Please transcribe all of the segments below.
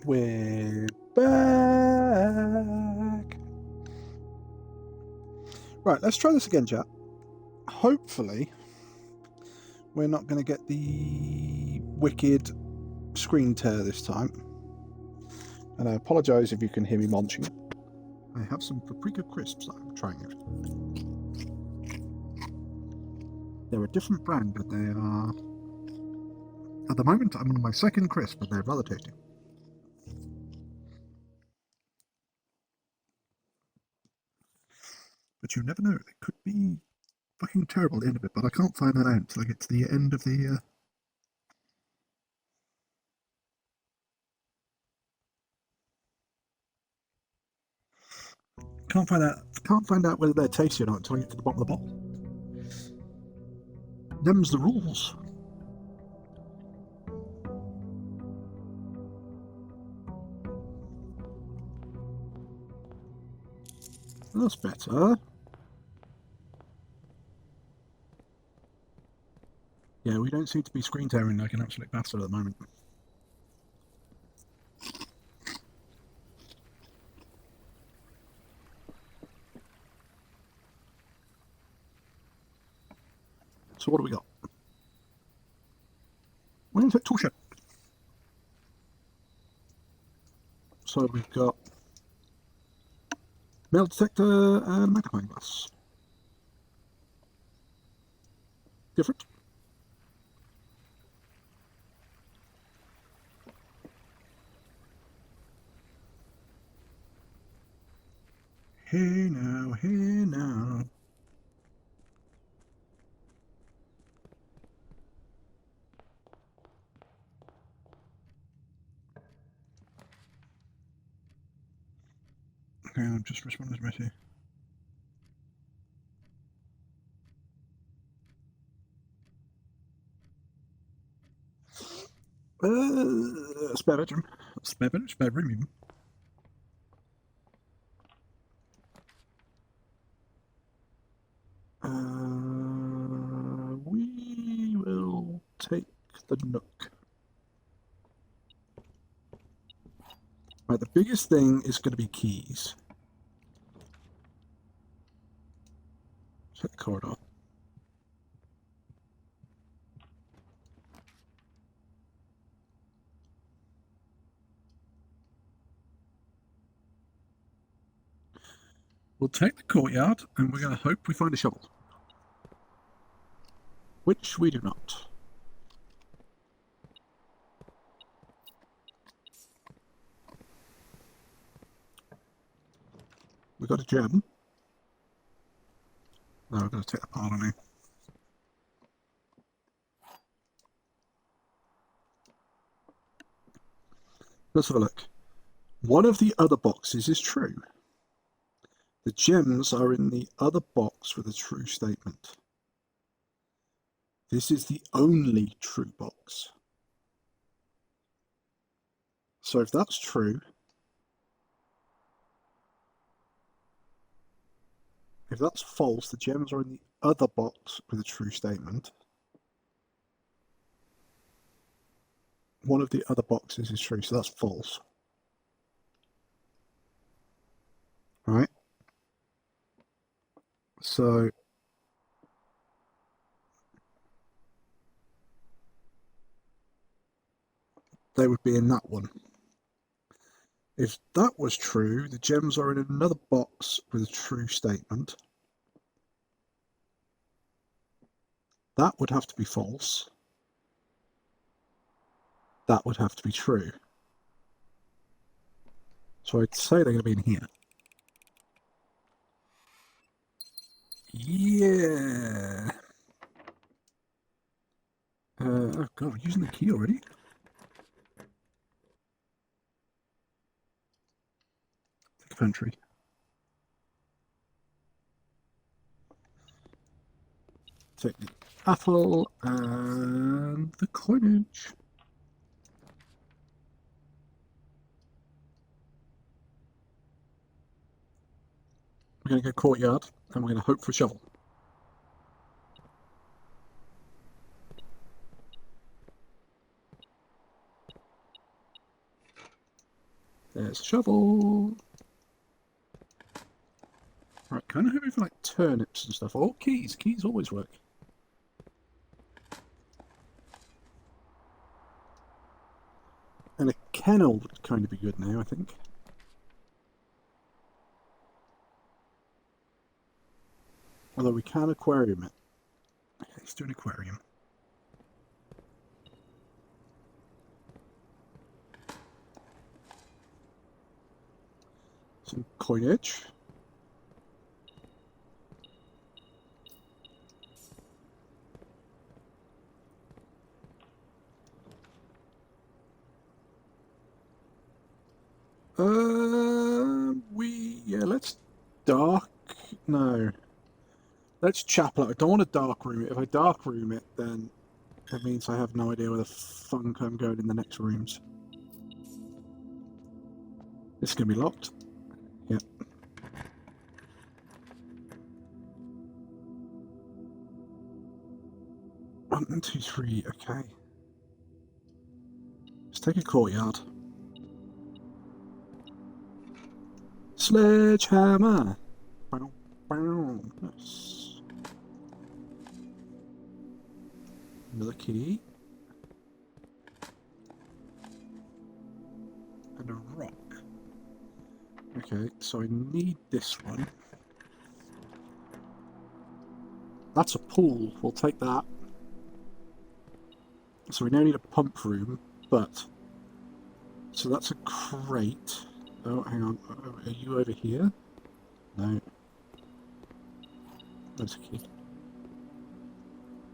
We're back. Right, let's try this again, chat. Hopefully, we're not going to get the wicked screen tear this time. And I apologise if you can hear me munching. I have some paprika crisps that I'm trying out. They're a different brand, but they are... At the moment, I'm on my second crisp, but they're rather tasty. But you never know, they could be fucking terrible at the end of it, but I can't find that out until I get to the end of the... Can't find out whether they're tasty or not until I get to the bottom of the bottle. Them's the rules. That's better. Yeah, we don't seem to be screen tearing like an absolute bastard at the moment. So what do we got? Where's that tool shed? So we've got metal detector and magnifying glass. Different. Hey now, hey now. Okay, I'll just respond as messy. Spare bedroom. Spare bedroom, spare room even. We will take the Nook. Right, the biggest thing is going to be keys. Check the corridor. We'll take the courtyard and we're going to hope we find a shovel. Which we do not. We got a gem. No, we're going to take the part on here. Let's have a look. One of the other boxes is true. The gems are in the other box with a true statement. This is the only true box. So if that's true, if that's false, the gems are in the other box with a true statement. One of the other boxes is true, so that's false. Right? So they would be in that one. If that was true, the gems are in another box with a true statement. That would have to be false. That would have to be true. So I'd say they're going to be in here. Yeah. Oh god, we're using the key already? Take a pantry. Take the apple and the coinage. We're going to go courtyard and we're going to hope for a shovel. There's a shovel. Right, kind of hoping for like turnips and stuff. Or keys. Keys always work. And a kennel would kind of be good now, I think. Although we can aquarium it. Okay, let's do an aquarium. Some coinage. Let's dark. No, let's chapel it. I don't want to dark room it. If I dark room it, then it means I have no idea where the funk I'm going in the next rooms. This is gonna be locked. Yep. 1, 2, 3. Okay. Let's take a courtyard. Sledgehammer. Bow, bow. Yes. Another key. And a rock. Okay, so I need this one. That's a pool. We'll take that. So we now need a pump room, but... So that's a crate. Oh, hang on. Are you over here? No. There's a key.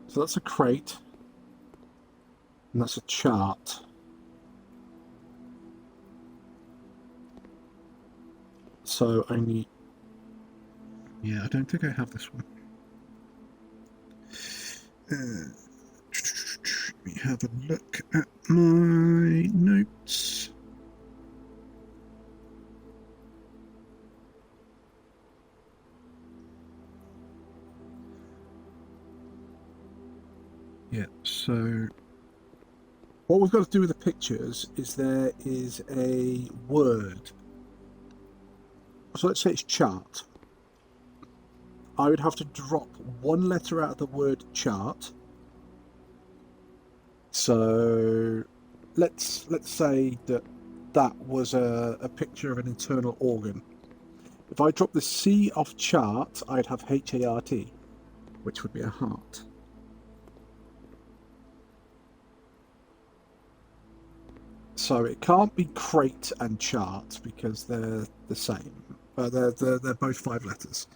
So that's a crate. And that's a chart. So I need... Yeah, I don't think I have this one. Let me have a look at my notes. Yeah, so what we've got to do with the pictures is there is a word. So let's say it's chart. I would have to drop one letter out of the word chart. So let's say that was a picture of an internal organ. If I drop the C off chart, I'd have H-A-R-T, which would be a heart. So it can't be crate and chart because they're the same. They're both 5 letters.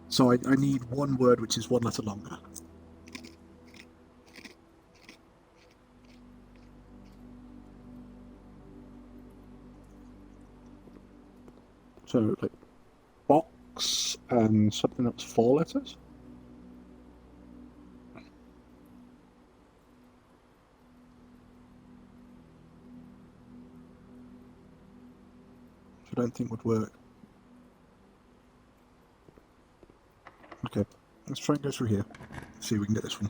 So I need one word which is 1 letter longer. So like box and something that's 4 letters. I don't think would work. Okay, let's try and go through here. See if we can get this one.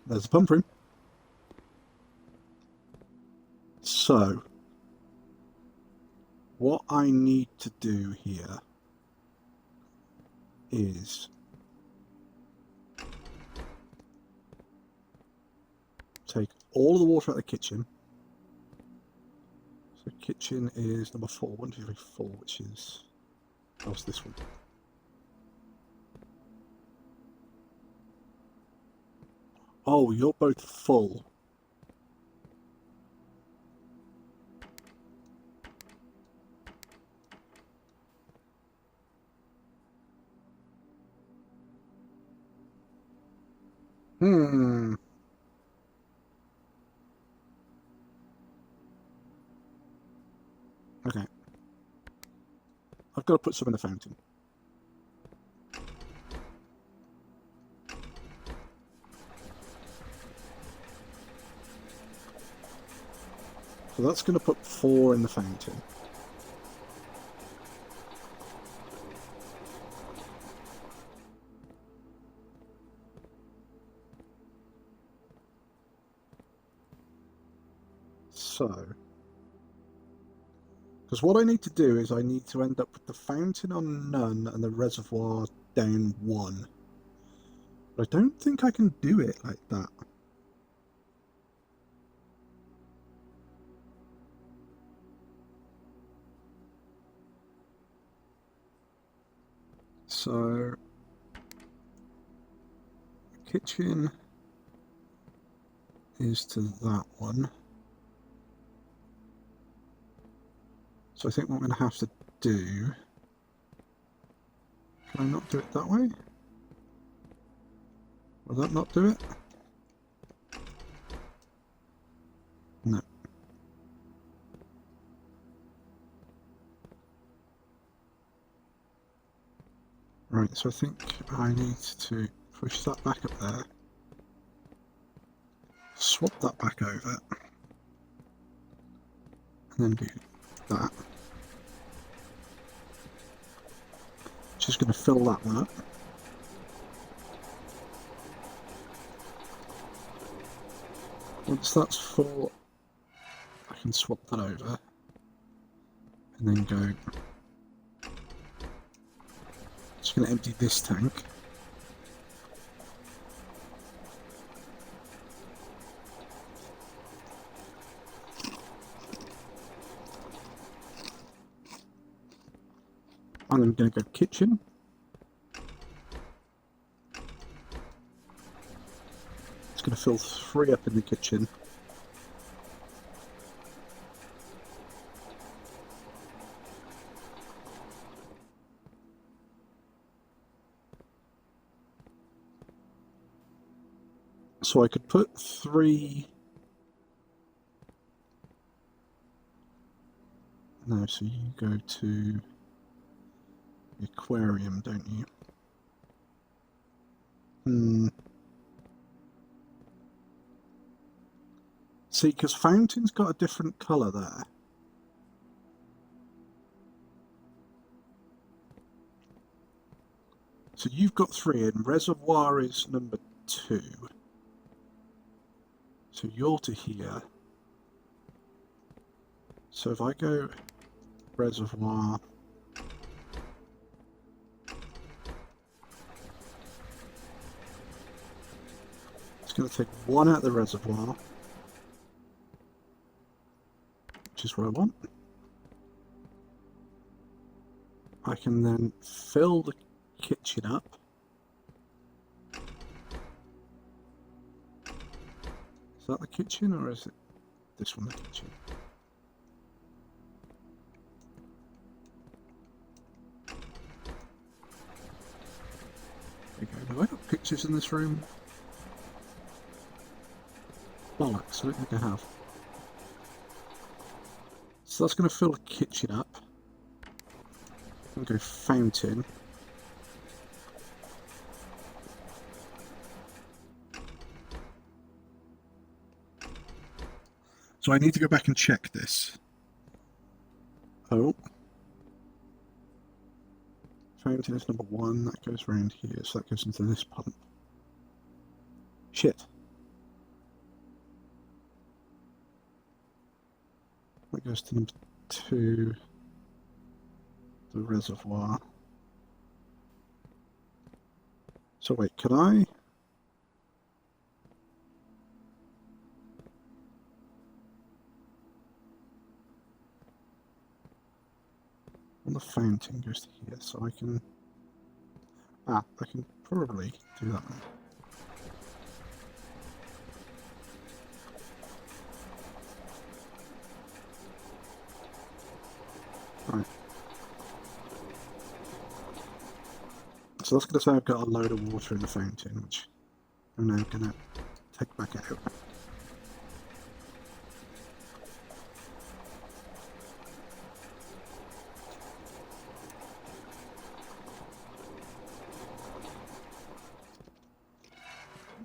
There's the pump room. So, what I need to do here is take all of the water out of the kitchen. So kitchen is number 4, 1, 2, 3, 4, which is... Oh, it's this one. Oh, you're both full. Okay. I've got to put some in the fountain. So that's going to put 4 in the fountain. So, because what I need to do is I need to end up with the fountain on none and the reservoir down 1. But I don't think I can do it like that. So, kitchen is to that one. So I think what I'm going to have to do... Can I not do it that way? Will that not do it? No. Right, so I think I need to push that back up there. Swap that back over. And then do that. Just going to fill that one up. Once that's full, I can swap that over. And then go... Just going to empty this tank. And I'm going to go kitchen. It's going to fill 3 up in the kitchen. So I could put 3... No, so you go to the aquarium, don't you? See, because fountain's got a different colour there. So you've got 3 in. Reservoir is number 2. So you're to here. So if I go reservoir, it's going to take 1 out of the reservoir, which is what I want. I can then fill the kitchen up. Is that the kitchen, or is it this one the kitchen? Okay, have I got pictures in this room? Bollocks, I don't think I have. So that's going to fill the kitchen up. I'm going to go fountain. So I need to go back and check this. Oh. Fountain is number 1, that goes around here, so that goes into this pump. Shit. That goes to number 2, the reservoir. So wait, can I? Well, the fountain goes to here, so I can... I can probably do that one. Right. So that's going to say I've got a load of water in the fountain, which I'm now going to take back out.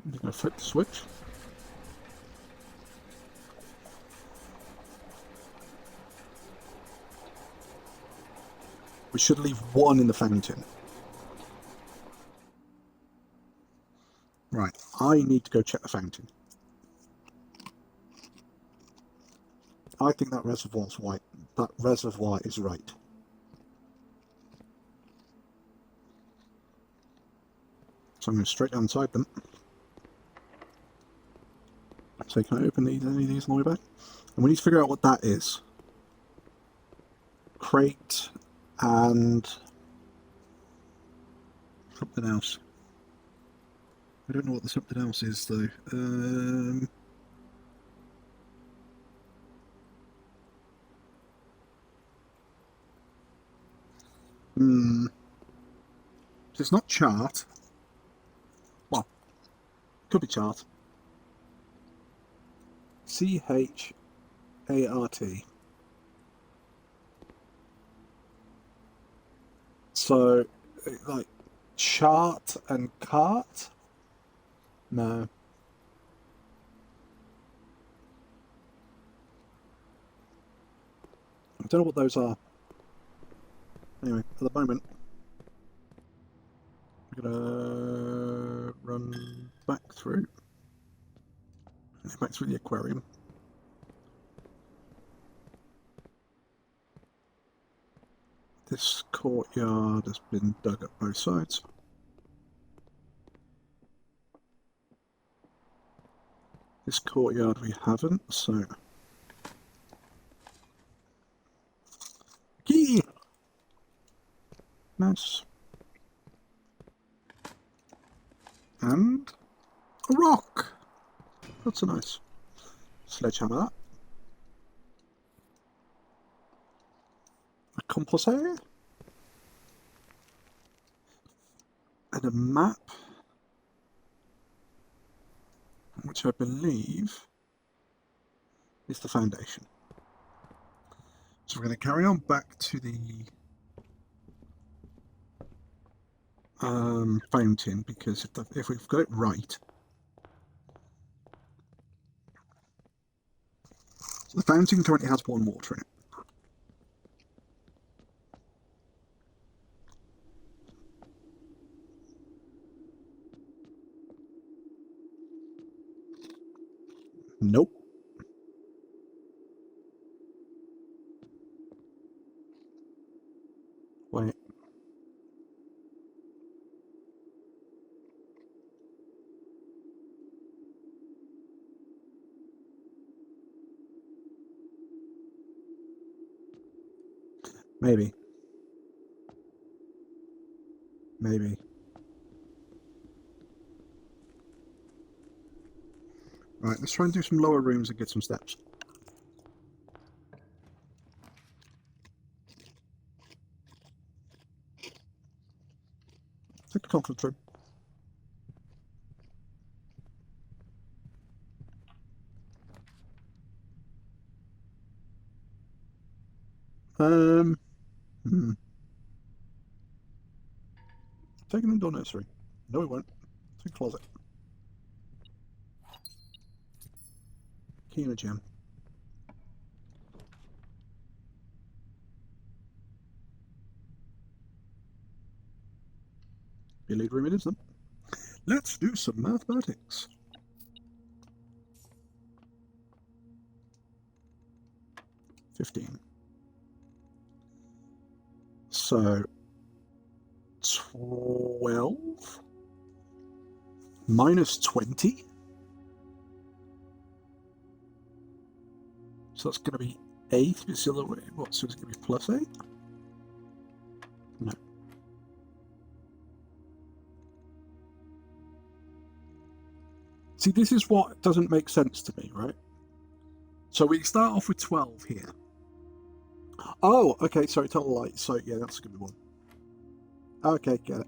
I'm going to flip the switch. We should leave 1 in the fountain. Right, I need to go check the fountain. I think that reservoir's white. That reservoir is right. So I'm going straight down inside them. So can I open these, any of these on the way back? And we need to figure out what that is. Crate and something else. I don't know what the something else is though. It's not chart. Well, could be chart. CHART. So, like, chart and cart? No. I don't know what those are. Anyway, at the moment, we're gonna run back through the aquarium. This courtyard has been dug up both sides. This courtyard we haven't, so... Key! Nice. And a rock! That's a nice sledgehammer, that. A compass area. And a map, which I believe is the foundation. So we're going to carry on back to the fountain, because if we've got it right, so the fountain currently has 1 water in it. Nope. Wait. Maybe. Maybe. Right, let's try and do some lower rooms and get some steps. Take a conference room. Take an indoor nursery. No, we won't. Take a closet. Key in a gem. Your lead room it is then. Let's do some mathematics. $15. So 12 minus 20. So that's going to be 8. But it's the other way. What? So it's going to be plus 8? No. See, this is what doesn't make sense to me, right? So we start off with 12 here. Oh, okay, sorry, tell the light. So, yeah, that's a good one. Okay, get it.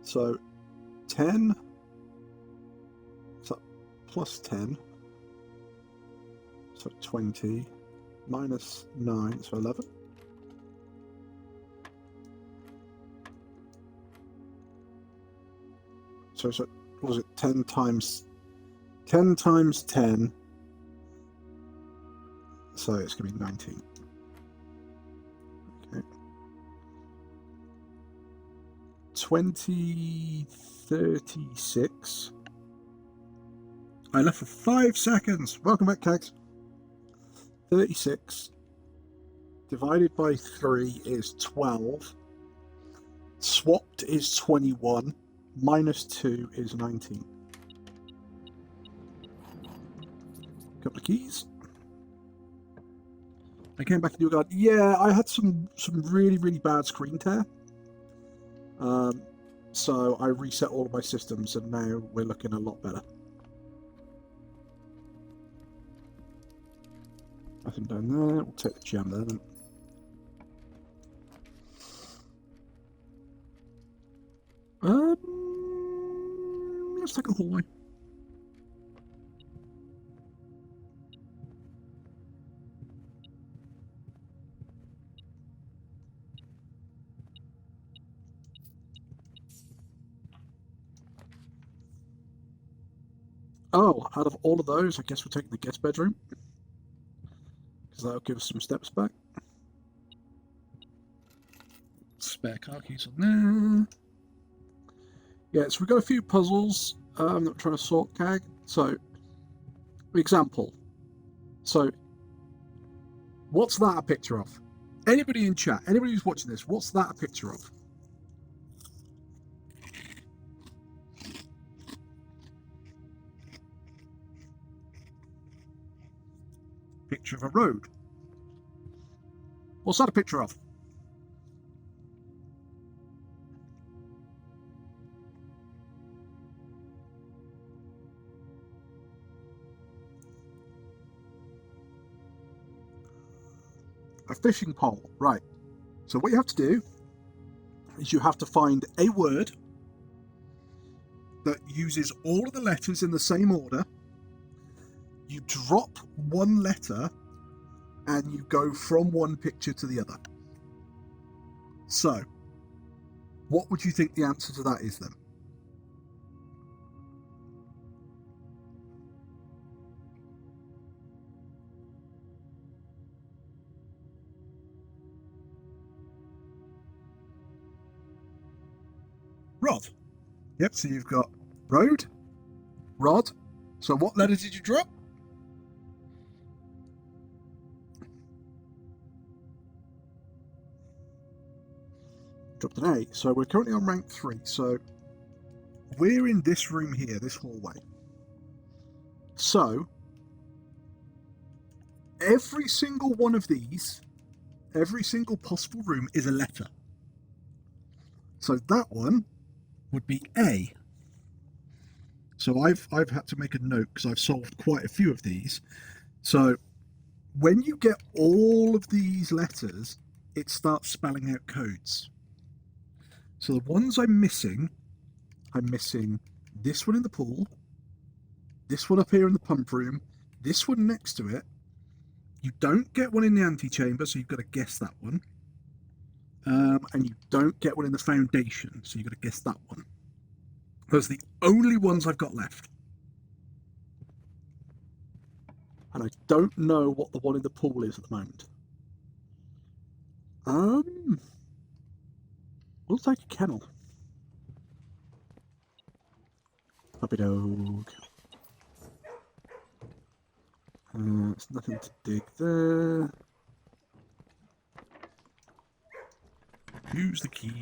So, 10. So, plus 10. So, 20. Minus 9, so 11. So, what was it? 10 times 10. So it's going to be 19. Okay. 2036. I left for 5 seconds. Welcome back, Cags. 36 divided by 3 is 12. Swapped is 21. Minus 2 is 19. Couple of keys. I came back into your guard. Yeah, I had some really, really bad screen tear. So I reset all of my systems, and now we're looking a lot better. Nothing down there. We'll take the gem there then. Let's take a hallway. Oh, out of all of those, I guess we're taking the guest bedroom, because that'll give us some steps back. Spare car keys on there. Yeah, so we've got a few puzzles that we're trying to sort, CAG. So, example. So, what's that a picture of? Anybody in chat, anybody who's watching this, what's that a picture of? Picture of a road. What's that a picture of? A fishing pole, right. So what you have to do is you have to find a word that uses all of the letters in the same order. You drop one letter and you go from one picture to the other. So, what would you think the answer to that is then? Rod. Yep, so you've got road, rod. So what letter did you drop? Dropped an A. So we're currently on rank 3. So we're in this room here, this hallway. So every single one of these, every single possible room is a letter. So that one would be A. So I've had to make a note because I've solved quite a few of these. So when you get all of these letters, it starts spelling out codes. So the ones I'm missing this one in the pool, this one up here in the pump room, this one next to it. You don't get one in the antechamber, so you've got to guess that one. And you don't get one in the foundation, so you've got to guess that one. Those are the only ones I've got left. And I don't know what the one in the pool is at the moment. We'll take a kennel. Puppy dog. There's nothing to dig there. Use the key.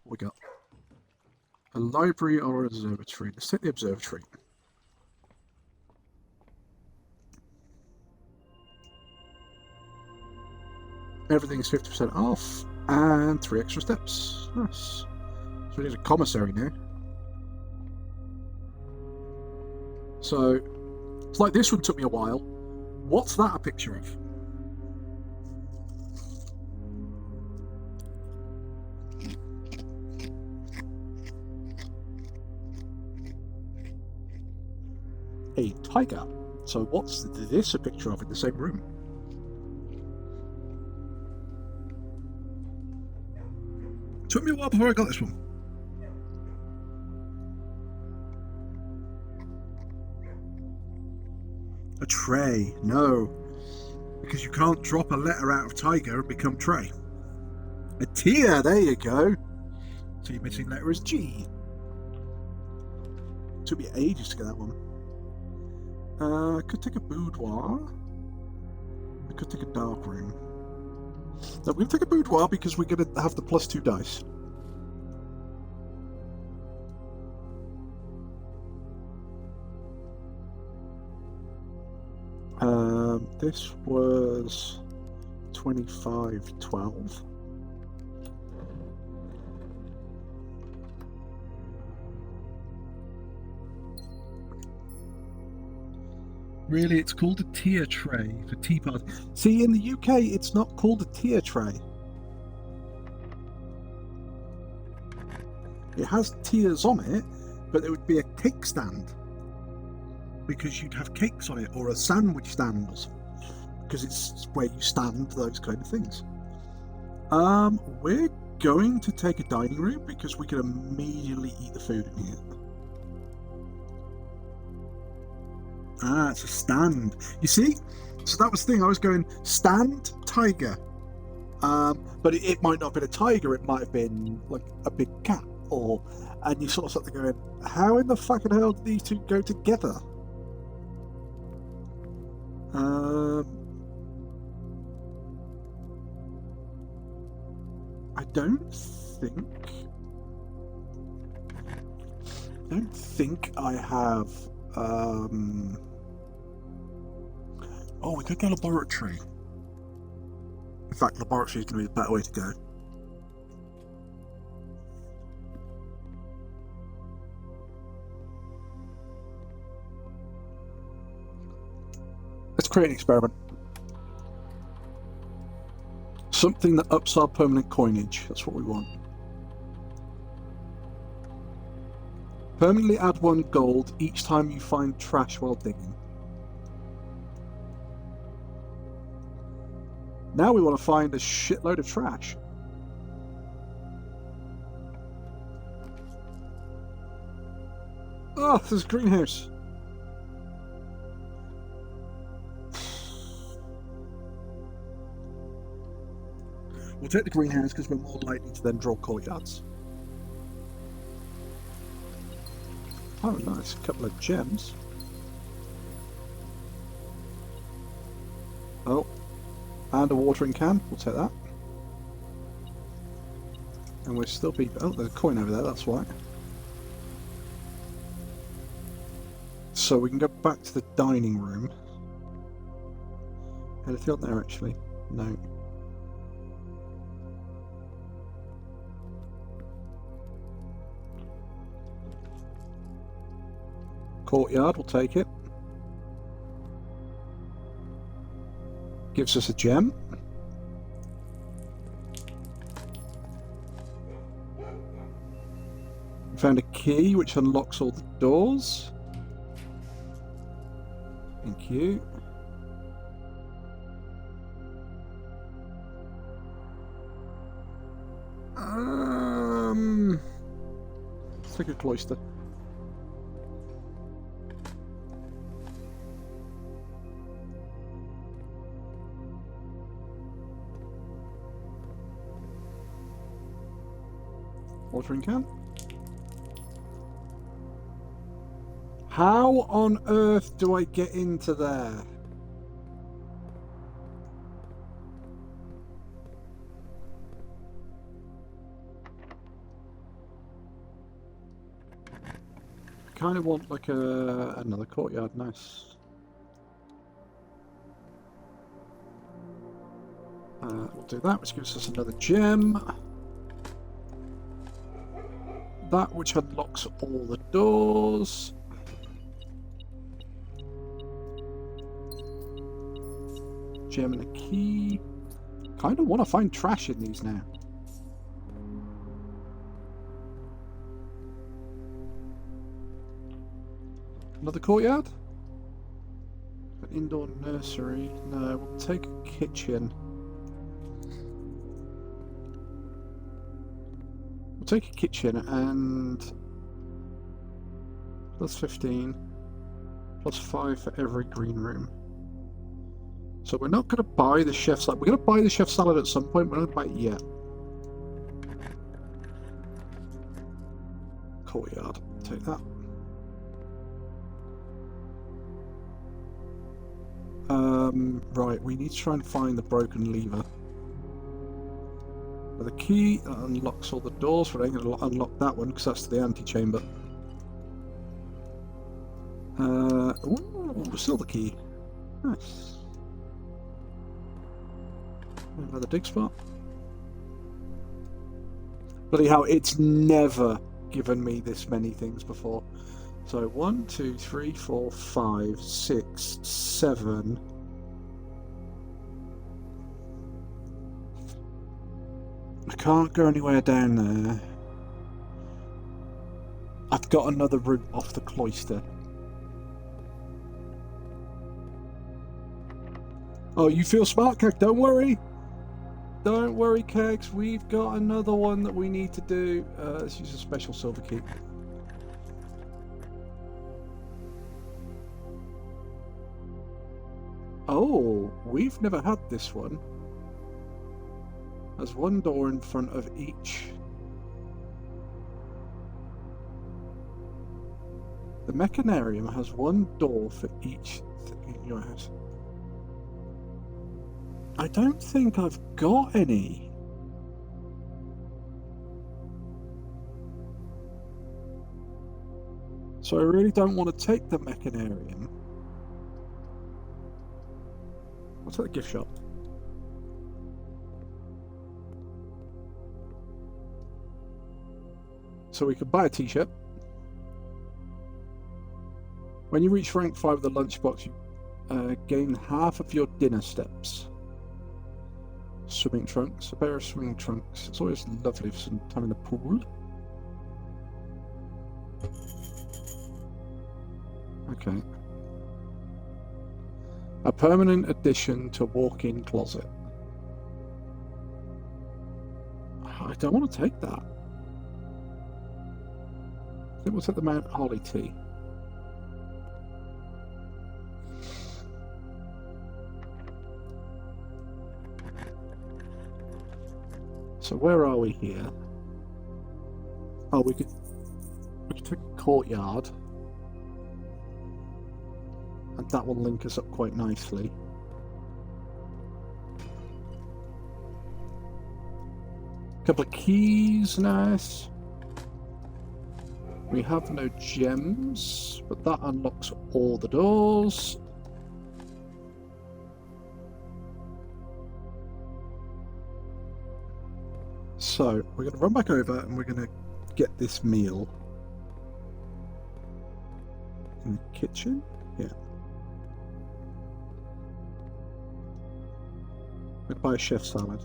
What we got? A library or an observatory? Let's take the observatory. Everything's 50% off and 3 extra steps. Nice. So we need a commissary now. So it's like this one took me a while. What's that a picture of? A tiger. So what's this a picture of in the same room? Took me a while before I got this one. A tray. No. Because you can't drop a letter out of tiger and become tray. A tier. There you go. So your missing letter is G. Took me ages to get that one. I could take a boudoir. I could take a dark room. No, we're going to take a boudoir because we're going to have the +2 dice. This was 2512. Really, it's called a tier tray for tea party. See, in the UK, it's not called a tier tray. It has tiers on it, but it would be a cake stand. Because you'd have cakes on it, or a sandwich stand, or something. Because it's where you stand, those kind of things. We're going to take a dining room because we can immediately eat the food in here. Ah, it's a stand. You see? So that was the thing. I was going stand, tiger. But it might not have been a tiger. It might have been like a big cat. And you sort of start going, how in the fucking hell do these two go together? I don't think I have. Oh, we could go laboratory. In fact, laboratory is going to be the better way to go. Let's create an experiment. Something that ups our permanent coinage. That's what we want. Permanently add 1 gold each time you find trash while digging. Now we want to find a shitload of trash. Oh, there's a greenhouse. We'll take the greenhouse because we're more likely to then draw courtyards. Oh, nice. A couple of gems. Oh, and a watering can. We'll take that. And we'll still be... Oh, there's a coin over there, that's why. So we can go back to the dining room. Anything on there, actually? No. Courtyard, we'll take it. Gives us a gem. Found a key which unlocks all the doors. Thank you. Let's take a cloister. Watering can. How on earth do I get into there? I kind of want like another courtyard. Nice. We'll do that, which gives us another gem. That which unlocks all the doors. Gem and a key. Kind of want to find trash in these now. Another courtyard? An indoor nursery. No, we'll take a kitchen. We'll take a kitchen and plus 15, plus 5 for every green room. So we're not going to buy the chef's salad. We're going to buy the chef's salad at some point. We're not going to buy it yet. Courtyard. Take that. Right, we need to try and find the broken lever. The key that unlocks all the doors, but I ain't going to unlock that one because that's the antechamber. Ooh, still the key. Nice. Another dig spot. Bloody hell, it's never given me this many things before. So 1, 2, 3, 4, 5, 6, 7. I can't go anywhere down there. I've got another route off the cloister. Oh, you feel smart, Keg? Don't worry. Don't worry, Kegs. We've got another one that we need to do. Let's use a special silver key. Oh, we've never had this one. There's one door in front of each. The Mechanarium has one door for each thing in your house. I don't think I've got any. So I really don't want to take the Mechanarium. What's at the gift shop? So we could buy a t-shirt. When you reach rank 5 of the lunchbox, you gain half of your dinner steps. Swimming trunks. A pair of swimming trunks. It's always lovely for some time in the pool. Okay. A permanent addition to walk-in closet. I don't want to take that. I think we'll take the Mount Holly tea. So where are we here? Oh, we could take a courtyard. And that will link us up quite nicely. Couple of keys, nice. We have no gems, but that unlocks all the doors. So, we're going to run back over and we're going to get this meal. In the kitchen? Yeah. We're going to buy a chef salad.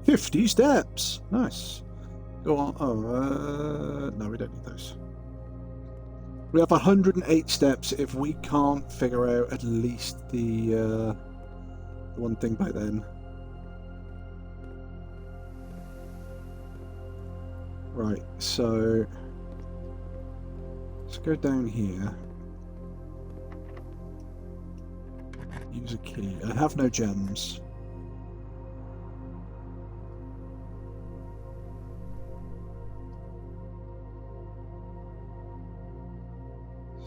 50 steps! Nice. Go on. Oh, no, we don't need those. We have 108 steps if we can't figure out at least the one thing by then. Right, so let's go down here. Use a key. I have no gems.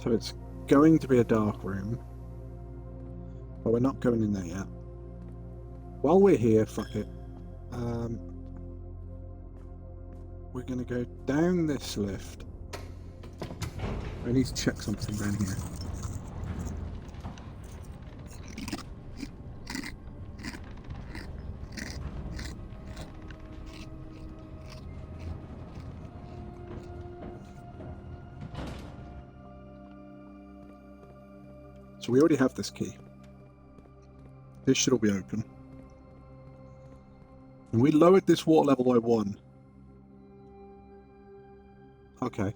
So it's going to be a dark room. But we're not going in there yet. While we're here, fuck it. We're going to go down this lift. I need to check something down here. So we already have this key. This should all be open. And we lowered this water level by 1. Okay.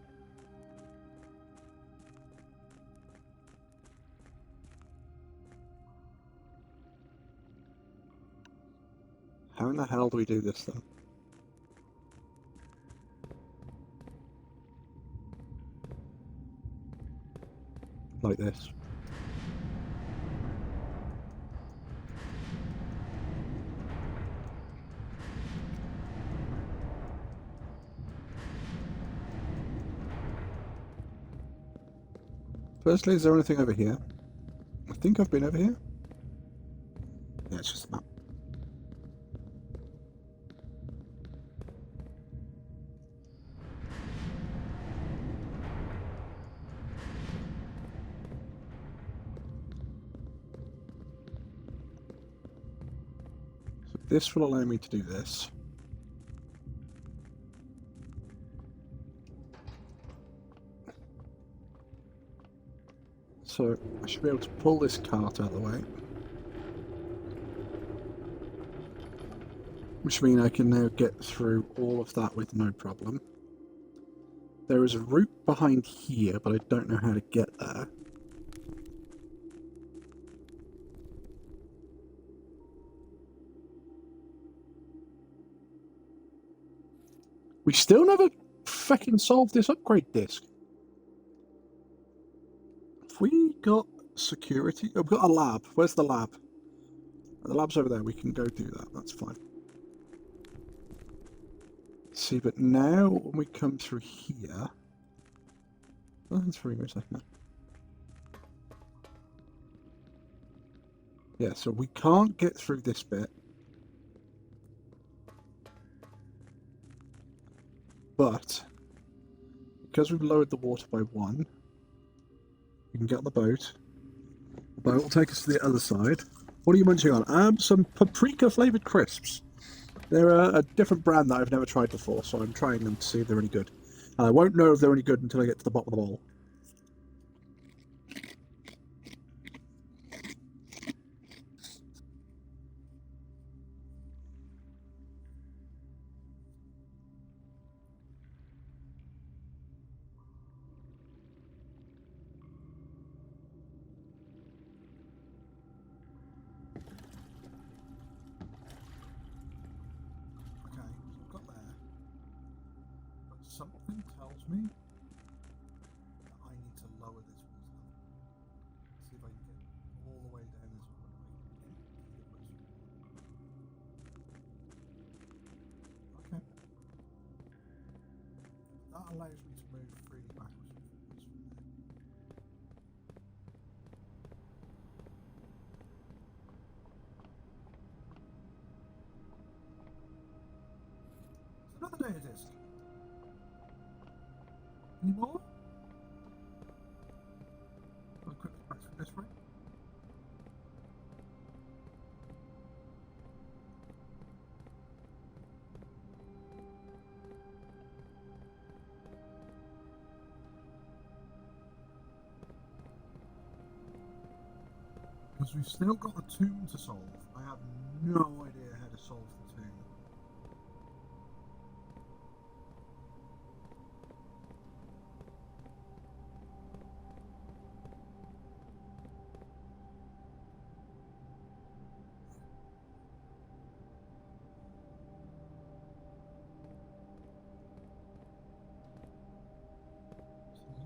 How in the hell do we do this then? Like this. Firstly, is there anything over here? I think I've been over here. Yeah, it's just a map. So this will allow me to do this. So I should be able to pull this cart out of the way. Which means I can now get through all of that with no problem. There is a route behind here, but I don't know how to get there. We still never fucking solved this upgrade disc. If we got security... Oh, we've got a lab. Where's the lab? The lab's over there. We can go do that. That's fine. See, but now when we come through here... Oh, that's very much like that. Yeah, so we can't get through this bit. But, because we've lowered the water by 1, we can get on the boat. The boat will take us to the other side. What are you munching on? Some paprika-flavoured crisps. They're a different brand that I've never tried before, so I'm trying them to see if they're any good. And I won't know if they're any good until I get to the bottom of the bowl. Something tells me that I need to lower this water level. See if I can get all the way down this one. Okay. That allows me to move freely backwards and forwards from there. It's another data disk. Any more? I'll quickly back through this way. Because we've still got the tomb to solve. I have no idea how to solve the tomb.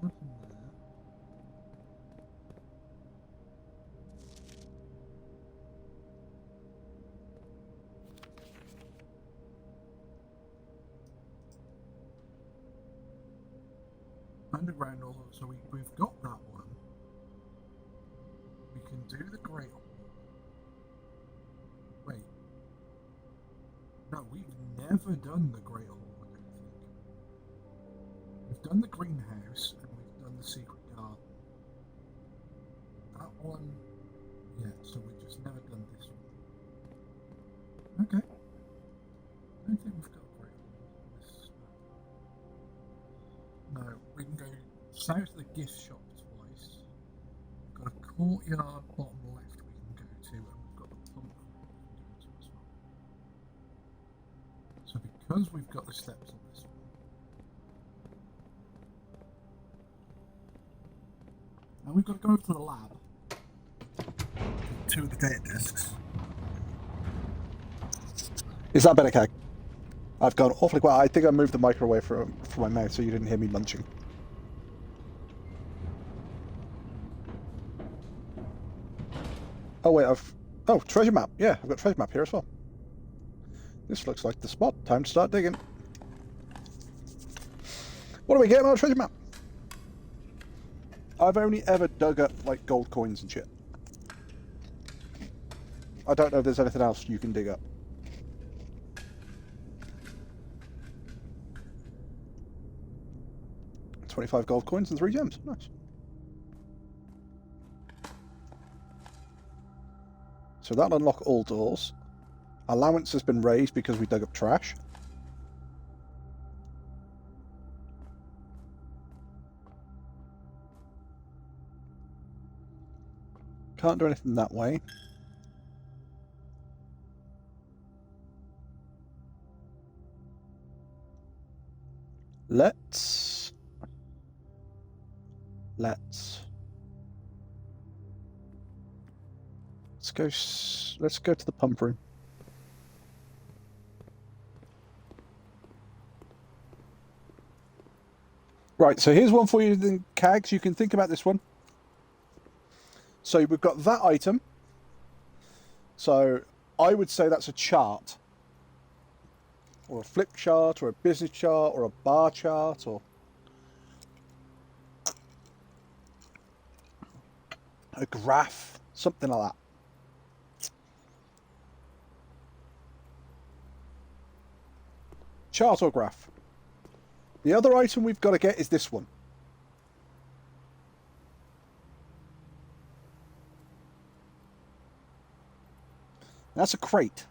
Nothing there. Underground also, so we've got that one. We can do the Great Hall. Wait. No, we've never done the Great Hall, I don't think. We've done the greenhouse and we've done the secret garden. That one, yeah, so we've just never done this one. Okay. I don't think we've got a Great Hall on this map. No, we can go south of the gift shop twice. We've got a courtyard bottom left we can go to, and we've got the pump we can go to as well. So because we've got the steps on this one, now we've got to go over to the lab. 2 of the data discs. Is that better, Kag? I've gone awfully quiet. I think I moved the mic away from my mouth so you didn't hear me munching. Oh wait, oh, treasure map. Yeah, I've got treasure map here as well. This looks like the spot. Time to start digging. What do we get on our treasure map? I've only ever dug up like gold coins and shit. I don't know if there's anything else you can dig up. $25 gold coins and 3 gems. Nice. So that'll unlock all doors. Allowance has been raised because we dug up trash. Can't do anything that way. Let's go to the pump room. Right, so here's one for you then, Cags. You can think about this one. So we've got that item. So I would say that's a chart. Or a flip chart, or a business chart, or a bar chart, or a graph, something like that. Chart or graph. The other item we've got to get is this one. That's a crate.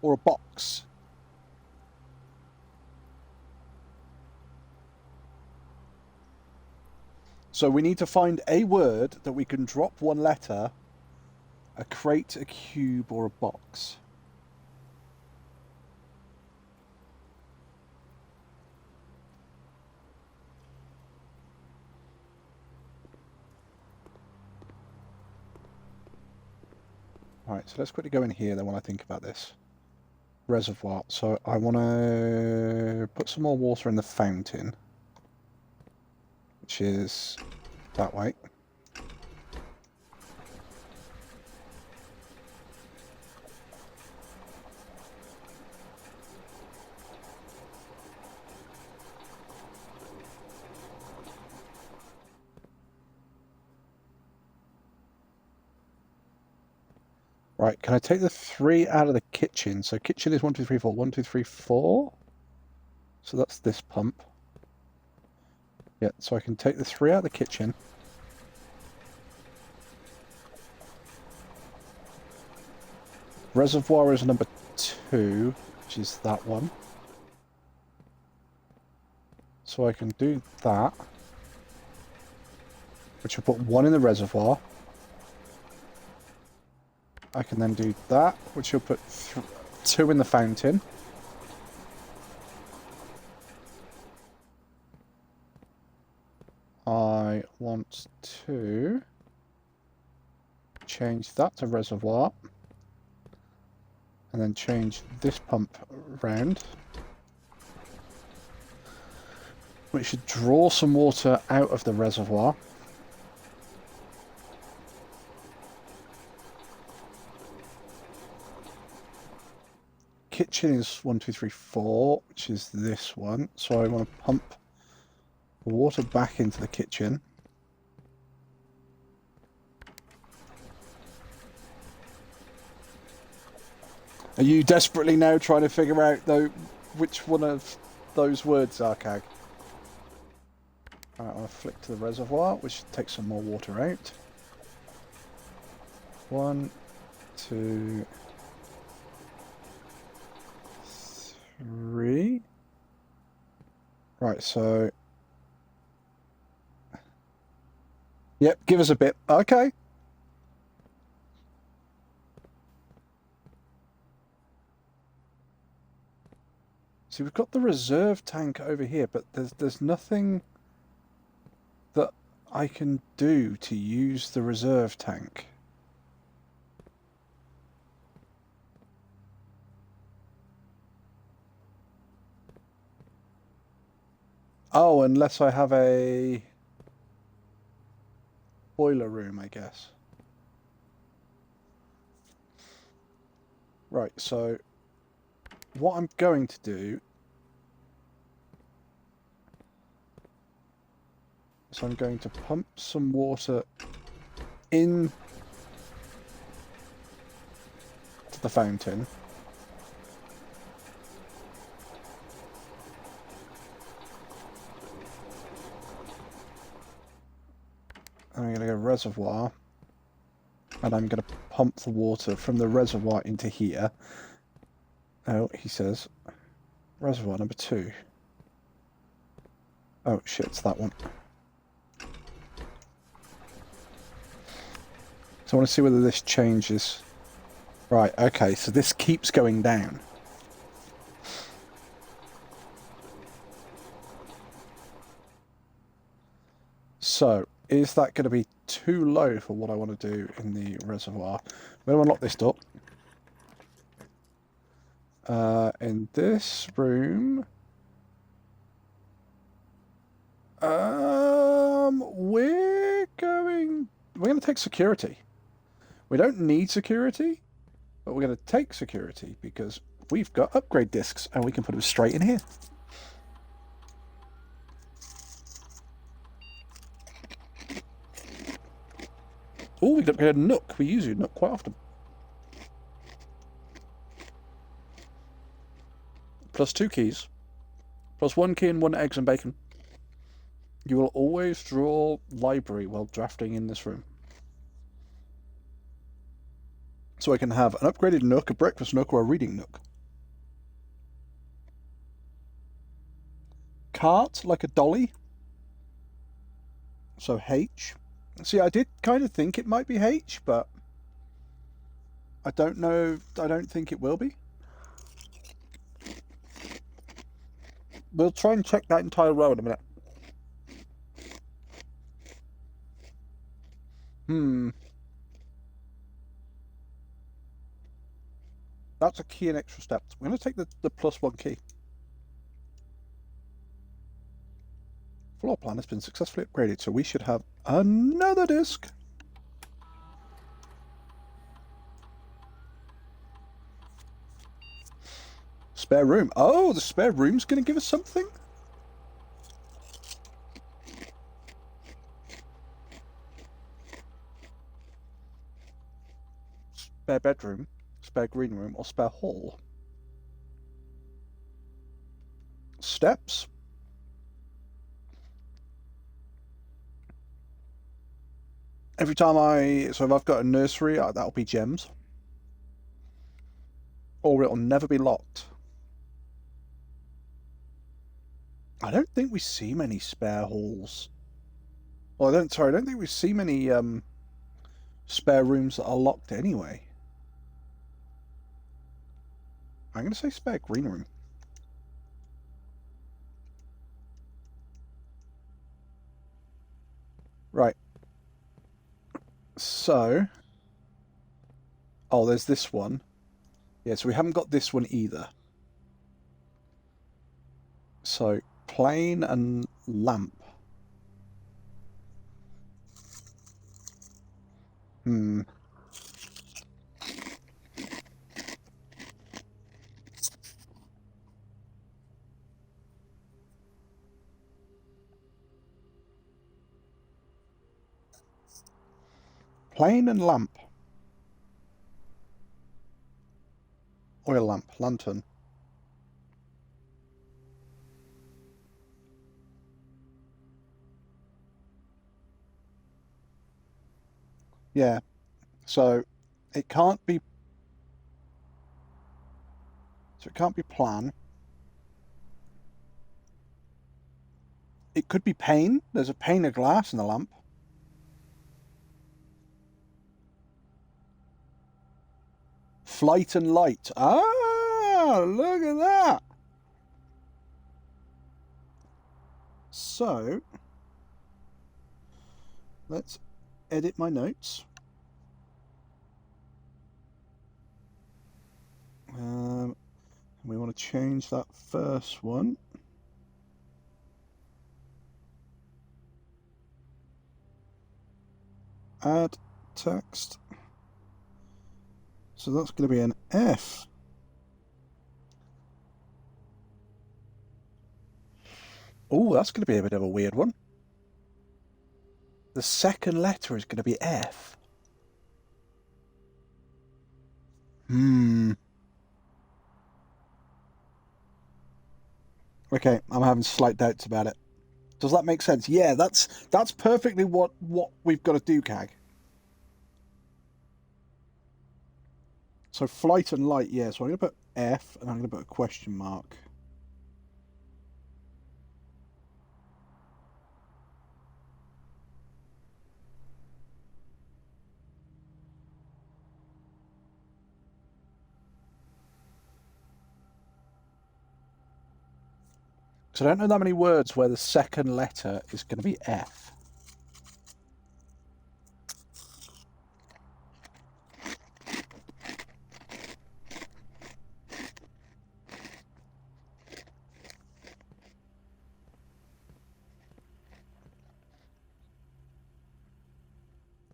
Or a box. So we need to find a word that we can drop one letter, a crate, a cube, or a box. Alright, so let's quickly go in here then while I think about this. Reservoir. So I want to put some more water in the fountain, which is that way. Right, can I take the 3 out of the kitchen? So kitchen is 1, 2, 3, 4. 1, 2, 3, 4. So that's this pump. Yeah, so I can take the 3 out of the kitchen. Reservoir is number 2, which is that one. So I can do that, which will put 1 in the reservoir. I can then do that, which will put 2 in the fountain. I want to change that to reservoir. And then change this pump round. Which should draw some water out of the reservoir. Kitchen is 1, 2, 3, 4, which is this one. So I want to pump the water back into the kitchen. Are you desperately now trying to figure out though which one of those words are, Cag? Alright, I'll flick to the reservoir, which takes some more water out. 1, 2, 3. Right, so... Yep, give us a bit. Okay. See, we've got the reserve tank over here, but there's nothing that I can do to use the reserve tank. Oh, unless I have a boiler room, I guess. Right, so what I'm going to do is I'm going to pump some water in the fountain. I'm going to go reservoir. And I'm going to pump the water from the reservoir into here. Oh, he says, reservoir number 2. Oh, shit, it's that one. So I want to see whether this changes. Right, okay, so this keeps going down. So, is that going to be too low for what I want to do in the reservoir? I'm going to unlock this door. In this room... we're going to take security. We don't need security, but we're going to take security because we've got upgrade discs and we can put them straight in here. Oh, we can upgrade a Nook. We use a Nook quite often. Plus 2 keys. Plus 1 key and 1 eggs and bacon. You will always draw library while drafting in this room. So I can have an upgraded Nook, a breakfast Nook, or a reading Nook. Cart, like a dolly. So H. See, I did kind of think it might be H, but I don't know. I don't think it will be. We'll try and check that entire row in a minute. That's a key and extra steps. We're going to take the plus 1 key. Floor plan has been successfully upgraded, so we should have another disc. Spare room. Oh, the spare room's going to give us something? Spare bedroom, spare green room, or spare hall. Steps. Every time so if I've got a nursery, that'll be gems. Or it'll never be locked. I don't think we see many spare halls. Well, I don't think we see many spare rooms that are locked anyway. I'm going to say spare green room. Right. So... oh, there's this one. Yeah, so we haven't got this one either. So, plane and lamp. Plane and lamp. Oil lamp, lantern. Yeah, so it can't be. So it can't be plan. It could be pane. There's a pane of glass in the lamp. Flight and light. Ah, look at that. So, let's edit my notes. We want to change that first one. Add text. So that's going to be an F. Oh, that's going to be a bit of a weird one. The second letter is going to be F. Okay, I'm having slight doubts about it. Does that make sense? Yeah, that's perfectly what we've got to do, Cag. So flight and light, yeah. So I'm going to put F, and I'm going to put a question mark. So I don't know that many words where the second letter is going to be F.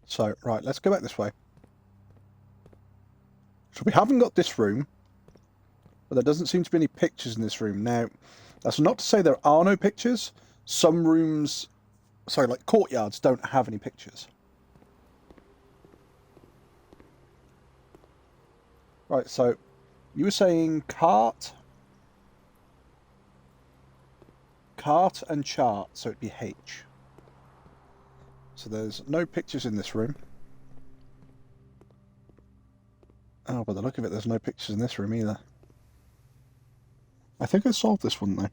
So, right, let's go back this way. So we haven't got this room, but there doesn't seem to be any pictures in this room. Now, that's not to say there are no pictures. Some rooms, sorry, like courtyards, don't have any pictures. Right, so you were saying cart and chart, so it'd be H. So there's no pictures in this room. Oh, by the look of it, there's no pictures in this room either. I think I solved this one, though.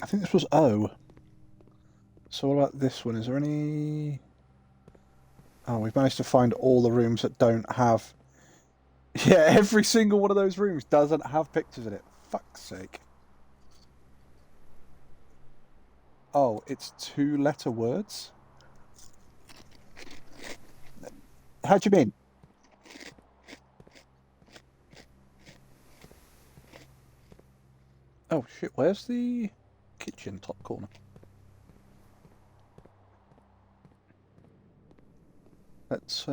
I think this was O. So what about this one? Is there any... Oh, we've managed to find all the rooms that don't have... Yeah, every single one of those rooms doesn't have pictures in it. Fuck's sake. Oh, it's 2-letter words? How do you mean? Oh, shit, where's the kitchen top corner? Let's,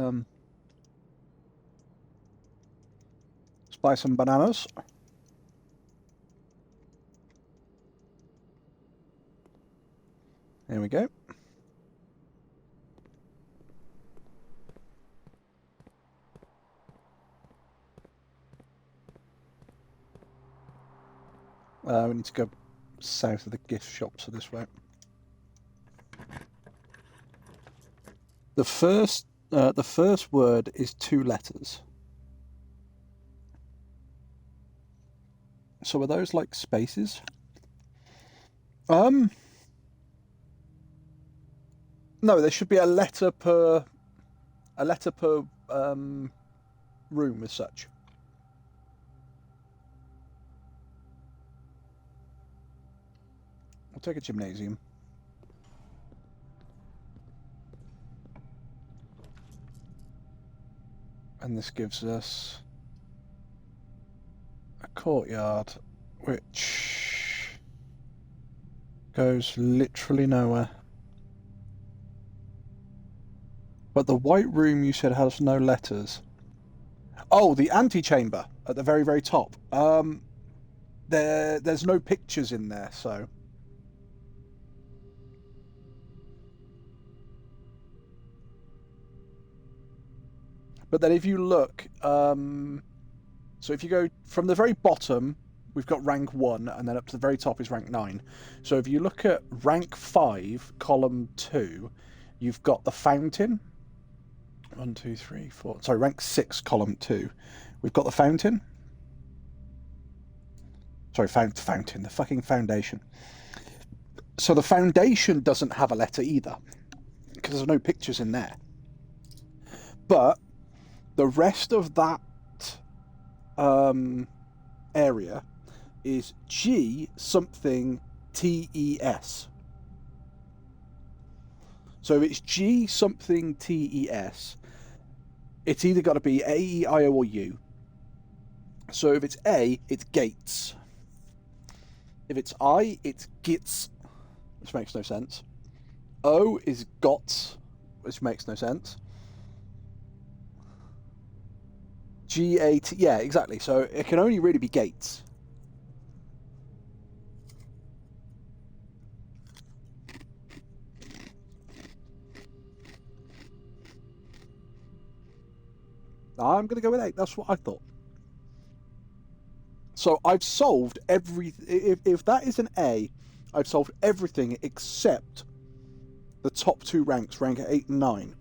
buy some bananas. There we go. We need to go south of the gift shop, so this way. The first word is 2 letters. So are those like spaces? No, there should be a letter per room as such. We'll take a gymnasium. And this gives us a courtyard, which goes literally nowhere. But the white room you said has no letters. Oh, the antechamber at the very, very top. There's no pictures in there, so... But then if you look, so if you go from the very bottom, we've got rank 1, and then up to the very top is rank 9. So if you look at rank 5, column 2, you've got the fountain. 1, 2, 3, 4. Sorry, rank 6, column 2. We've got the fountain. Sorry, fountain, the fucking foundation. So the foundation doesn't have a letter either, because there's no pictures in there. But the rest of that area is G something TES. So if it's G something TES, it's either got to be A, E, I, O, or U. So if it's A, it's gates. If it's I, it's gits, which makes no sense. O is gots, which makes no sense. G-A-T, yeah, exactly. So it can only really be gates. I'm going to go with 8. That's what I thought. So I've solved every... If that is an A, I've solved everything except the top 2 ranks, rank 8 and 9.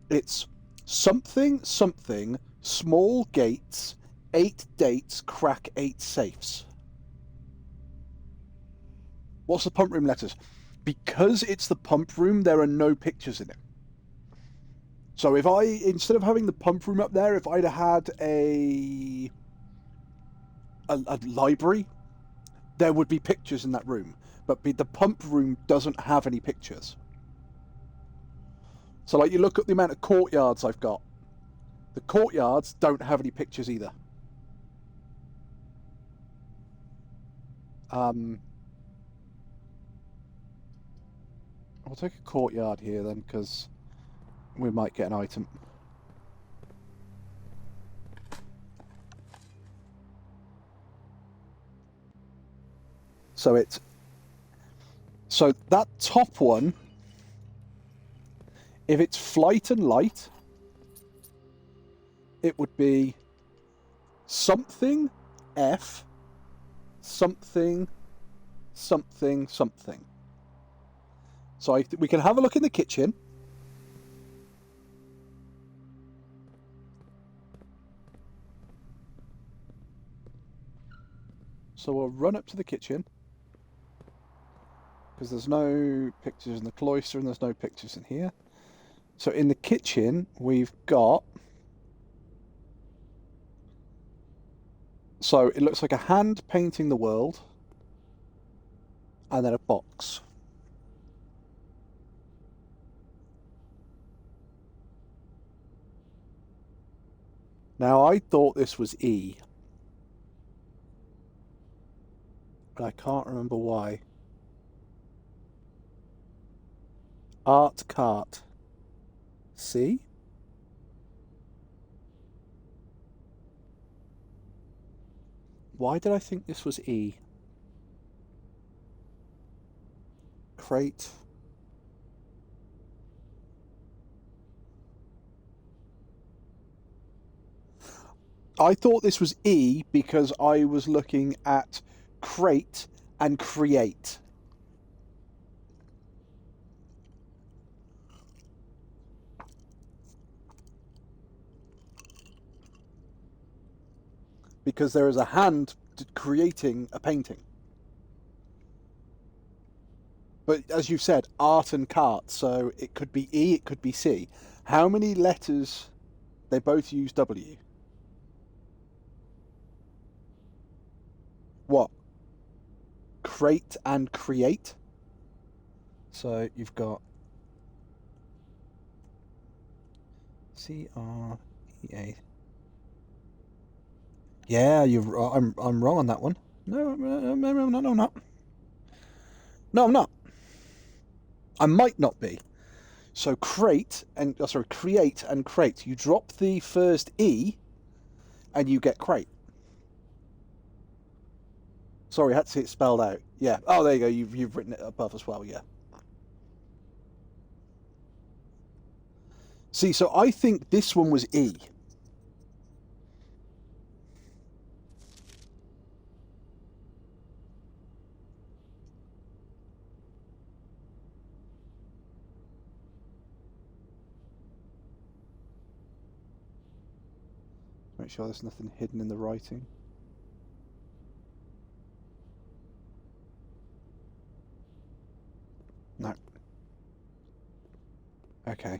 It's something, something, small gates, 8 dates, crack 8 safes. What's the pump room letters? Because it's the pump room, there are no pictures in it. So if I, instead of having the pump room up there, if I'd had a library, there would be pictures in that room. But the pump room doesn't have any pictures. So like you look at the amount of courtyards I've got. The courtyards don't have any pictures either. I'll take a courtyard here then, because we might get an item. So that top one, if it's flight and light, it would be something F, something, something, something. So we can have a look in the kitchen. So we'll run up to the kitchen. Because there's no pictures in the cloister and there's no pictures in here. So in the kitchen, we've got... So it looks like a hand painting the world. And then a box. Now, I thought this was E. But I can't remember why. Art cart. C? Why did I think this was E? Crate. I thought this was E because I was looking at crate and create. Because there is a hand creating a painting. But as you said, art and cart, so it could be E, it could be C. How many letters? They both use W. What? Crate and create? So you've got C-R-E-A. Yeah, I'm wrong on that one. No, I'm not. No, I'm not. I might not be. So create and crate. You drop the first E, and you get crate. Sorry, I had to see it spelled out. Yeah. Oh, there you go. You've written it above as well. Yeah. See, so I think this one was E. Make sure there's nothing hidden in the writing. No. Okay.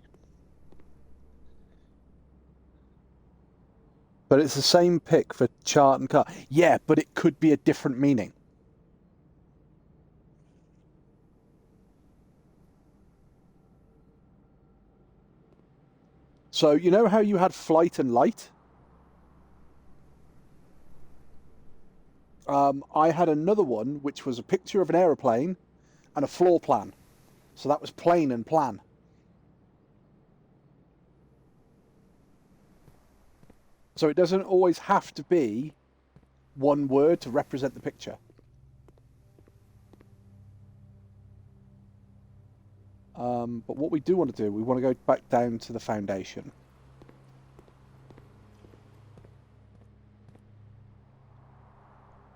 But it's the same pick for chart and cart. Yeah, but it could be a different meaning. So you know how you had flight and light? I had another one which was a picture of an aeroplane and a floor plan. So that was plane and plan. So it doesn't always have to be one word to represent the picture. But what we do want to do, we want to go back down to the foundation.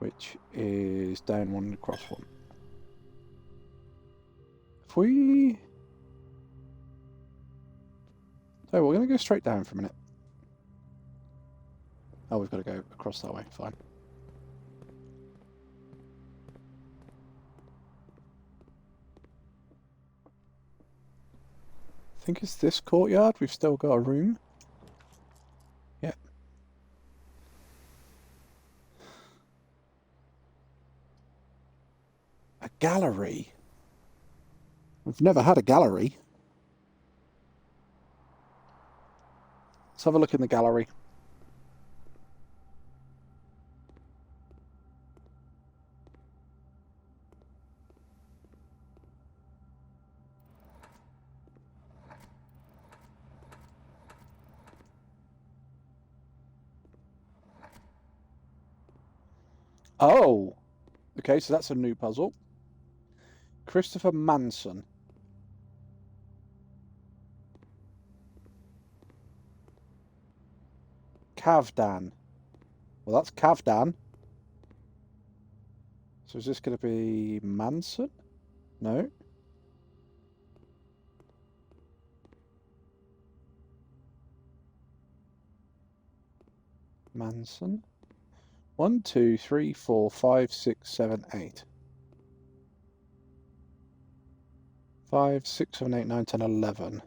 which is down one and across one. If we... So we're going to go straight down for a minute. Oh, we've got to go across that way. Fine. I think it's this courtyard. We've still got a room. Yep. A gallery? We've never had a gallery. Let's have a look in the gallery. Oh! Okay, so that's a new puzzle. Christopher Manson. Cavdan. Well, that's Cavdan. So is this going to be Manson? No. Manson. 1, 2, 3, 4, 5, 6, 7, 8. 5, 6, 7, 8, 9, 10, 11.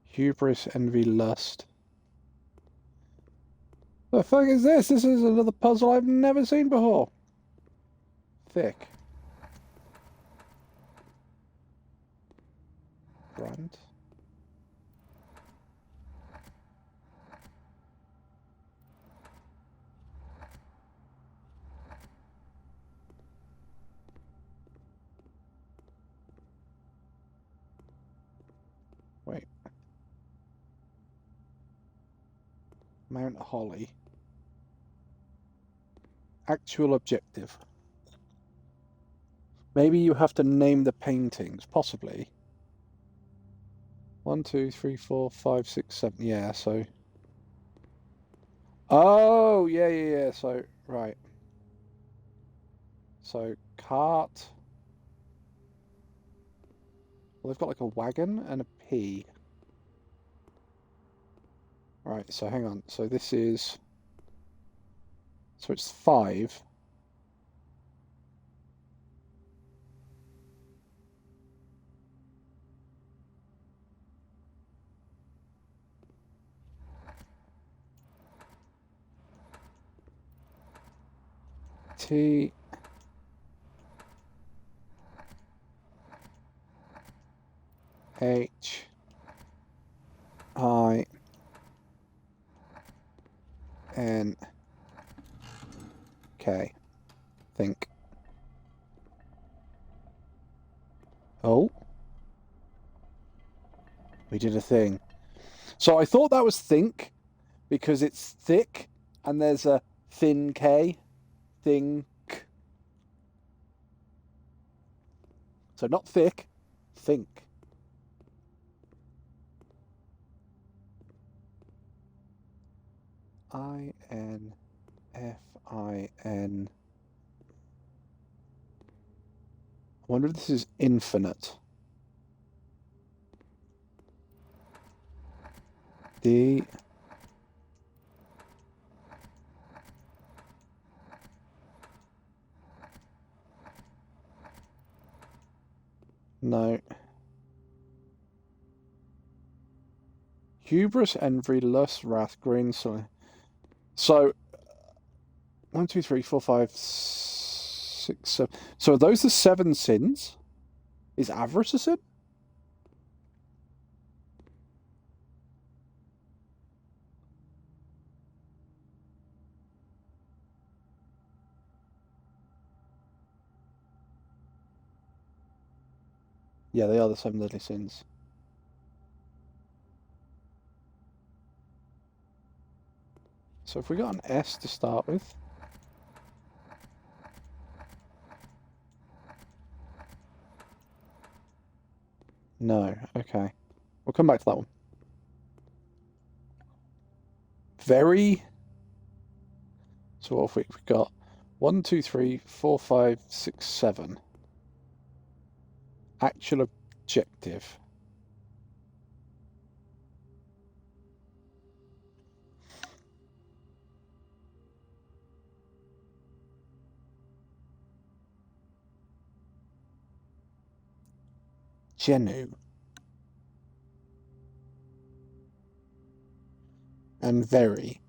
Hubris, envy, lust. The fuck is this? This is another puzzle I've never seen before. Thick. Brand. Wait. Mount Holly. Actual objective. Maybe you have to name the paintings, possibly. 1, 2, 3, 4, 5, 6, 7. Yeah, so. Oh, yeah. So, right. So, cart. Well, they've got like a wagon and a P. Right, so hang on. So this is... So it's 5. T... H... I... N... K. Think. Oh. We did a thing. So I thought that was think, because it's thick, and there's a thin K. Think. So not thick, think. I-N... F-I-N... I wonder if this is infinite. D... No. Hubris, envy, lust, wrath, green, so 1, 2, 3, 4, 5, 6, 7. So are those the 7 sins? Is avarice a sin? Yeah, they are the 7 deadly sins. So if we got an S to start with. No, okay. We'll come back to that one. So So what have we've got 1, 2, 3, 4, 5, 6, 7. Actual objective. Genu. And very.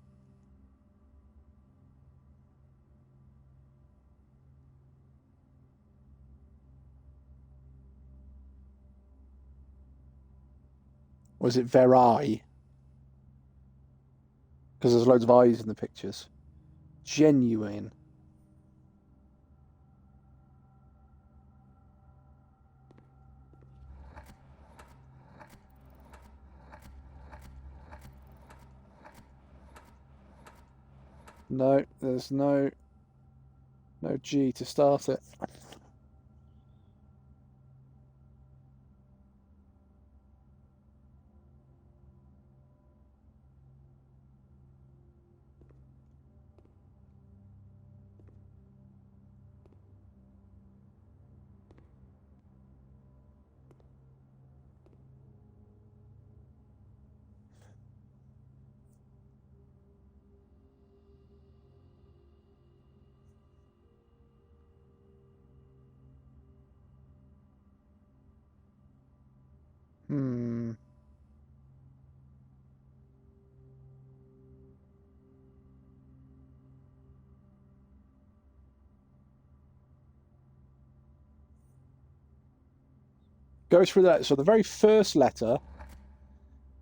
Or is it Verai? Because there's loads of eyes in the pictures. Genuine. No, there's no G to start it. Go through that. So the very first letter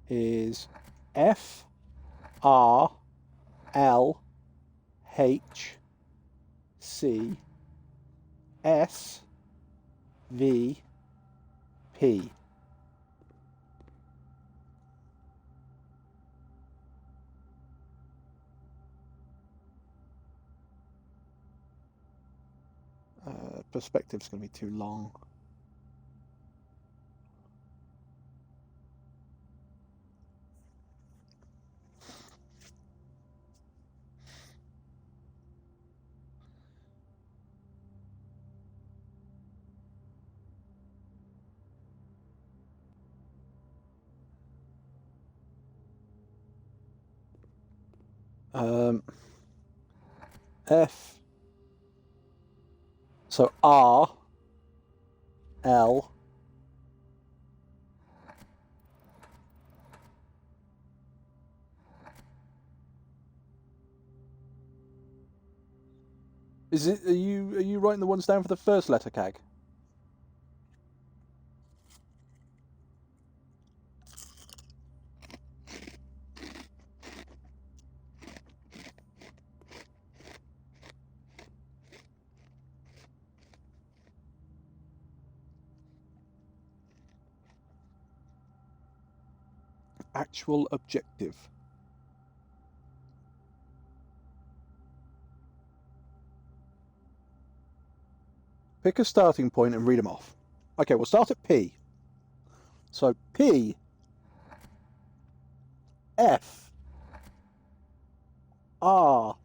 is F, R, L, H, C, S, V, P. Perspective's going to be too long. F. So R, L, is it? Are you writing the ones down for the first letter, Cag? Actual objective. Pick a starting point and read them off. Okay, we'll start at P. So P, F, R,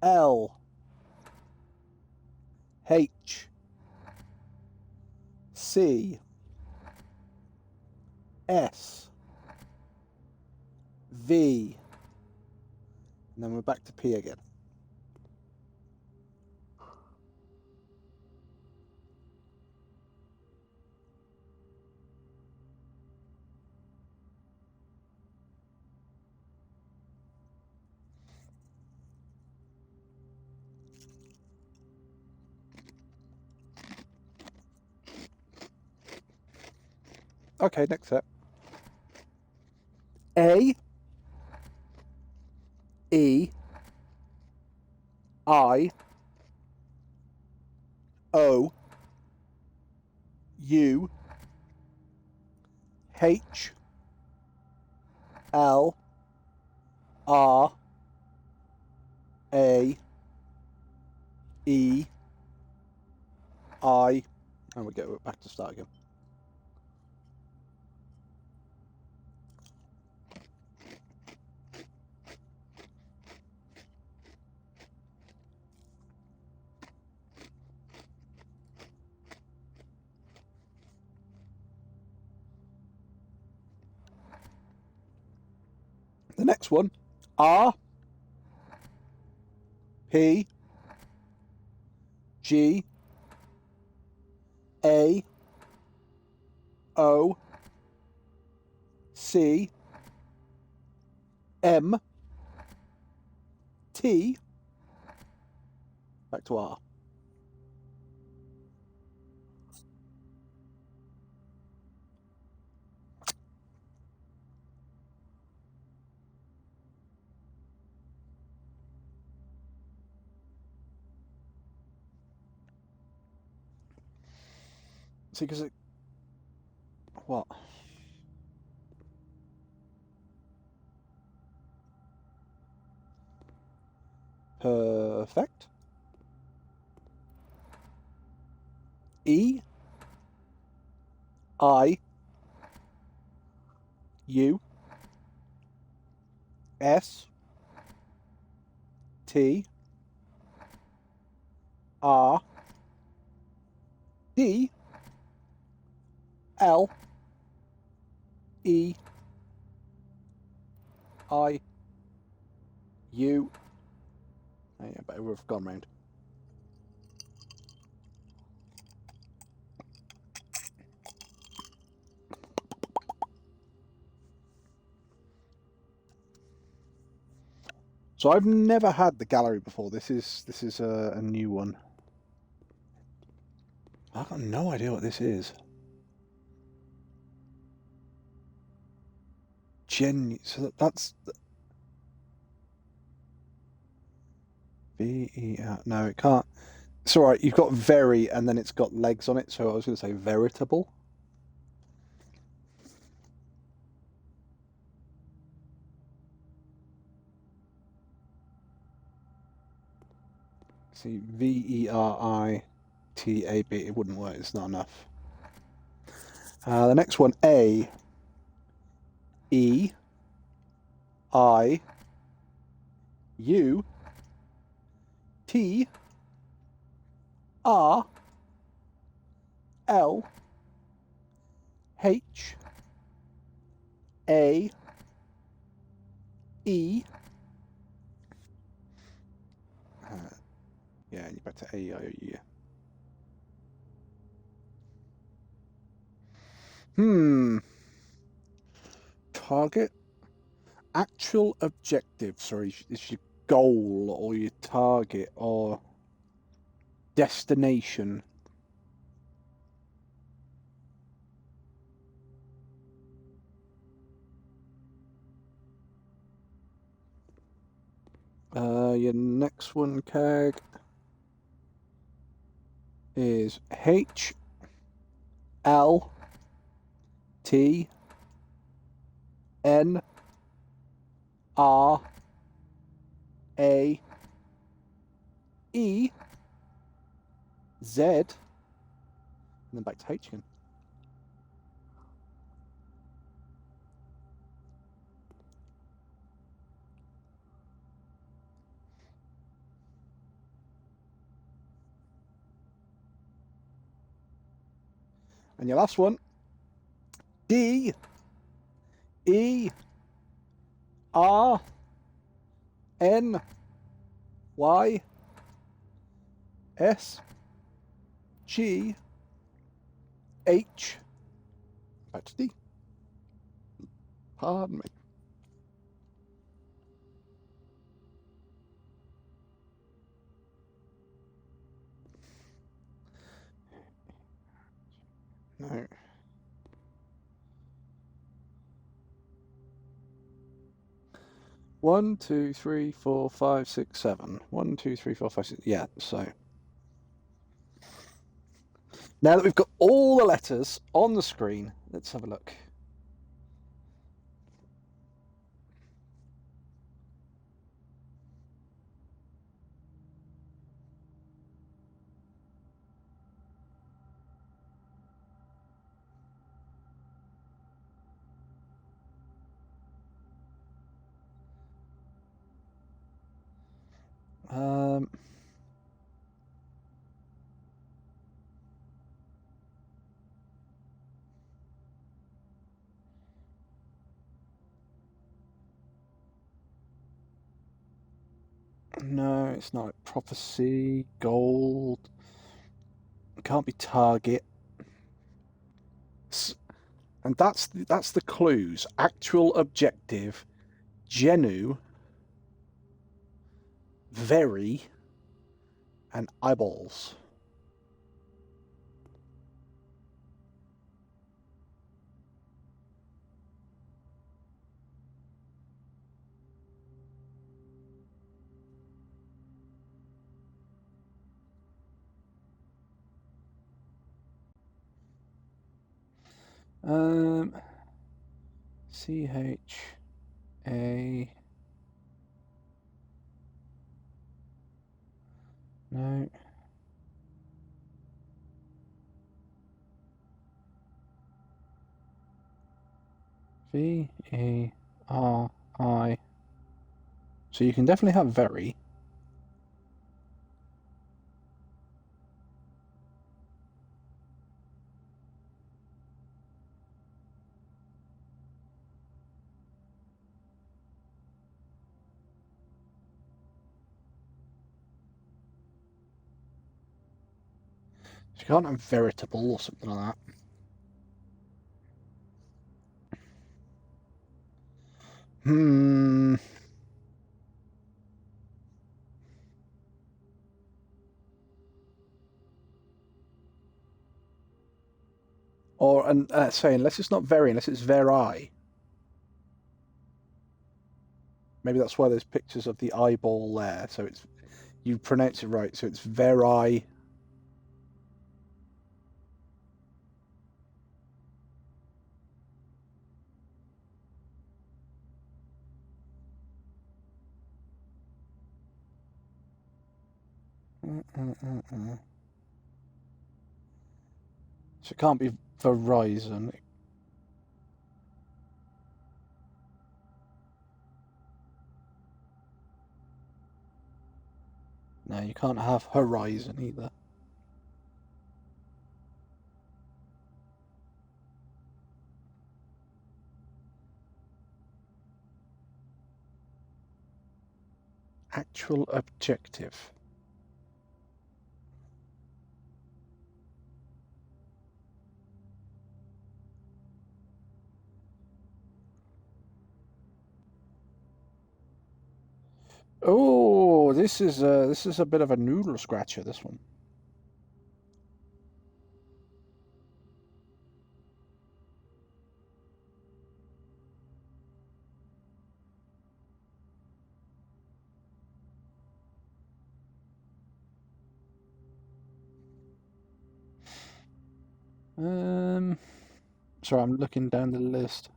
L, H, C, S, V, and then we're back to P again. Okay, next step. A, E, I, O, U, H, L, R, A, E, I, and we go back to start again. The next one, R P G A O C M T. Back to R. See, because it. What? Perfect. E I U S T R D L E I U. Oh, yeah, but we've gone round. So I've never had the gallery before. This is a new one. I've got no idea what this is. So that's V-E-R. No, it can't. It's all right. You've got very, and then it's got legs on it. So I was going to say veritable. See, Veritab. It wouldn't work. It's not enough. The next one, A E I U T R L H A E. Yeah, you better A I O U. Target. Actual objective. Sorry, it's your goal or your target or destination. Your next one, Cag, is H L T N R A E Z, and then back to H again. And your last one, D E R N Y S G H. Back to D. Pardon me. No. One, two, three, four, five, six, seven. 1, 2, 3, 4, 5, 6. Yeah, so. Now that we've got all the letters on the screen, let's have a look. Um, No, it's not. Prophecy, gold. It can't be target. And that's the clues. Actual objective, Genu, very, and eyeballs. CHA. No. VERI. So you can definitely have very. So you can't have veritable or something like that. Hmm. Or say unless it's not very, unless it's veri. Maybe that's why there's pictures of the eyeball there. So it's you pronounce it right. So it's veri. So it can't be Verizon. No, you can't have Horizon either. Actual objective. Oh, this is a bit of a noodle scratcher. This one. Sorry, I'm looking down the list.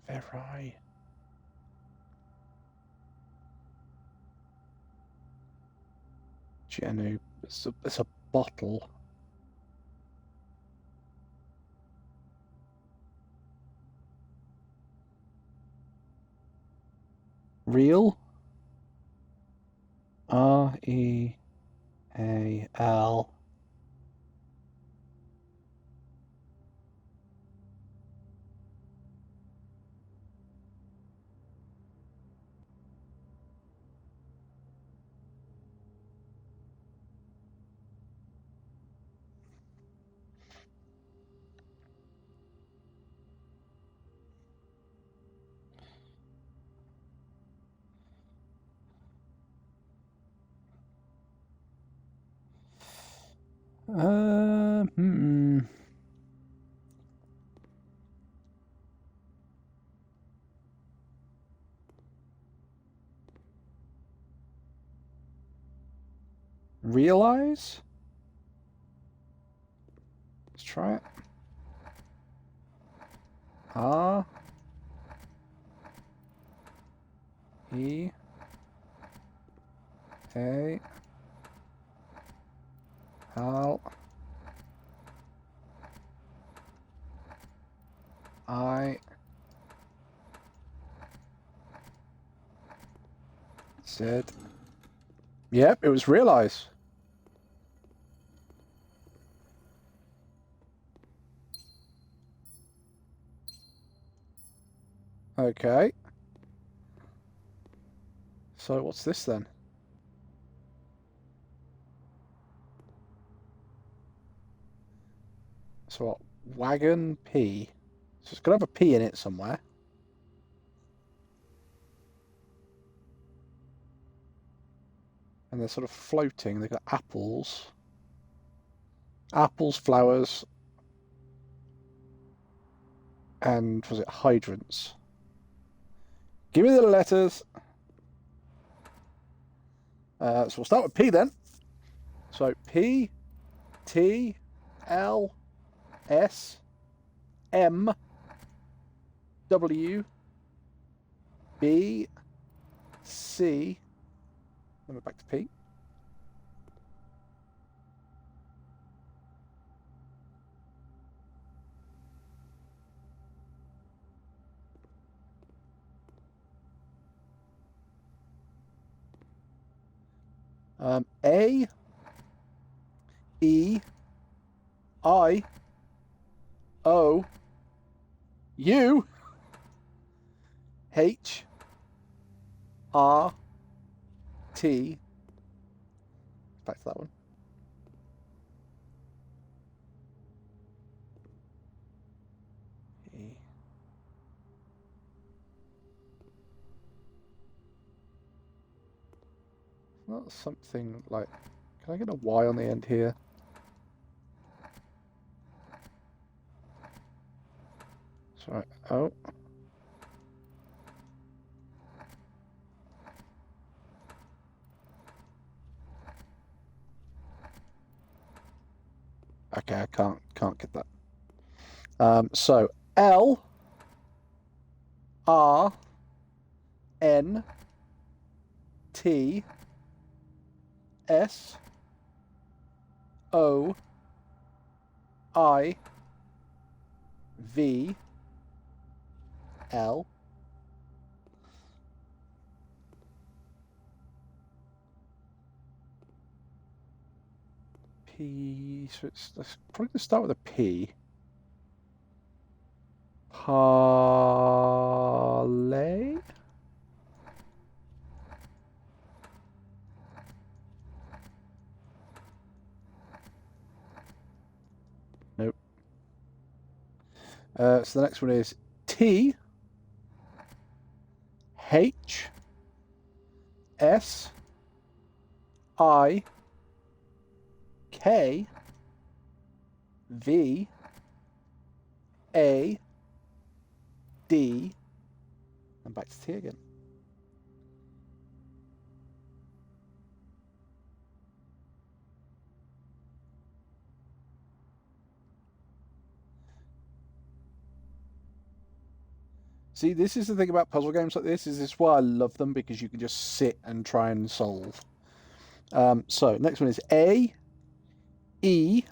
Veri. Genu. It's a bottle. Real. REAL. Realize? Let's try it. R E A L I Z. Yep, it was realize. Okay. So what's this then? So what? Wagon P. So it's got to have a P in it somewhere. And they're sort of floating. They've got apples. Apples, flowers, and was it hydrants? Give me the letters. So we'll start with P then. So P, T, L, S, M, W, B, C. Then we're back to P. A, E, I, O, U, H, R, T. Back to that one. E. Not something like. Can I get a Y on the end here? Sorry. Oh. Okay, I can't get that. So L R N T S O I V L. P. So let's probably start with a P. Parlay. Nope. So the next one is T H S I K V A D, and back to T again. See, this is the thing about puzzle games like this. Is this why I love them, because you can just sit and try and solve. So next one is A E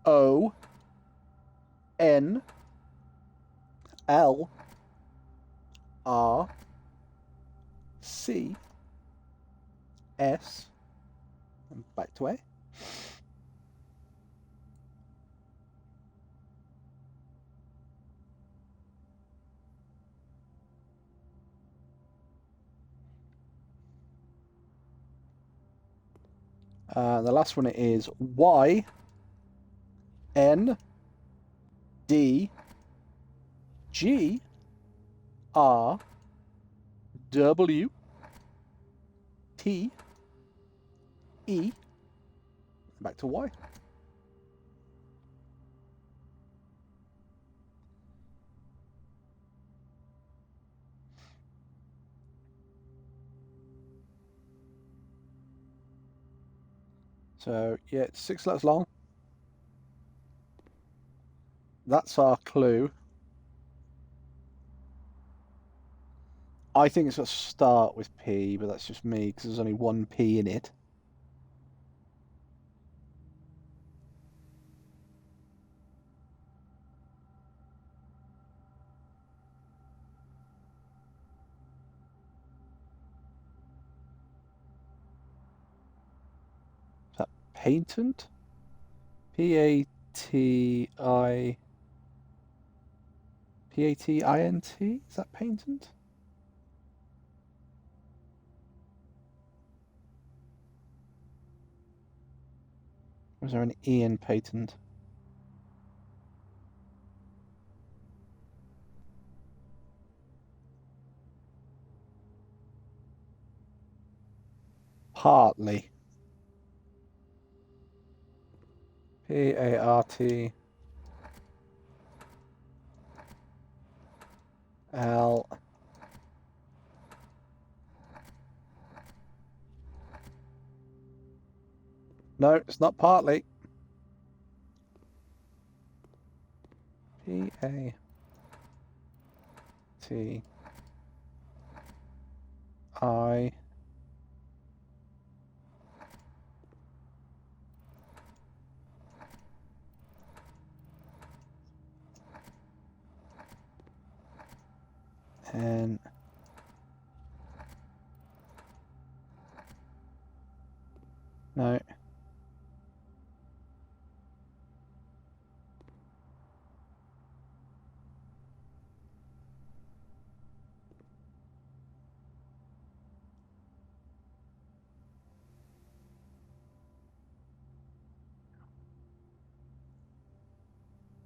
O N L R C S, and back to A. The last one is Y N D G R W T E, back to Y. So yeah, it's 6 letters long. That's our clue. I think it's a start with P, but that's just me because there's only one P in it. patent? P-A-T-I... P-A-T-I-N-T? Is that patent? Or is there an E in patent? Partly. P-A-R-T... L... No, it's not partly. P-A... T... I... N... No.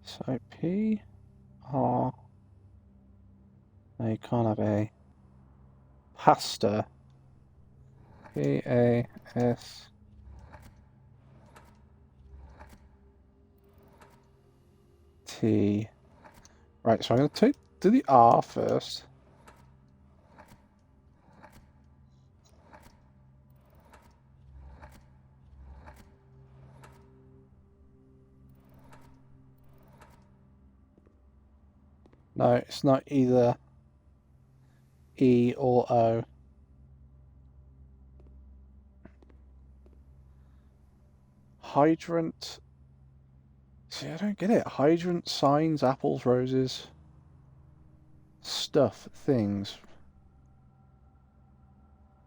So P... R... No, you can't have A. Pasta. P-A-S... T... Right, so I'm going to do the R first. No, it's not either E or O. Hydrant. See, I don't get it. Hydrant, signs, apples, roses. Stuff, things.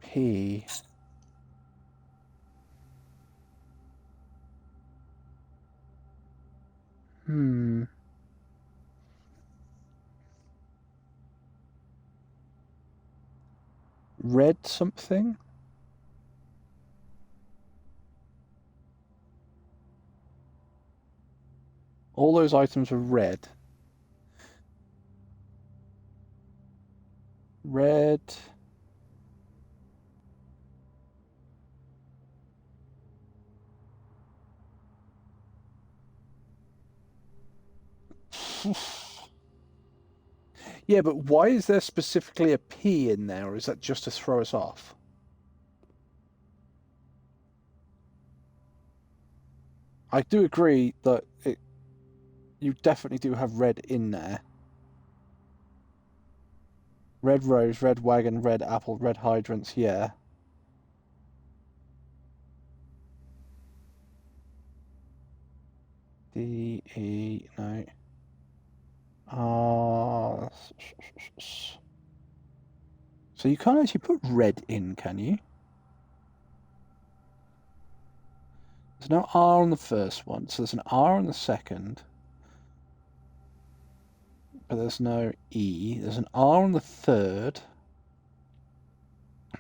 P. Red something? All those items are red. Red. Yeah, but why is there specifically a P in there, or is that just to throw us off? I do agree that you definitely do have red in there. Red rose, red wagon, red apple, red hydrants, yeah. D, E, no. So you can't actually put red in, can you? There's no R on the first one, so there's an R on the second. But there's no E. There's an R on the third.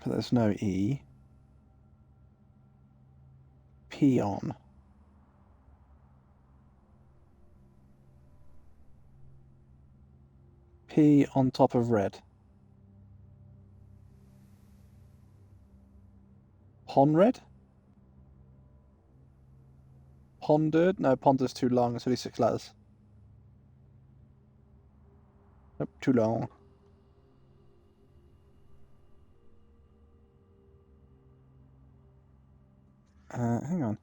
But there's no E. P on. P on top of red. Ponred? Pondered? No, ponder's too long. It's only 6 letters. Nope, too long. Hang on.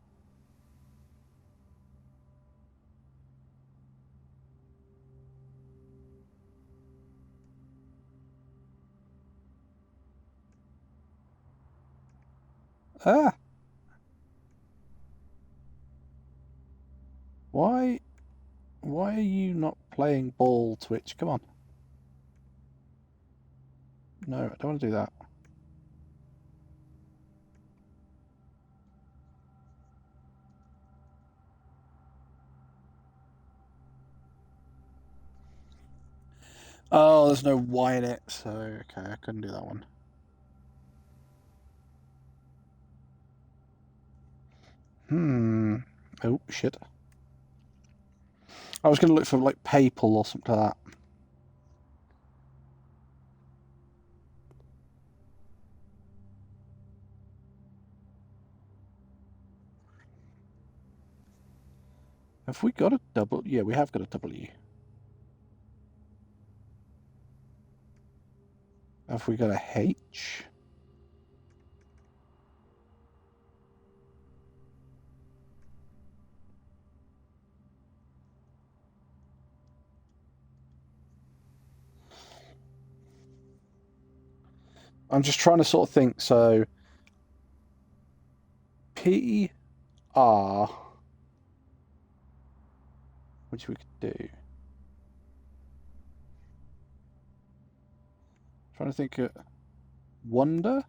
Ah! Why are you not playing ball, Twitch? Come on. No, I don't want to do that. Oh, there's no Y in it, so okay, I couldn't do that one. Oh, shit. I was going to look for, like, Papal or something like that. Have we got a double? Yeah, we have got a W. Have we got a H? I'm just trying to sort of think. So, P, R, which we could do. Trying to think. Wonder?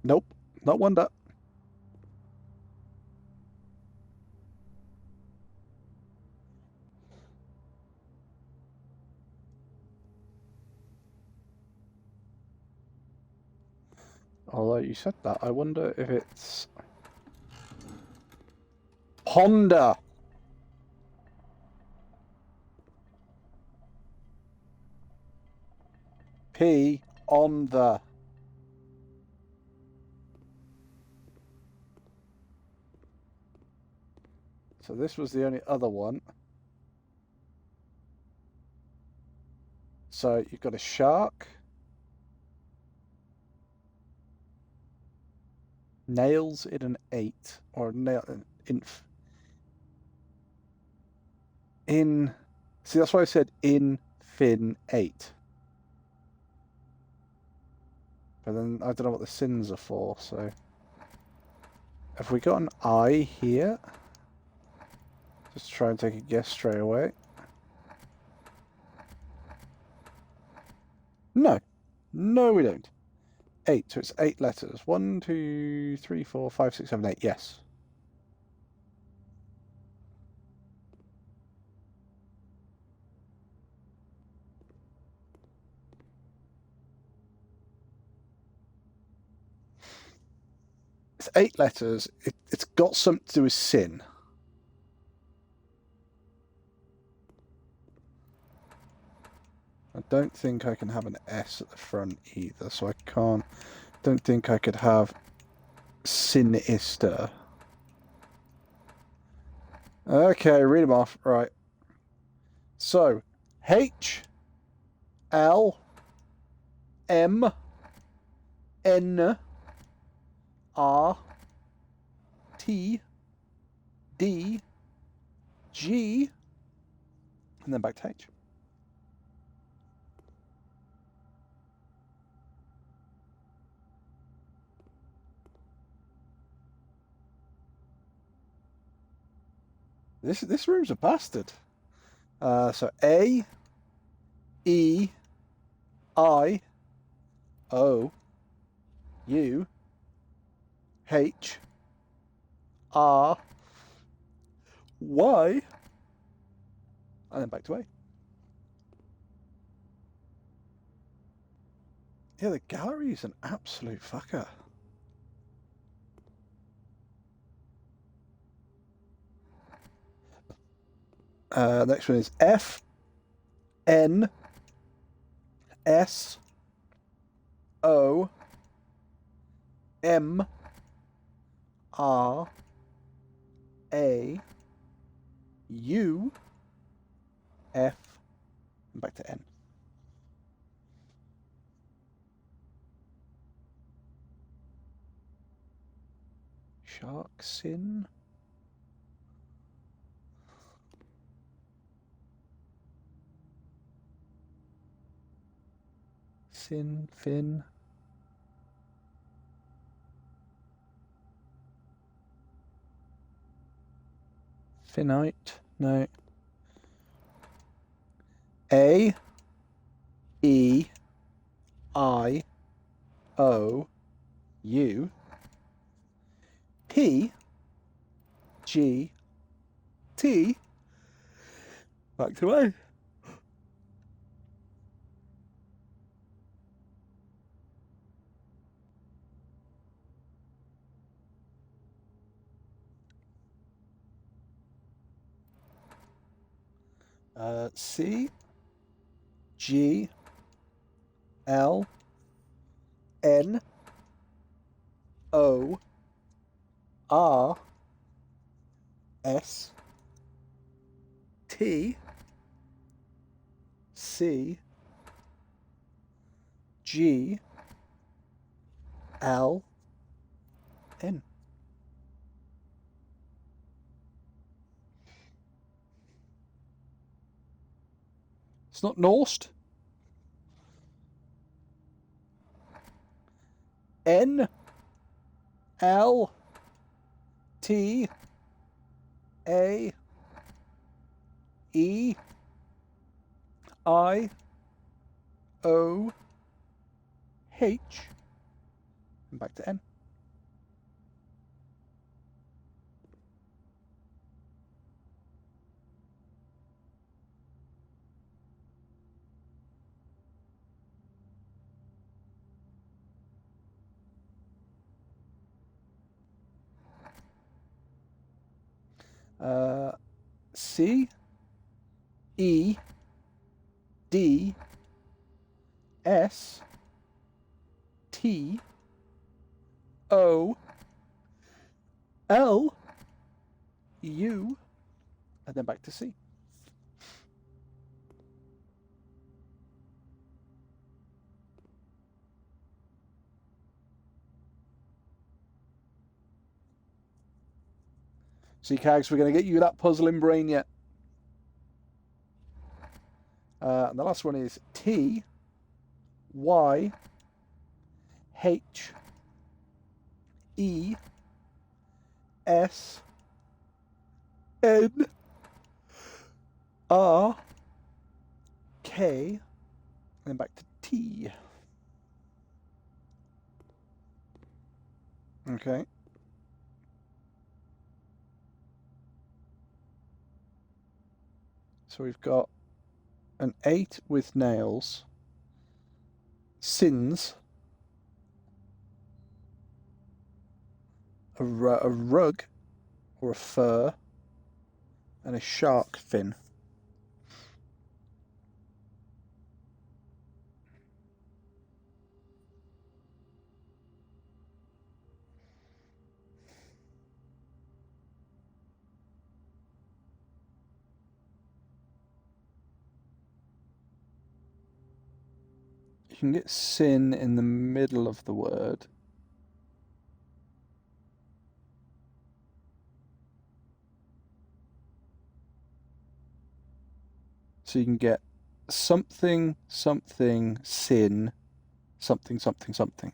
Nope, not Wonder. Although you said that, I wonder if it's Ponder. P on the. So this was the only other one. So you've got a shark. Nails in an 8 or nail in. See, that's why I said in fin 8. But then I don't know what the sins are for. So have we got an I here? Just try and take a guess straight away. No, no, we don't. 8. So it's 8 letters. 1, 2, 3, 4, 5, 6, 7, 8. Yes. It's 8 letters. It's got something to do with sin. I don't think I can have an S at the front either, so I can't. Don't think I could have sinister. Okay, read them off. Right. So, H, L, M, N, R, T, D, G, and then back to H. This room's a bastard. So A, E, I, O, U, H, R, Y, and then back to A. Yeah, the gallery is an absolute fucker. Next one is F, N, S, O, M, R, A, U, F, and back to N. Shark sin. Sin, fin. Finite, no. A, E, I, O, U, P, G, T, back to A. C, G, L, N, O, R, S, T, C, G, L, N. It's not Norst. N, L, T, A, E, I, O, H, and back to N. C, E, D, S, T, O, L, U, and then back to C. See, Cags, we're going to get you that puzzling brain yet. And the last one is T, Y, H, E, S, N, R, K, and then back to T. Okay. So we've got an 8 with nails, sins, a rug or a fur, and a shark fin. You can get sin in the middle of the word. So you can get something, something, sin, something, something, something.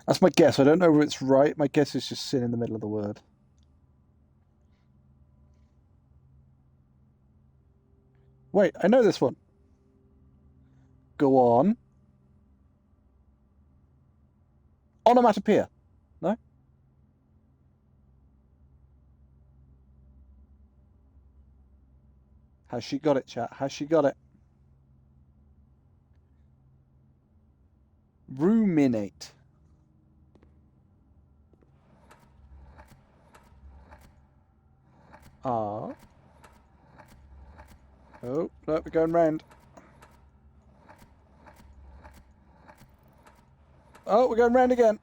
That's my guess. I don't know if it's right. My guess is just sin in the middle of the word. Wait, I know this one. Go on. Onomatopoeia. No? Has she got it, chat? Has she got it? Ruminate. Ah. Oh, look, we're going round. Oh, we're going round again.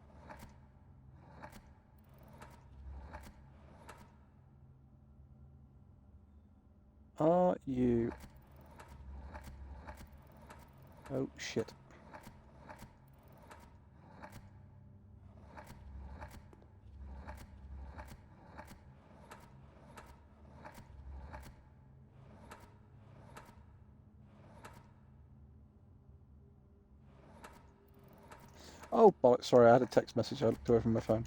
Are you... Oh, shit. Oh, bollocks. Sorry, I had a text message I looked away from my phone.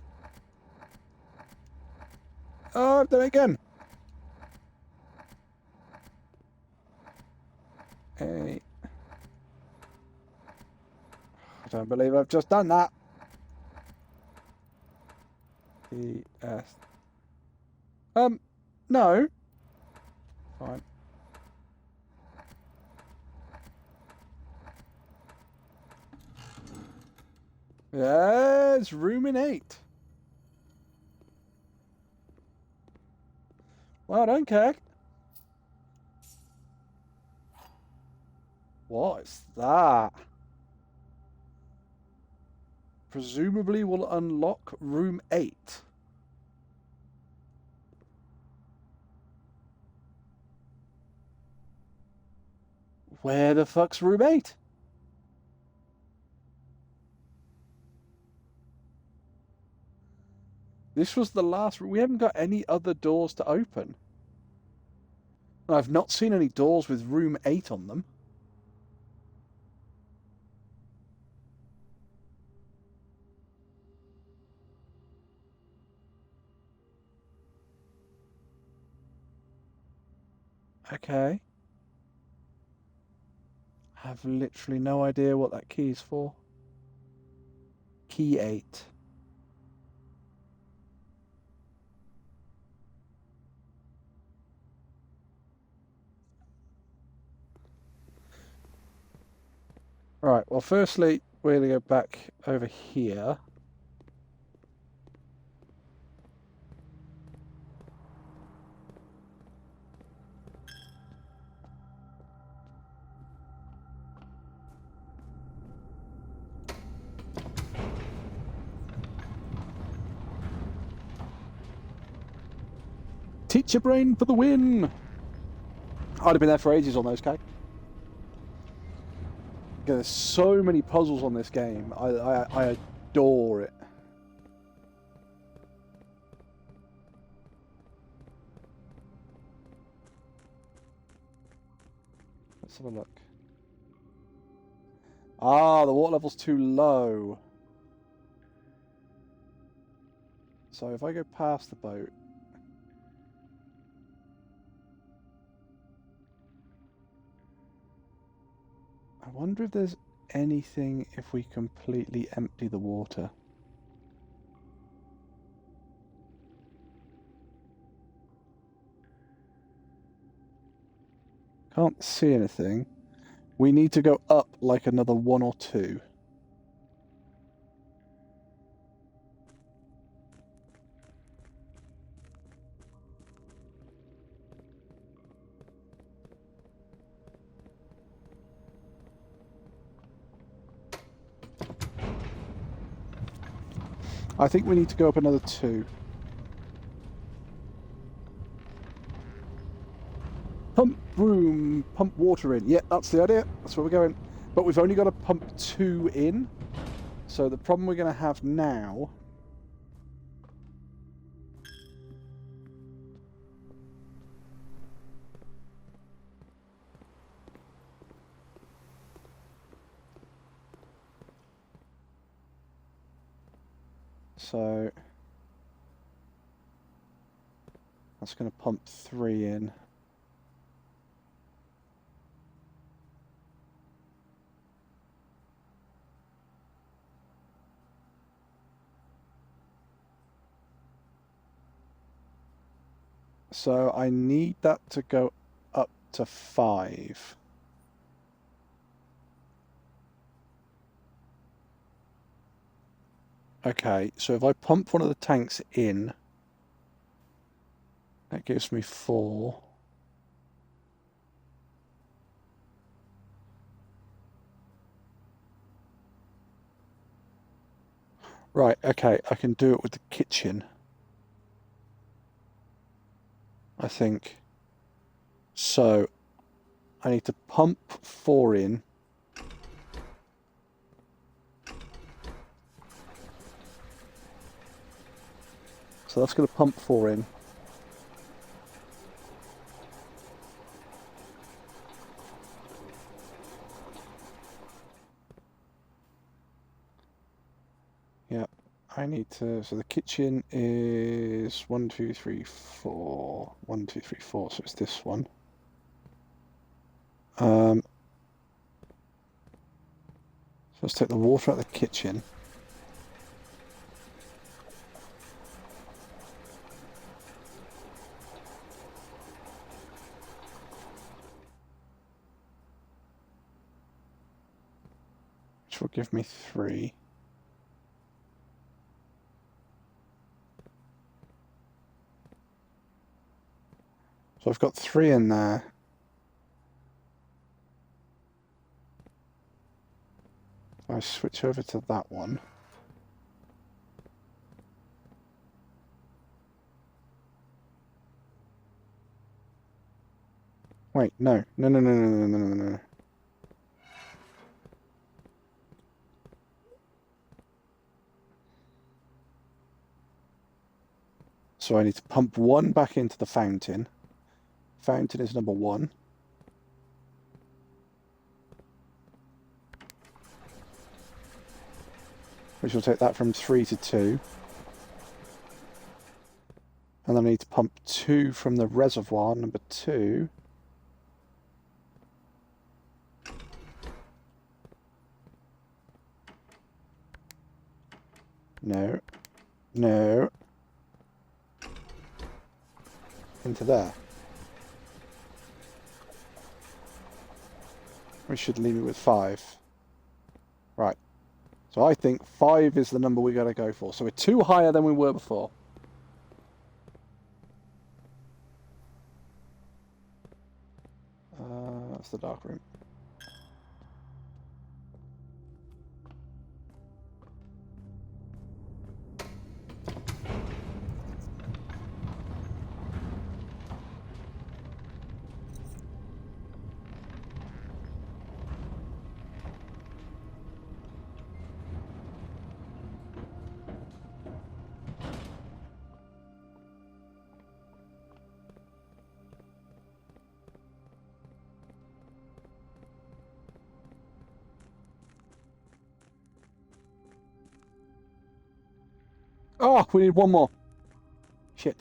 Oh, I've done it again. Hey. I don't believe I've just done that. PS. No. Fine. Yes, ruminate. Well done, Keg. What is that? Presumably will unlock room 8. Where the fuck's room 8? This was the last room. We haven't got any other doors to open. I've not seen any doors with room 8 on them. Okay. I have literally no idea what that key is for. Key 8. Right, well, firstly, we're going to go back over here. Teacher brain for the win! I'd have been there for ages on those, Kay. There's so many puzzles on this game. I adore it. Let's have a look. Ah, the water level's too low. So if I go past the boat... I wonder if there's anything if we completely empty the water. Can't see anything. We need to go up like another 1 or 2. I think we need to go up another 2. Pump room, pump water in. Yeah, that's the idea. That's where we're going. But we've only got to pump 2 in. So the problem we're going to have now... So... that's going to pump 3 in. So I need that to go up to 5. Okay, so if I pump one of the tanks in, that gives me 4. Right, okay, I can do it with the kitchen, I think. So, I need to pump 4 in. So that's going to pump 4 in. Yeah, I need to, so the kitchen is 1, 2, 3, 4. 1, 2, 3, 4, so it's this one. So let's take the water out of the kitchen. Which will give me 3. So I've got 3 in there. I switch over to that one. Wait, no. No, no, no, no, no, no, no, no. So I need to pump 1 back into the fountain. Fountain is number 1. Which will take that from 3 to 2. And then I need to pump 2 from the reservoir, number 2. No. No. Into there. Which should leave me with 5. Right. So I think 5 is the number we got to go for. So we're 2 higher than we were before. That's the dark room. Oh, we need 1 more. Shit.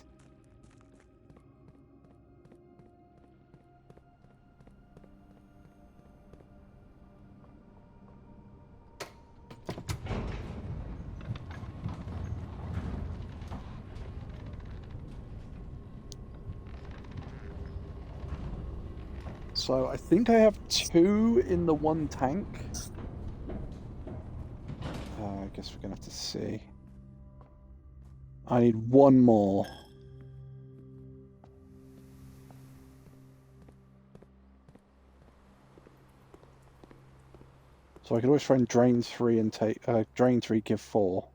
So I think I have 2 in the 1 tank. I guess we're going to have to see. I need 1 more. So I could always try and drain 3 and take drain 3, give 4.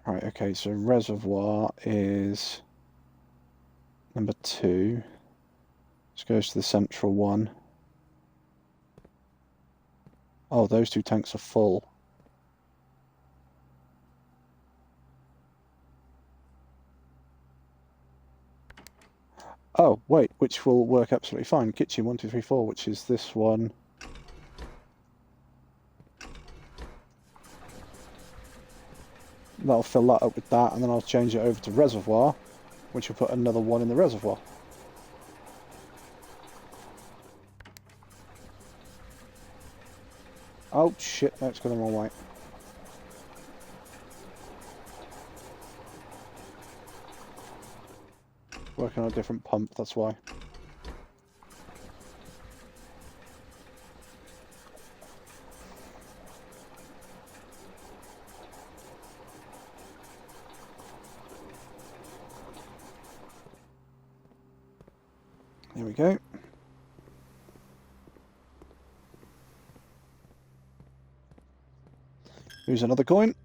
Right, okay, so reservoir is number 2. This goes to the central one. Oh, those 2 tanks are full. Oh, wait, which will work absolutely fine. Kitchen 1, 2, 3, 4, which is this one. That'll fill that up with that, and then I'll change it over to reservoir, which will put another 1 in the reservoir. Oh shit, no, it's got the wrong way. Working on a different pump, that's why. There we go. Here's another coin.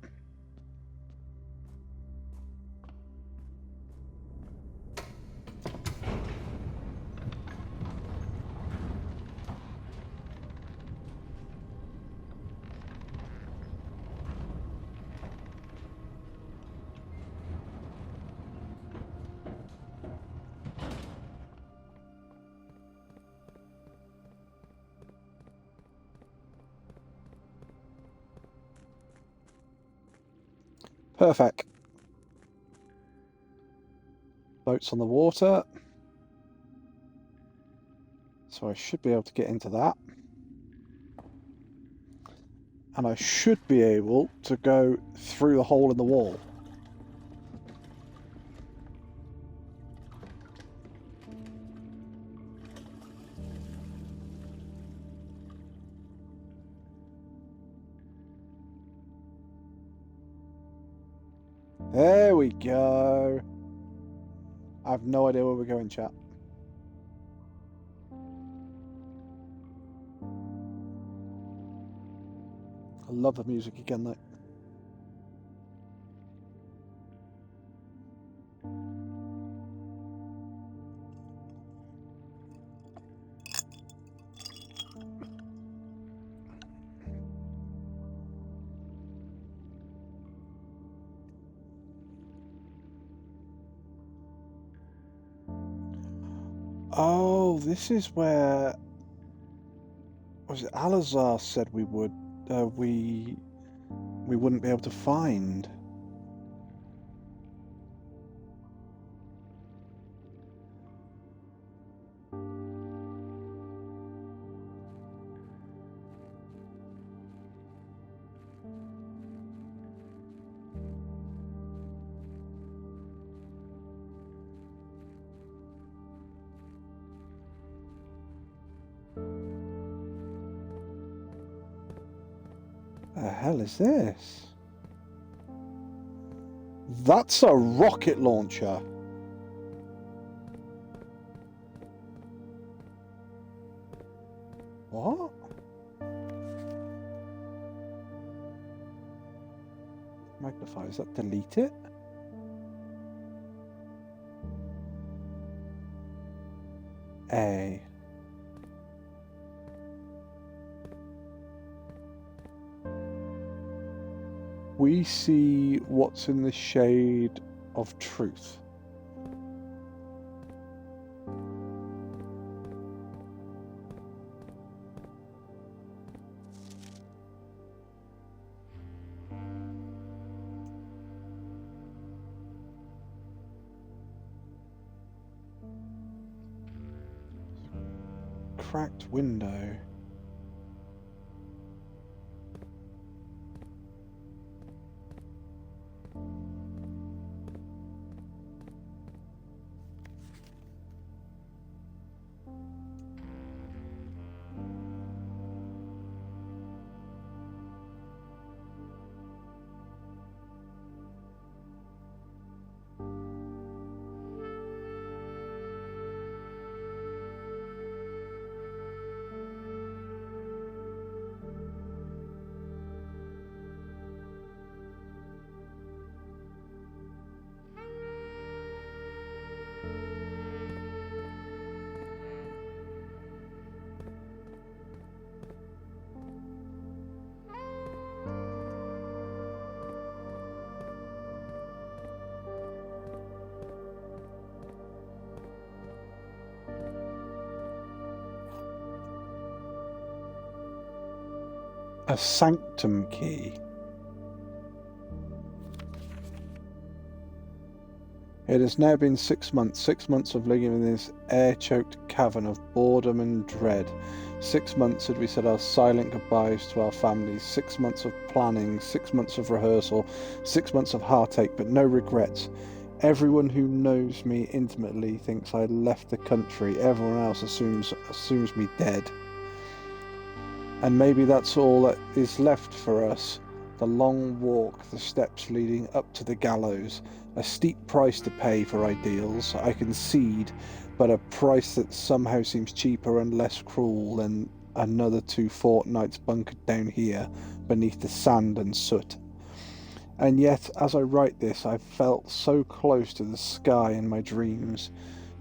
Perfect. Boats on the water. So I should be able to get into that. And I should be able to go through the hole in the wall. There we go. I have no idea where we're going, chat. I love the music again, though. Oh, this is where was it Alazar said we would we wouldn't be able to find. The hell is this? That's a rocket launcher. What? Magnify, does that delete it? A. We see what's in the shade of truth. Cracked window. A sanctum key. It has now been 6 months. 6 months of living in this air-choked cavern of boredom and dread. 6 months had we said our silent goodbyes to our families. 6 months of planning. 6 months of rehearsal. 6 months of heartache, but no regrets. Everyone who knows me intimately thinks I left the country. Everyone else assumes me dead. And maybe that's all that is left for us. The long walk, the steps leading up to the gallows, a steep price to pay for ideals, I concede, but a price that somehow seems cheaper and less cruel than another 2 fortnights bunkered down here beneath the sand and soot. And yet, as I write this, I felt so close to the sky in my dreams.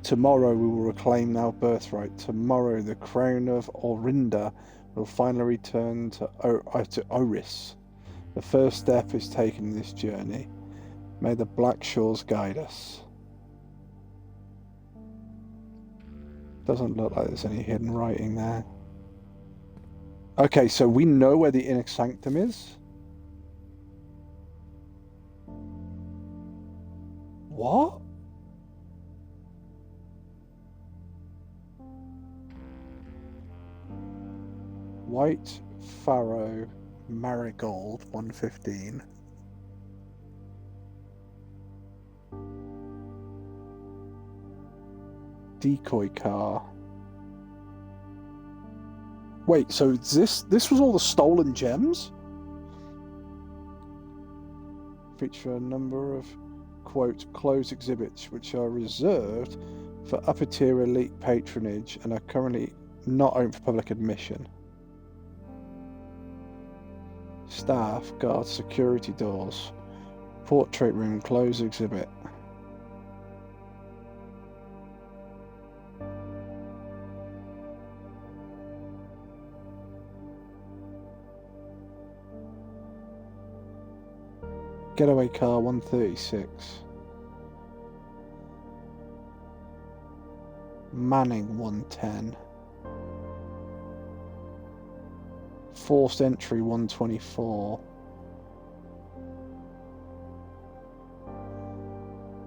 Tomorrow we will reclaim our birthright. Tomorrow the crown of Orinda will finally return to Oris. The first step is taken in this journey. May the Black Shores guide us. Doesn't look like there's any hidden writing there. Okay, so we know where the Inner Sanctum is. What? White Pharaoh Marigold 115. Decoy car. Wait, so this was all the stolen gems? Feature a number of, quote, closed exhibits which are reserved for upper tier elite patronage and are currently not open for public admission. Staff, guards, security doors. Portrait room, closed exhibit. Getaway car 136. Manning 110. Forced entry 124.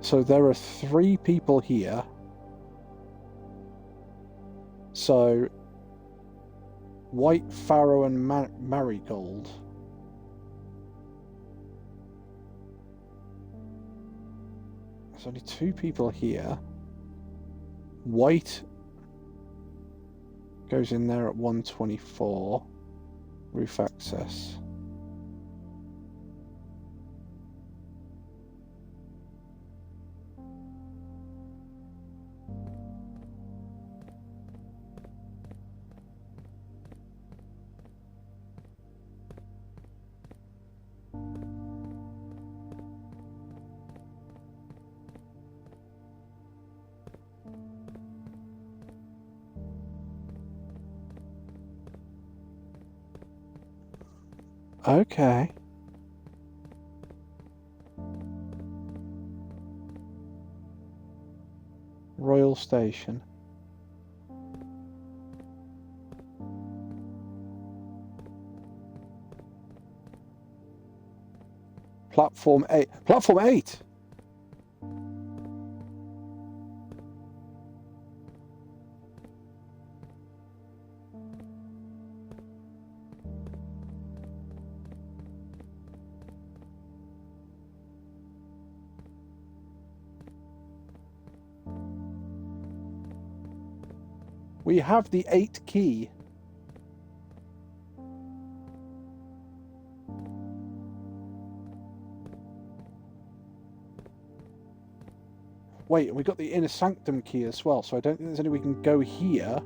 So there are 3 people here. So White Pharaoh and Marigold. There's only 2 people here. White goes in there at 124. Roof access. Okay. Royal Station. Platform 8. Platform 8! We have the 8 key. Wait, and we got the Inner Sanctum key as well, so I don't think there's any way we can go here.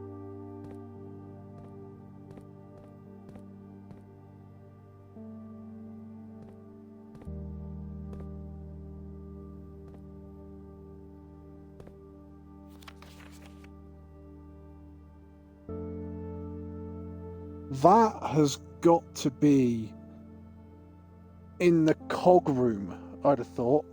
That has got to be in the cog room, I'd have thought.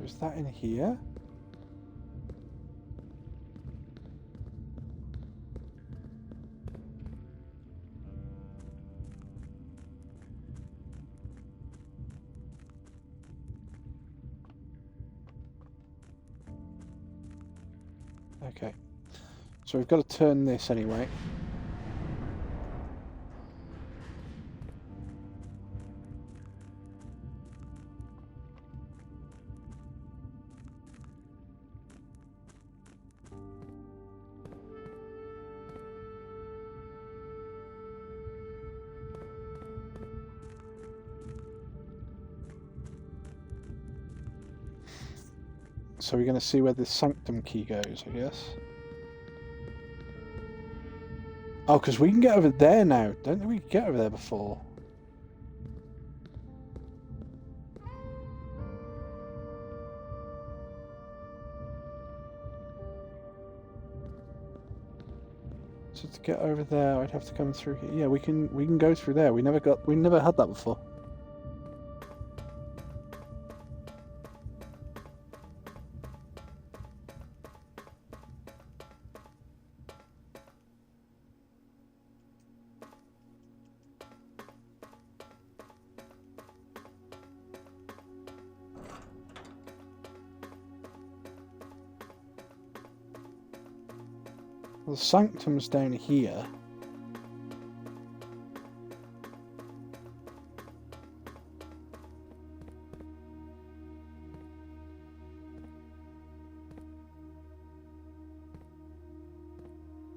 So is that in here? Okay. So we've got to turn this anyway. So we're going to see where the sanctum key goes, I guess. Oh, because we can get over there now. Don't think we could get over there before. So to get over there, I'd have to come through here. Yeah, we can go through there. We never had that before. Well, the sanctum's down here.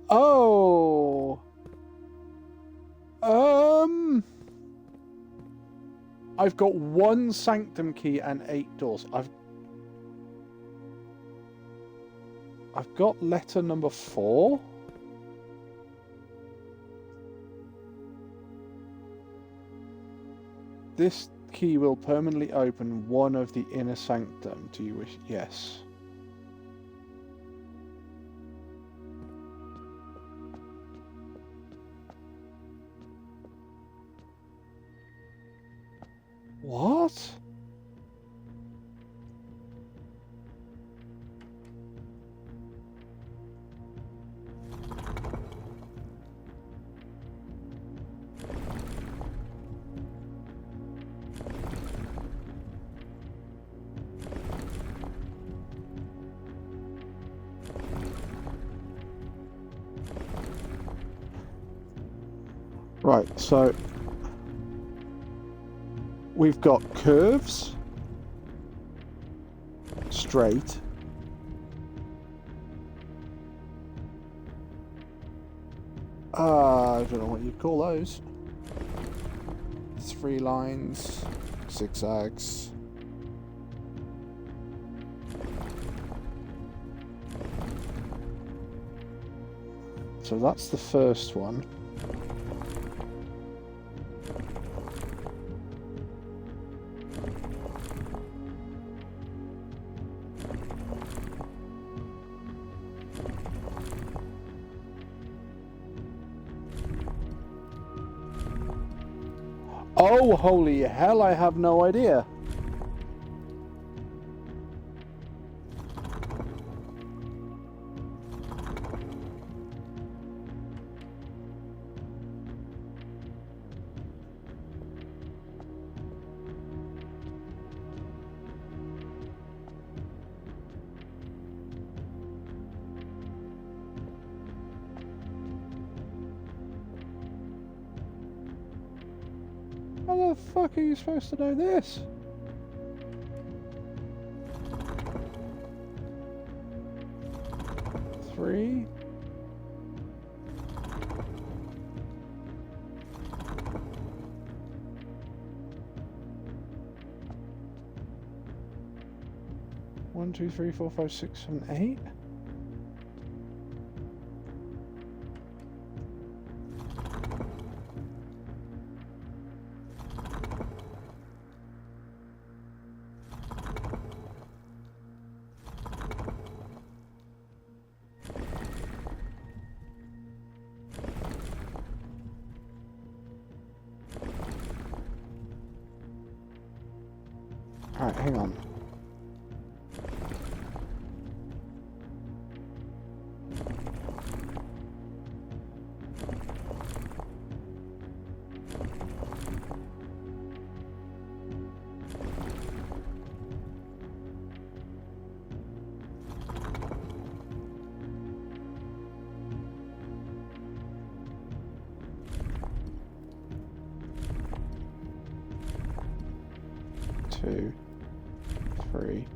Oh! I've got 1 sanctum key and 8 doors. I've got letter number 4. This key will permanently open one of the inner sanctum. Do you wish? Yes. What? Right, so we've got curves, straight, I don't know what you'd call those. 3 lines, zigzags. So that's the first one. Oh, holy hell, I have no idea. How the fuck are you supposed to know this? Three. One, two, three, four, five, six, seven, 8. Alright, hang on. 2, 3,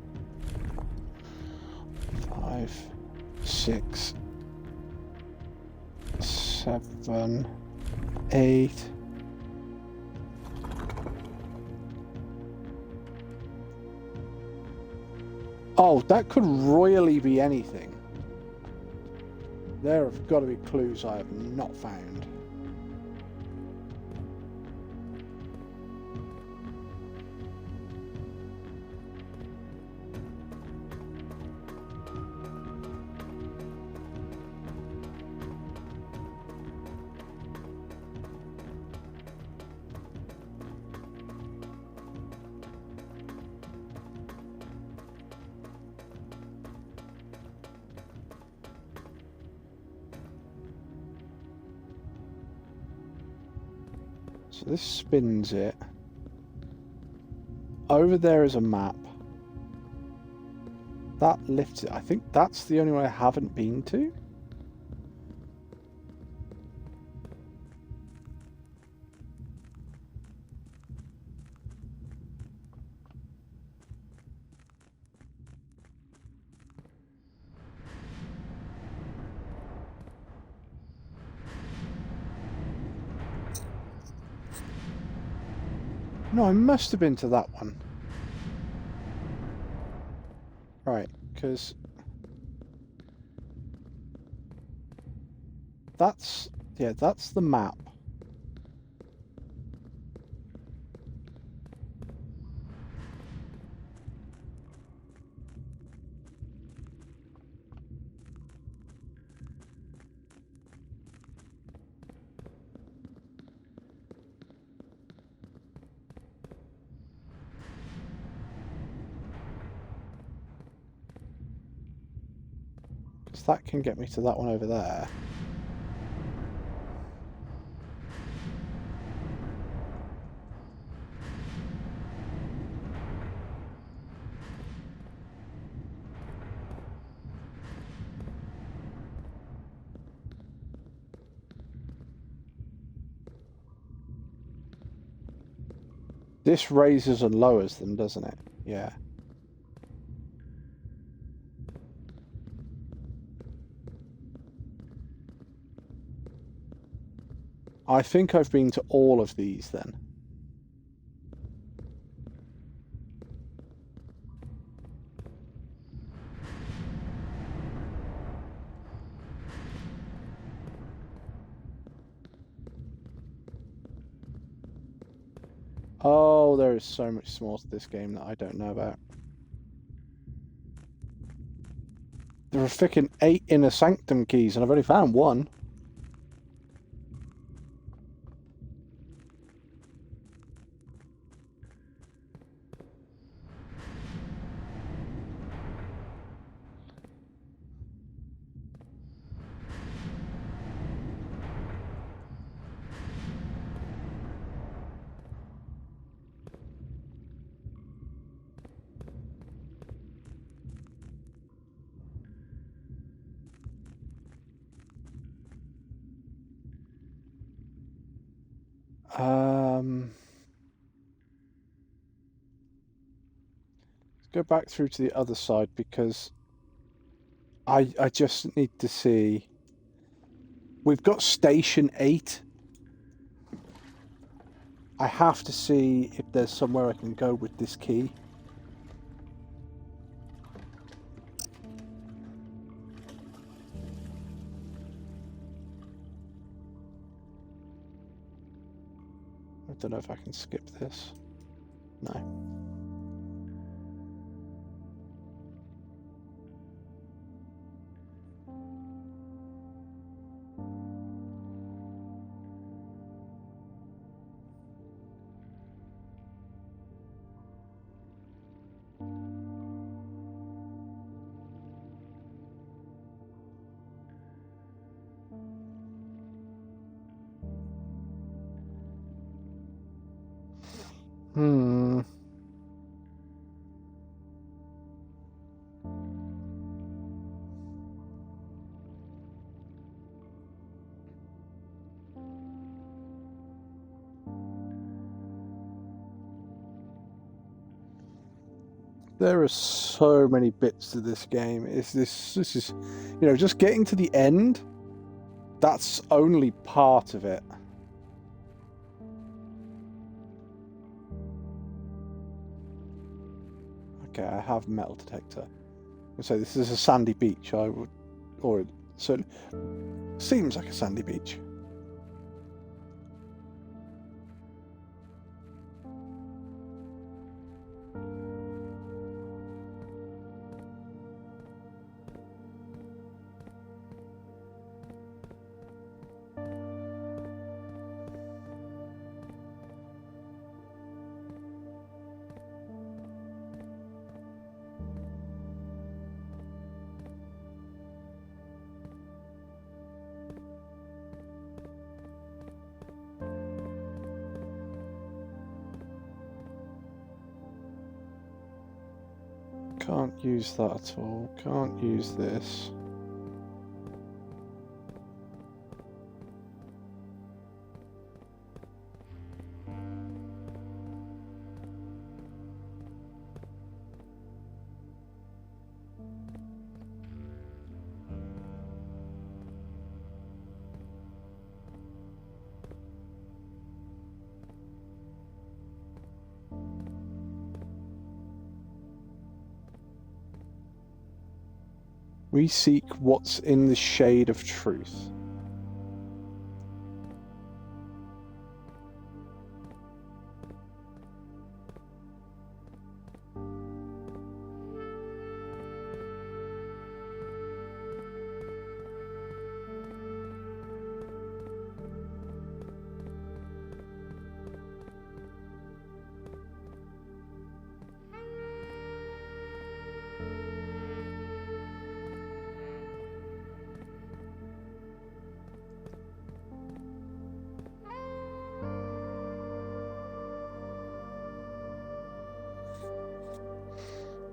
5, 6, 7, 8. Oh, that could royally be anything. There have got to be clues I have not found. So this spins it. Over there is a map. That lifts it. I think that's the only one I haven't been to. No, I must have been to that one. Right, because that's, yeah, that's the map. Because that can get me to that one over there. This raises and lowers them, doesn't it? Yeah. I think I've been to all of these then. Oh, there is so much more to this game that I don't know about. There are freaking 8 Inner Sanctum keys, and I've only found one. Let's go back through to the other side because I just need to see. We've got Station 8. I have to see if there's somewhere I can go with this key. I don't know if I can skip this. No. Hmm. There are so many bits to this game. This is, you know, just getting to the end. That's only part of it. Okay, I have metal detector. So this is a sandy beach. I would, or so it seems like a sandy beach. Can't use that at all. Can't use this. We seek what's in the shade of truth.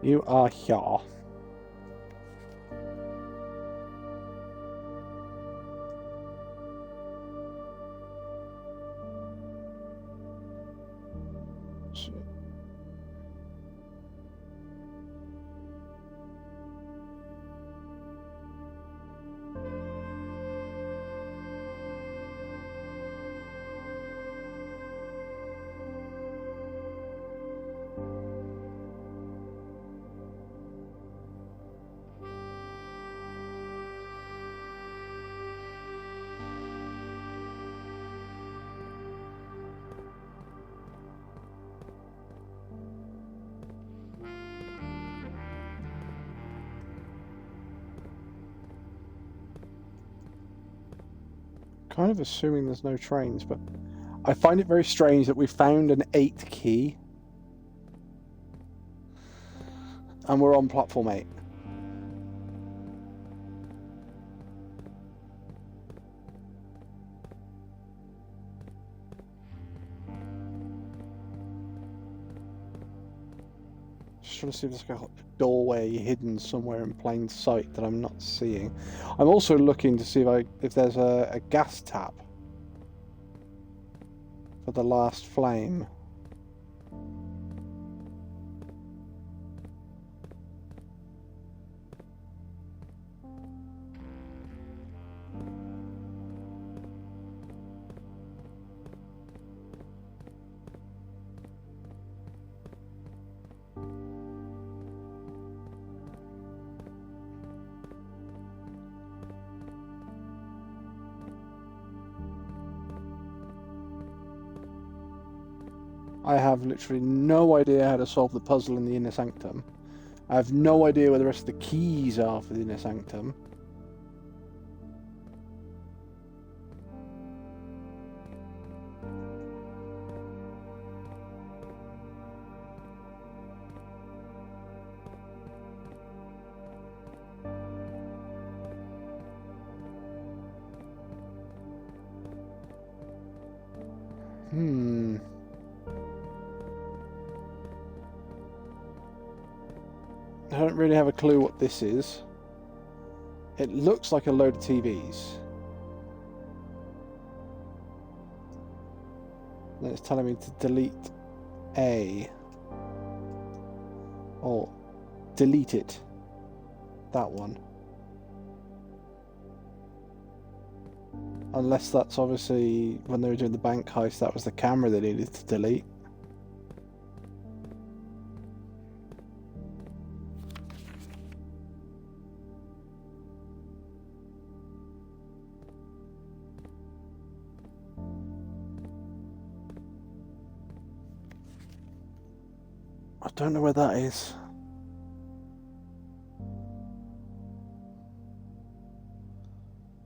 You are here. Kind of assuming there's no trains, but I find it very strange that we found an 8 key and we're on platform 8. Just trying to see if there's like a doorway hidden somewhere in plain sight that I'm not seeing. I'm also looking to see if there's a gas tap for the last flame. I have literally no idea how to solve the puzzle in the Inner Sanctum. I have no idea where the rest of the keys are for the Inner Sanctum. I don't really have a clue what this is. It looks like a load of TVs. Then it's telling me to delete A. Oh, delete it. That one. Unless that's obviously when they were doing the bank heist, that was the camera they needed to delete. I don't know where that is.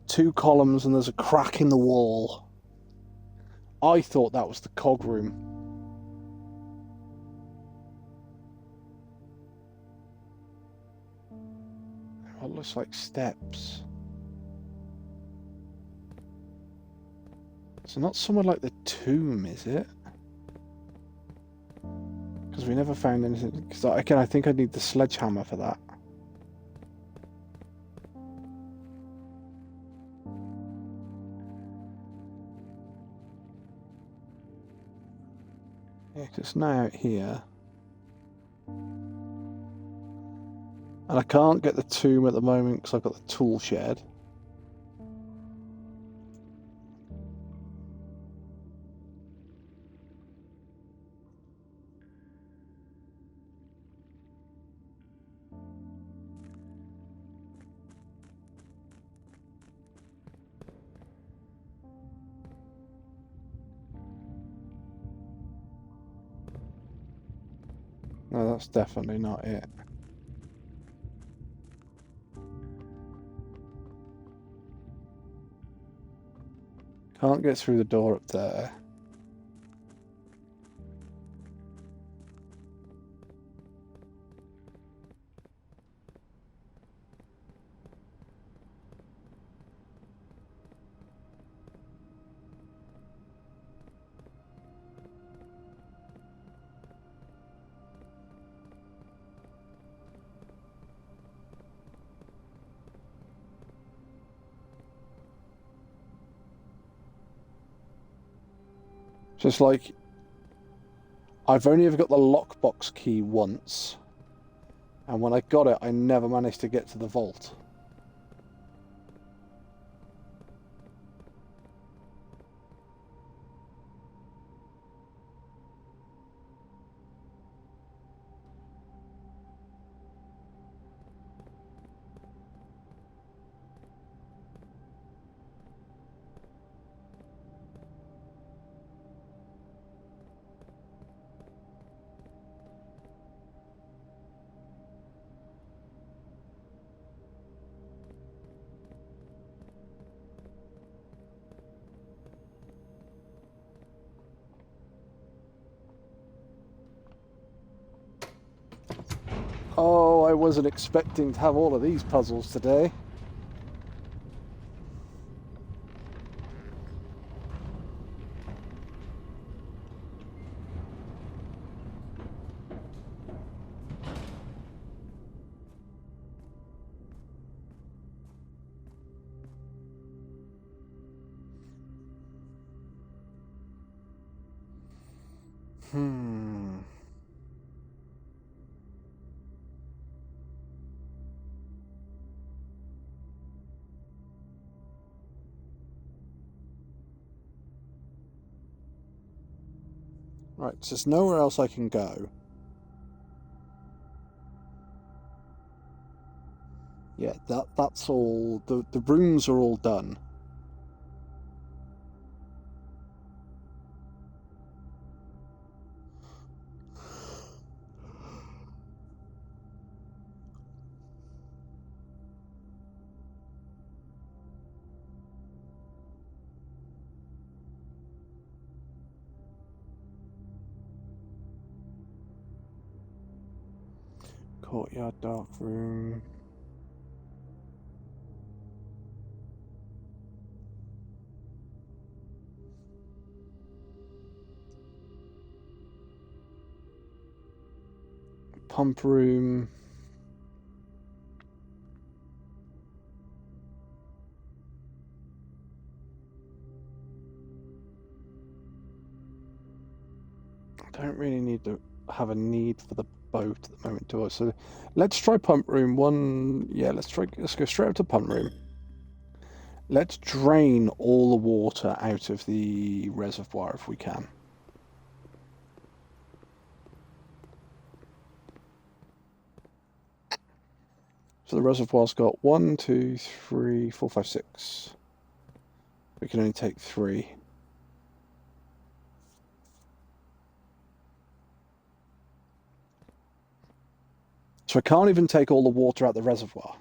Two columns and there's a crack in the wall. I thought that was the cog room. It looks like steps. So not somewhere like the tomb, is it? Because we never found anything. Because again, I think I need the sledgehammer for that. Yeah, because it's now out here. And I can't get the tomb at the moment because I've got the tool shed. No, that's definitely not it. Can't get through the door up there. Just like, I've only ever got the lockbox key once, and when I got it, I never managed to get to the vault. Oh, I wasn't expecting to have all of these puzzles today. Right, so there's nowhere else I can go. Yeah, that's all. The rooms are all done. Courtyard dark room. Pump room. I don't really need the have a need for the boat at the moment, do I? So let's try pump room one. Yeah, let's go straight up to pump room. Let's drain all the water out of the reservoir if we can. So the reservoir's got 1, 2, 3, 4, 5, 6. We can only take 3. So I can't even take all the water out of the reservoir.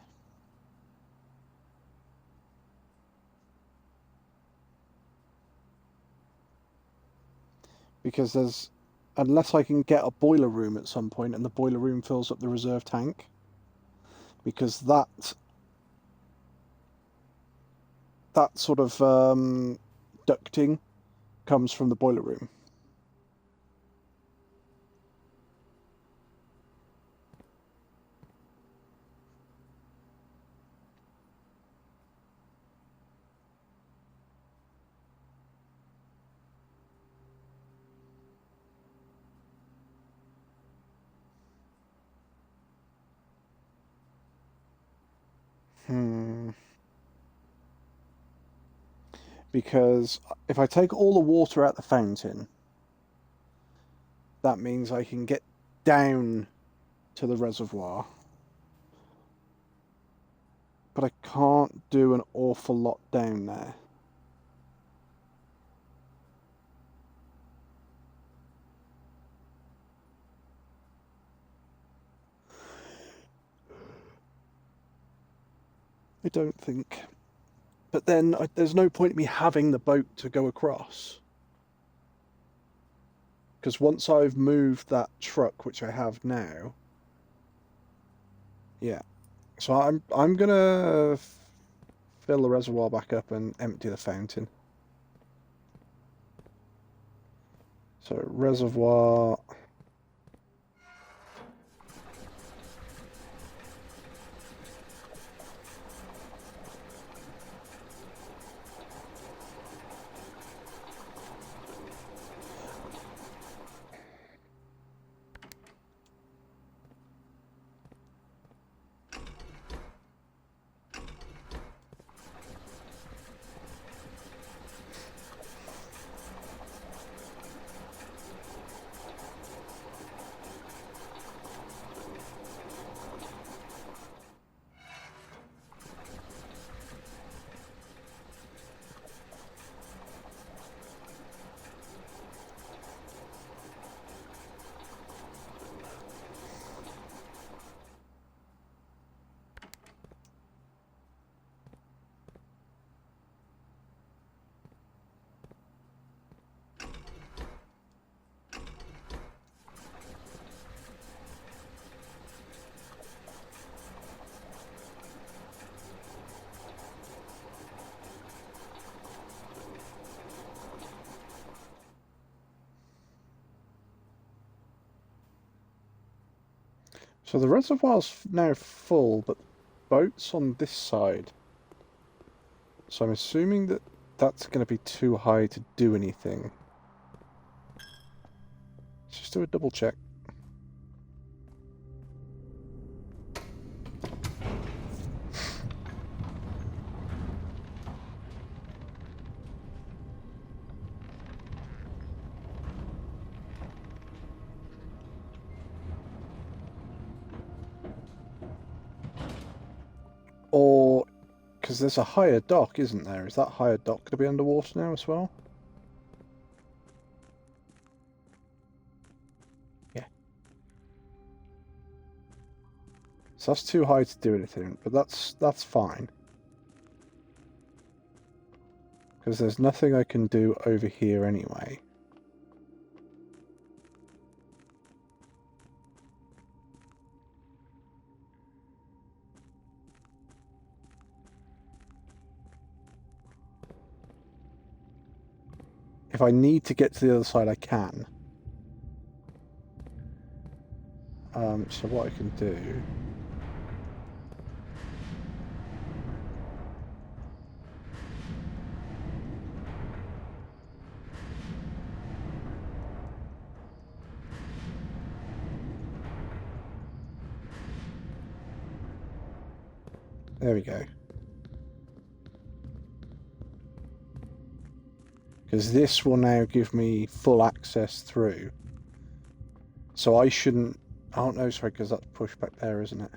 Because unless I can get a boiler room at some point and the boiler room fills up the reserve tank. Because that sort of ducting comes from the boiler room. Because if I take all the water out the fountain, that means I can get down to the reservoir. But I can't do an awful lot down there. I don't think. But then there's no point in me having the boat to go across. Because once I've moved that truck, which I have now, yeah. So I'm gonna fill the reservoir back up and empty the fountain. So reservoir. So the reservoir's now full, but the boat's on this side. So I'm assuming that that's going to be too high to do anything. Let's just do a double check. Or, because there's a higher dock, isn't there? Is that higher dock going to be underwater now as well? Yeah. So that's too high to do anything, but that's fine. Because there's nothing I can do over here anyway. If I need to get to the other side, I can. So what I can do... There we go. Because this will now give me full access through. So I shouldn't... Oh no, sorry, because that's pushed back there, isn't it?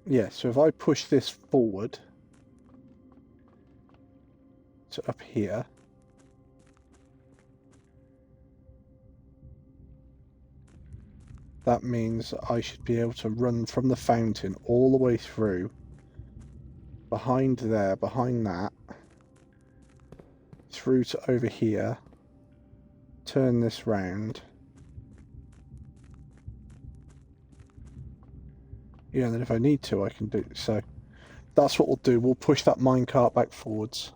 Yeah, so if I push this forward to up here, that means I should be able to run from the fountain all the way through, behind there, behind that, through to over here, turn this round. Yeah, and then if I need to, I can do so. That's what we'll do. We'll push that minecart back forwards.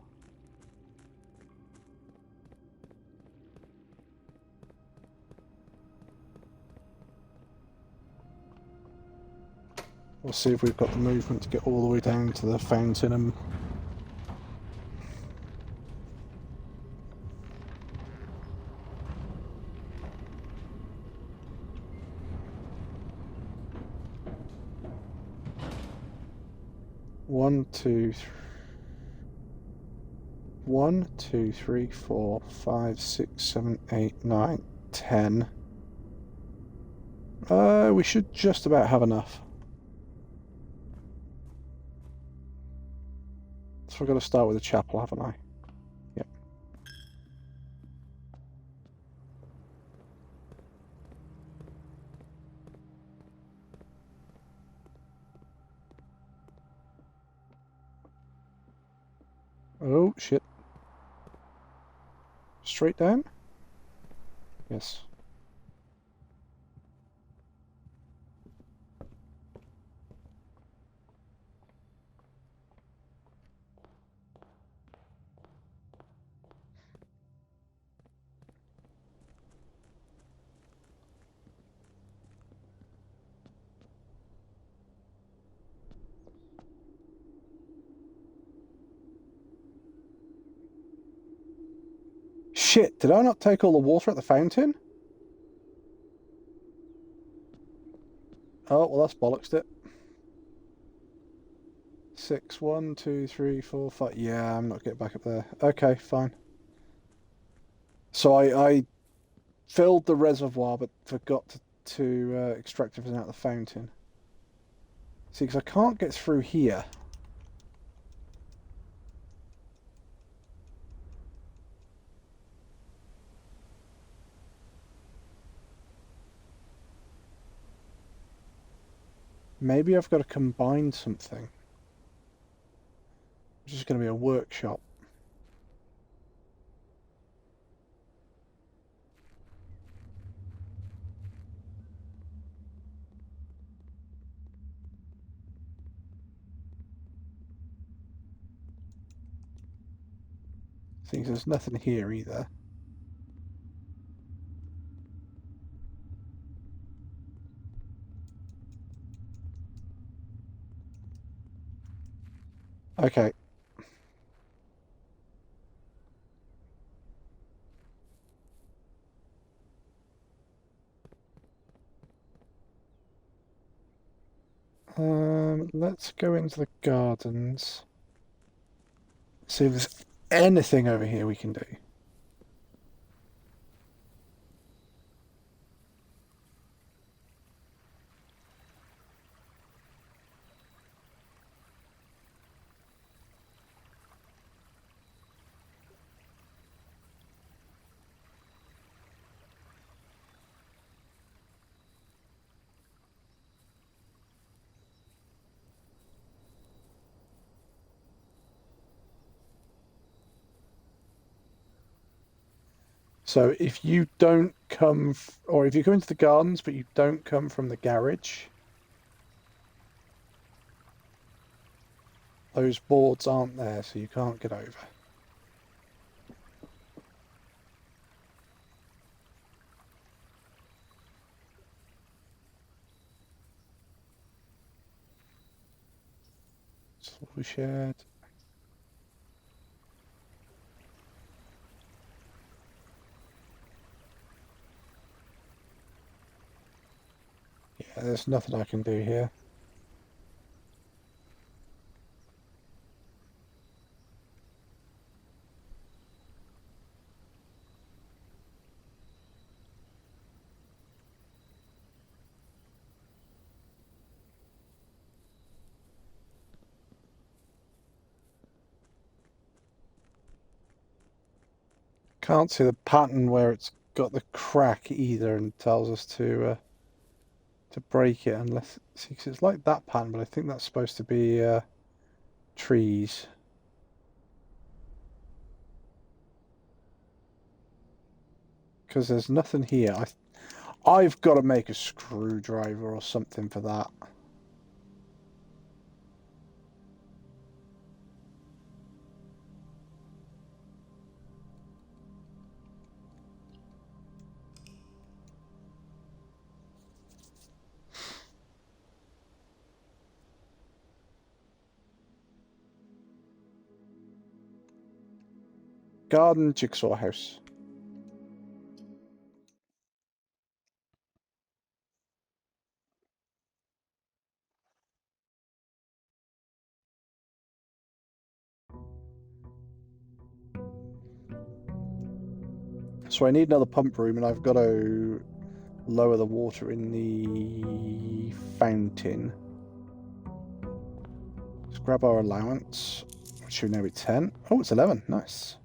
We'll see if we've got the movement to get all the way down to the fountain and... One, two, three, 4, 5, 6, 7, 8, 9, 10. We should just about have enough. So I've got to start with the chapel, haven't I? Yep. Oh, shit. Straight down? Yes. Shit, did I not take all the water at the fountain? Oh, well, that's bollocks it. 6, 1, 2, 3, 4, 5. Yeah, I'm not getting back up there. Okay, fine. So I filled the reservoir, but forgot to extract everything out of the fountain. See, because I can't get through here. Maybe I've got to combine something. Which is going to be a workshop. Seems there's nothing here either. Okay. Let's go into the gardens. See if there's anything over here we can do. So if you don't come, or if you go into the gardens but you don't come from the garage, those boards aren't there, so you can't get over. Tool shed. there's nothing I can do here. Can't see the pattern where it's got the crack either, and tells us to break it unless see, 'cause it's like that pattern, but I think that's supposed to be trees. Because there's nothing here. I've got to make a screwdriver or something for that. Garden jigsaw house. So I need another pump room, and I've got to lower the water in the fountain. Let's grab our allowance, which should now be 10. Oh, it's 11. Nice.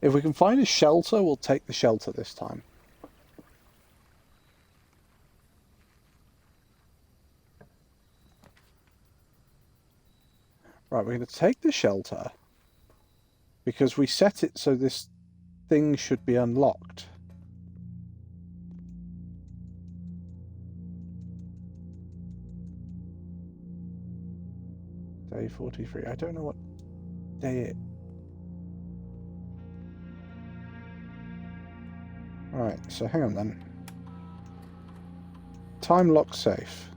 If we can find a shelter, we'll take the shelter this time. Right, we're going to take the shelter because we set it so this thing should be unlocked. Day 43. I don't know what day it... Right, so hang on then. Time lock safe.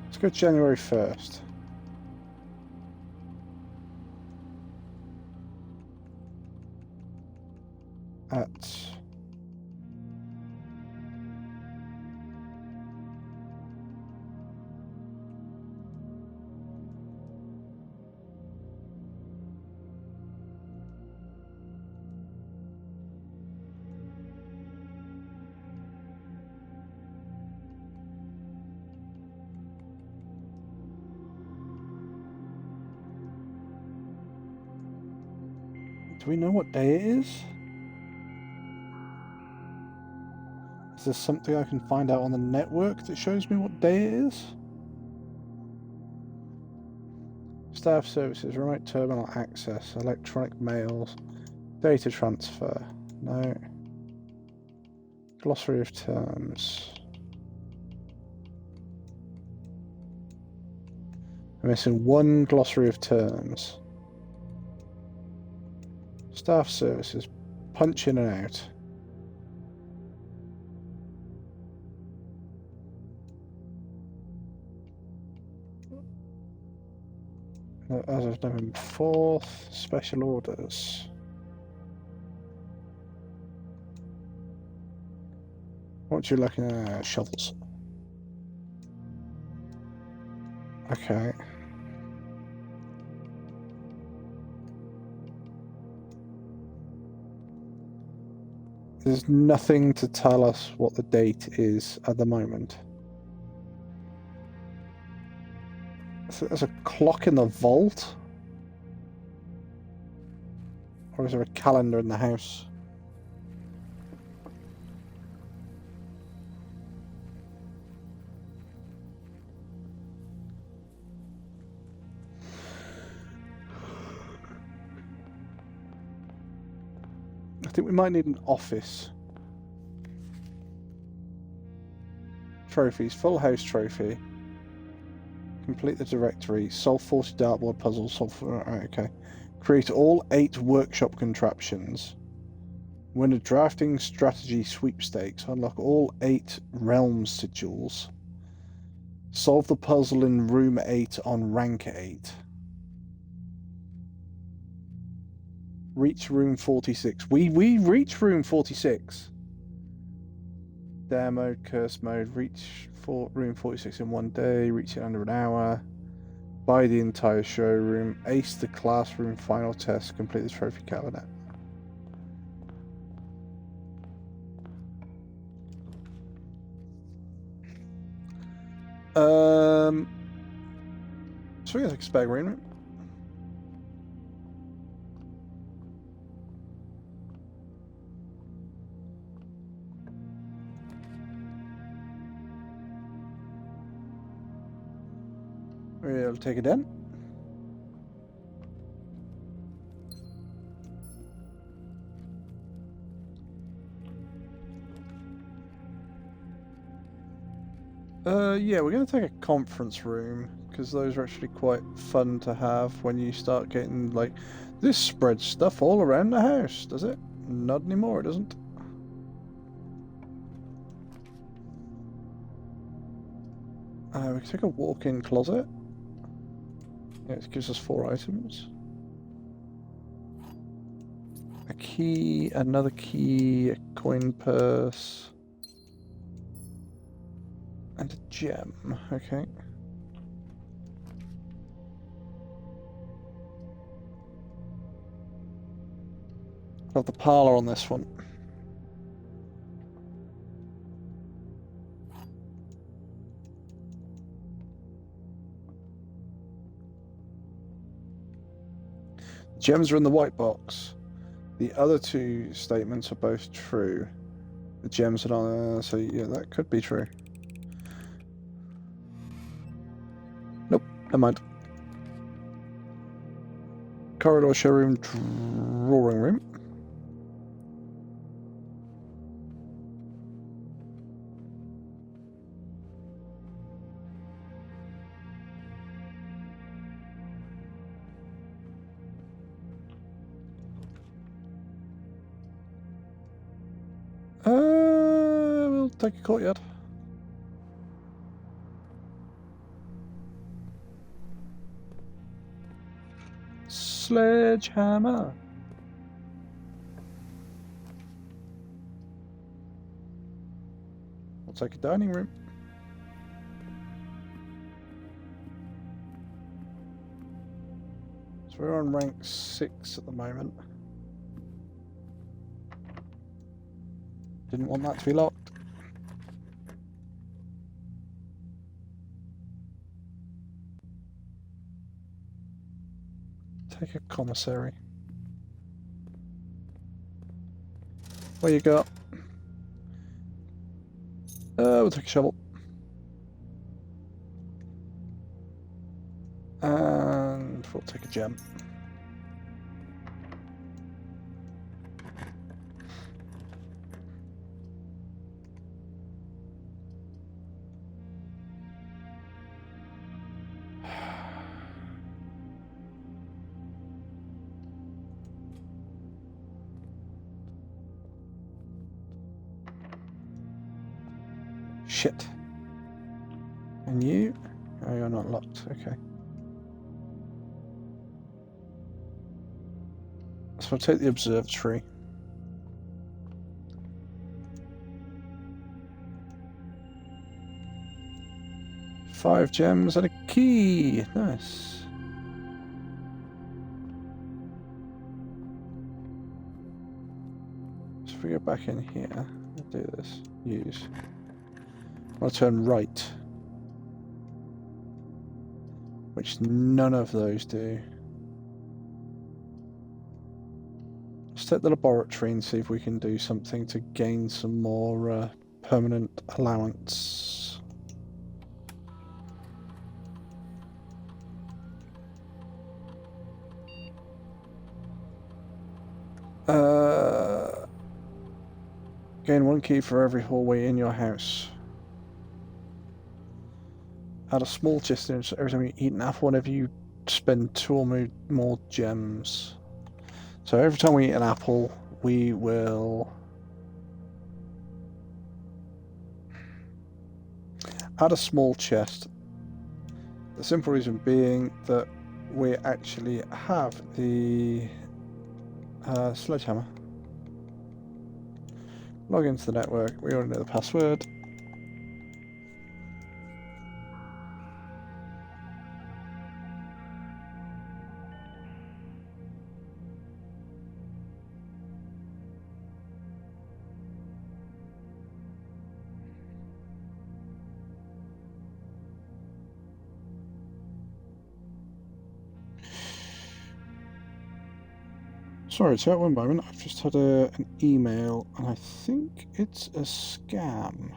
Let's go January 1st. At... Do we know what day it is? Is there something I can find out on the network that shows me what day it is? Staff services, remote terminal access, electronic mails, data transfer. No. Glossary of terms. I'm missing one glossary of terms. Staff services, punch in and out. As of November 4th, special orders. What you looking at? Shovels. Okay. There's nothing to tell us what the date is at the moment. So there's a clock in the vault? Or is there a calendar in the house? I think we might need an office. Trophies, full house trophy. Complete the directory. Solve 40 dartboard puzzles. Solve. Okay. Create all 8 workshop contraptions. Win a drafting strategy sweepstakes. Unlock all 8 realm sigils. Solve the puzzle in room 8 on rank 8. Reach room 46. We reach room 46. Dare mode, curse mode, reach for room 46 in 1 day, reach it under an hour, buy the entire showroom, ace the classroom final test, complete the trophy cabinet. So we're gonna take a spare green room. We'll take it in. Yeah, we're going to take a conference room, because those are actually quite fun to have when you start getting, like, this spreads stuff all around the house, does it? Not anymore, it doesn't. We can take a walk-in closet. Yeah, it gives us 4 items. A key, another key, a coin purse. And a gem, okay. Got the parlour on this one. Gems are in the white box. The other 2 statements are both true. The gems are not, so yeah, that could be true. Nope, never mind. Corridor, showroom, drawing room. We'll take a courtyard. Sledgehammer. We'll take a dining room. So we're on rank 6 at the moment. Didn't want that to be locked. Take a commissary. What you got? We'll take a shovel. And we'll take a gem. Shit. And you? Oh, you're not locked. Okay. So I'll take the observatory. Five gems and a key. Nice. So if we go back in here, we'll do this. Use. I'll turn right. Which none of those do. Let's take the laboratory and see if we can do something to gain some more permanent allowance. Gain 1 key for every hallway in your house. Add a small distance every time you eat an apple whenever you spend 2 or more gems. So every time we eat an apple, we will add a small chest The simple reason being that we actually have the sledgehammer. Log into the network, we already know the password. Sorry, chat, one moment. I've just had an email, and I think it's a scam.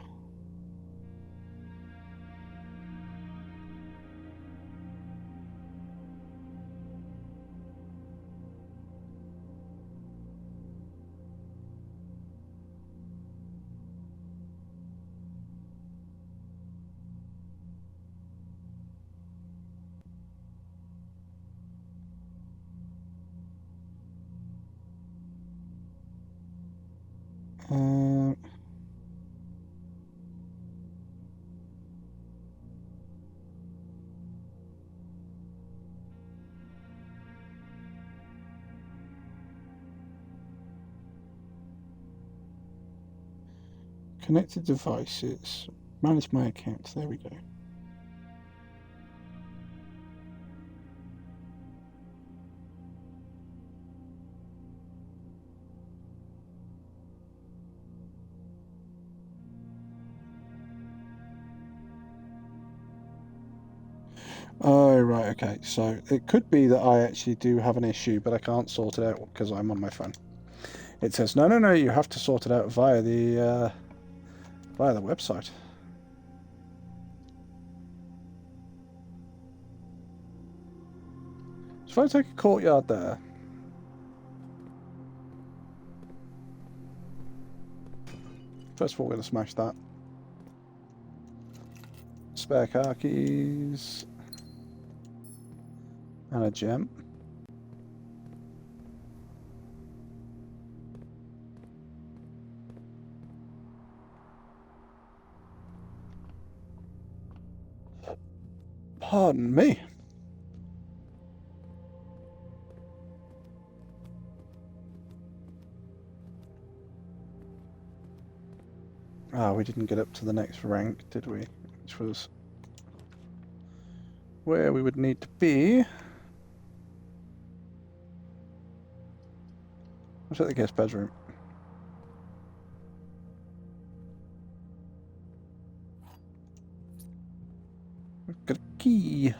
Connected devices. Manage my account. There we go. Oh, right, okay. So it could be that I actually do have an issue, but I can't sort it out because I'm on my phone. It says, no, you have to sort it out via the website. So if I take a courtyard there, first of all, we're going to smash that. Spare car keys. And a gem. Pardon me. Ah, we didn't get up to the next rank, did we? Which was where we would need to be. Let's at the guest bedroom. We've got a key.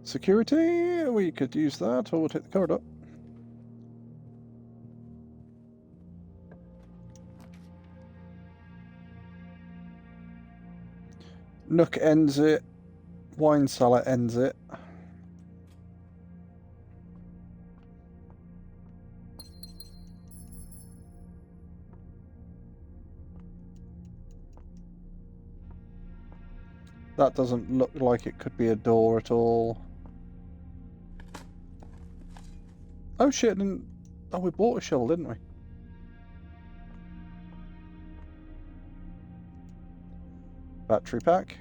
Security, we could use that, or we'll take the corridor. Nook ends it. Wine cellar ends it. That doesn't look like it could be a door at all. Oh shit, oh, we bought a shovel, didn't we? Battery pack.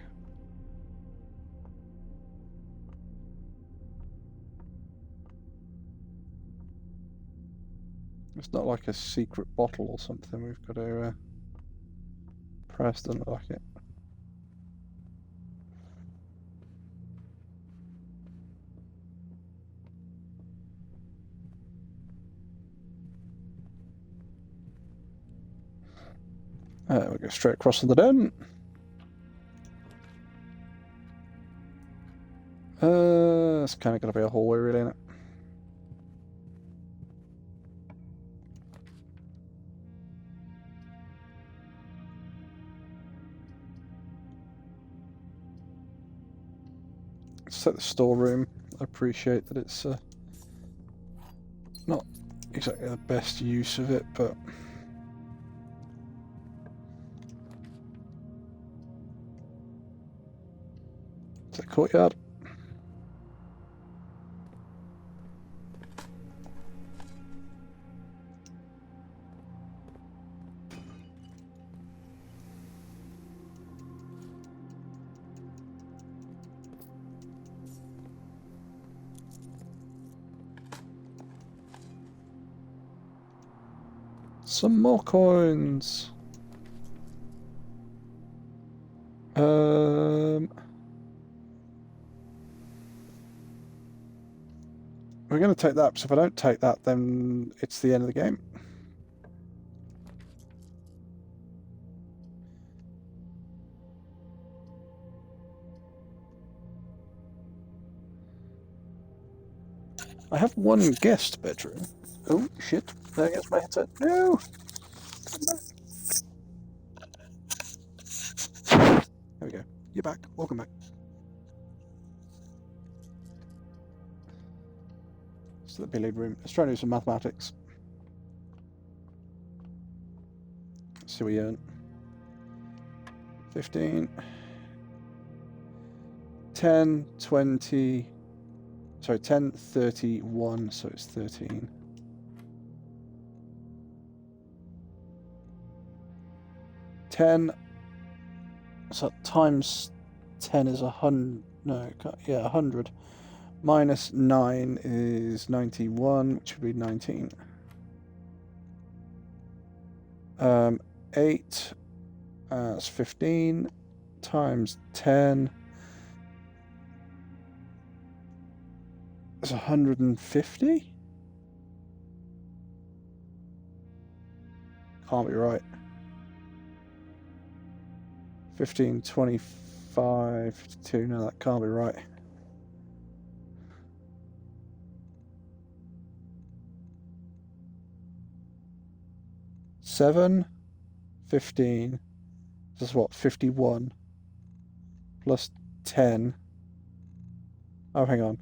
It's not like a secret bottle or something we've got to press, doesn't look like it. We'll go straight across to the den. It's kind of going to be a hallway, really, isn't it? Set the storeroom. I appreciate that it's not exactly the best use of it, but it's a courtyard. Some more coins. We're going to take that, because if I don't take that, then it's the end of the game. I have one guest bedroom. Oh, shit. There goes my headset. No! There we go. You're back. Welcome back. It's the billiard room. Let's try and do some mathematics. Let's see what we earn. 15. 10, 20. Sorry, 10, 31, so it's 13. So times 10 is 100. No, yeah, 100. Minus 9 is 91, which would be 19. 8 is 15 times 10 is 150? Can't be right. 15, 25, 52. No, that can't be right. Seven, 15. This is what, 51 plus 10. Oh, hang on.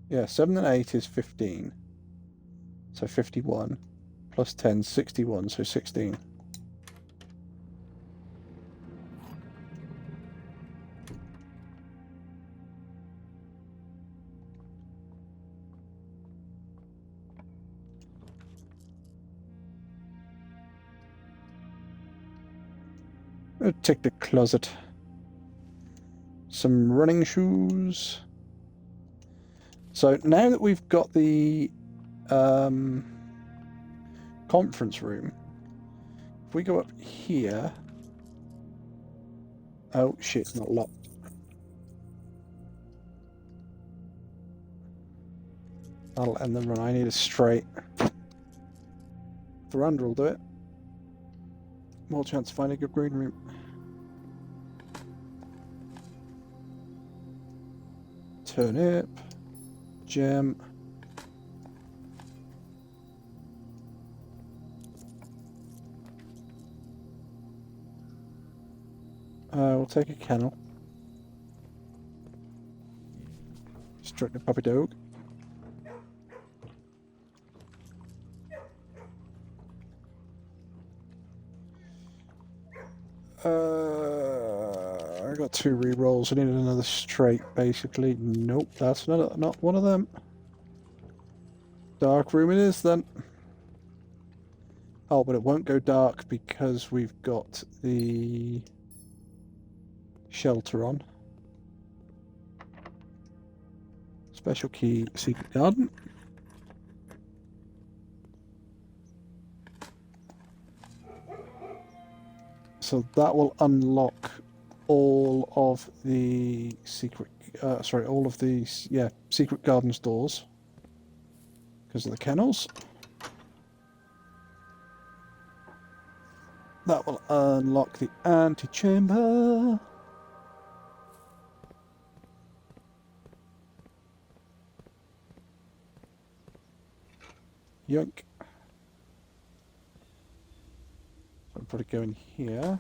Yeah, 7 and 8 is 15. So 51 plus 10, 61, so 16. I'll take the closet. Some running shoes. So now that we've got the conference room, if we go up here... Oh shit, not locked. That'll end the run. I need a straight. Veranda will do it. More chance of finding a green room. Turnip. Gem. We'll take a kennel. Straight to puppy dog. I got 2 re-rolls. I needed another straight, basically. Nope, that's not one of them. Dark room it is, then. Oh, but it won't go dark because we've got the shelter on. Special key, secret garden. So that will unlock all of the secret, all of the, secret gardens doors. Because of the kennels. That will unlock the antechamber. Yoink. I'll probably go in here.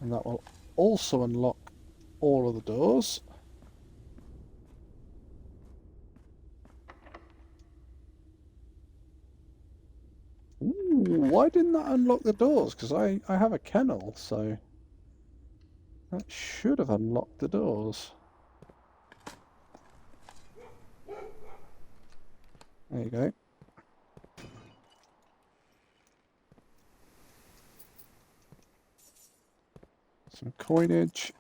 And that will also unlock all of the doors. Ooh, why didn't that unlock the doors? Because I have a kennel, so that should have unlocked the doors. There you go. Some coinage.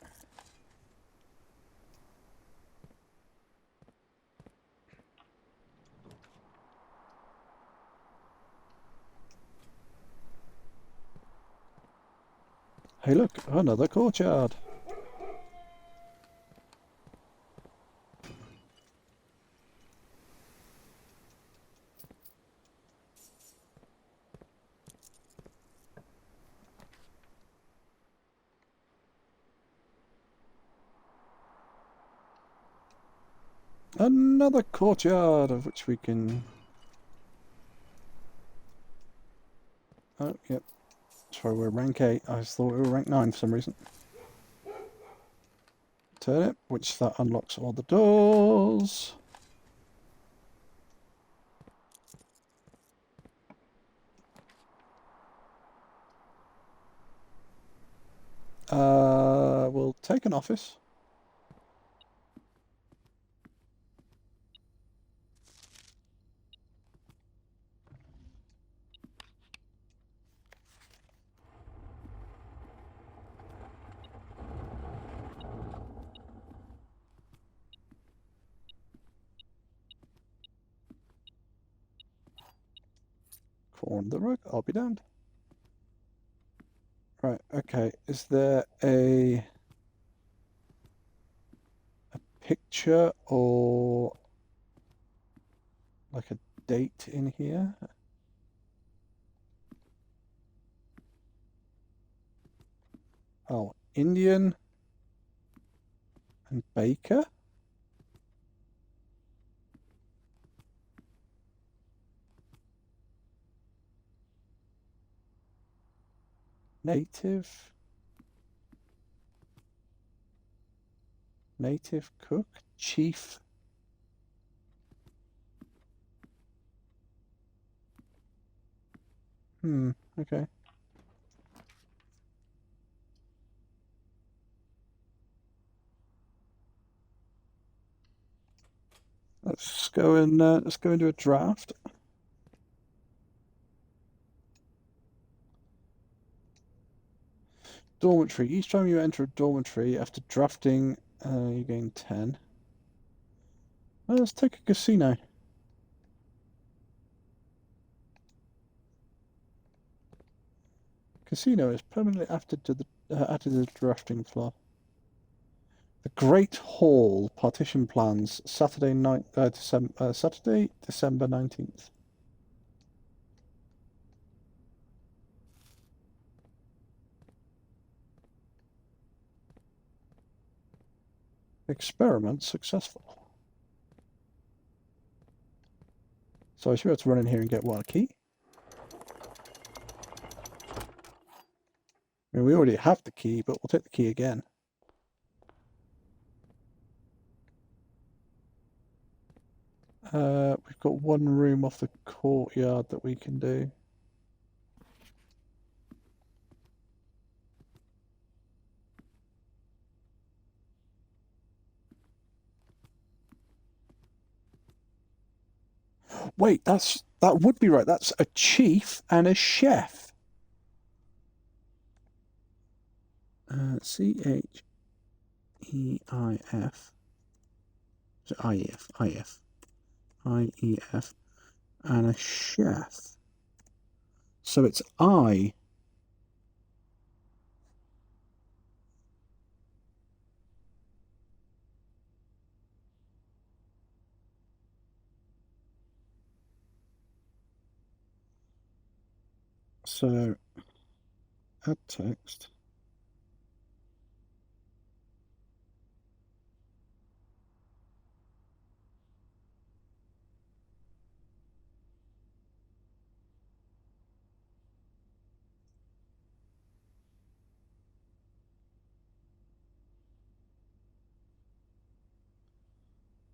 Hey look, another courtyard. Another courtyard of which we can... Oh, yep. Sorry, we're rank 8. I thought we were rank 9 for some reason. Turn it, which that unlocks all the doors. We'll take an office. Corner the rug, I'll be damned. Right, okay. Is there a picture or like a date in here? Oh, Indian and Baker? Native? Native cook? Chief? Okay. Let's go into a draft. Dormitory. Each time you enter a dormitory after drafting, you gain 10. Well, let's take a casino. Casino is permanently added to the drafting floor. The Great Hall partition plans Saturday night, Saturday, December 19th. Experiment successful. So I should be able to run in here and get one key. I mean, we already have the key, but we'll take the key again. We've got one room off the courtyard that we can do. Wait, that would be right. That's a chief and a chef. CHEIF. So IEF, and a chef. So it's I. So add text.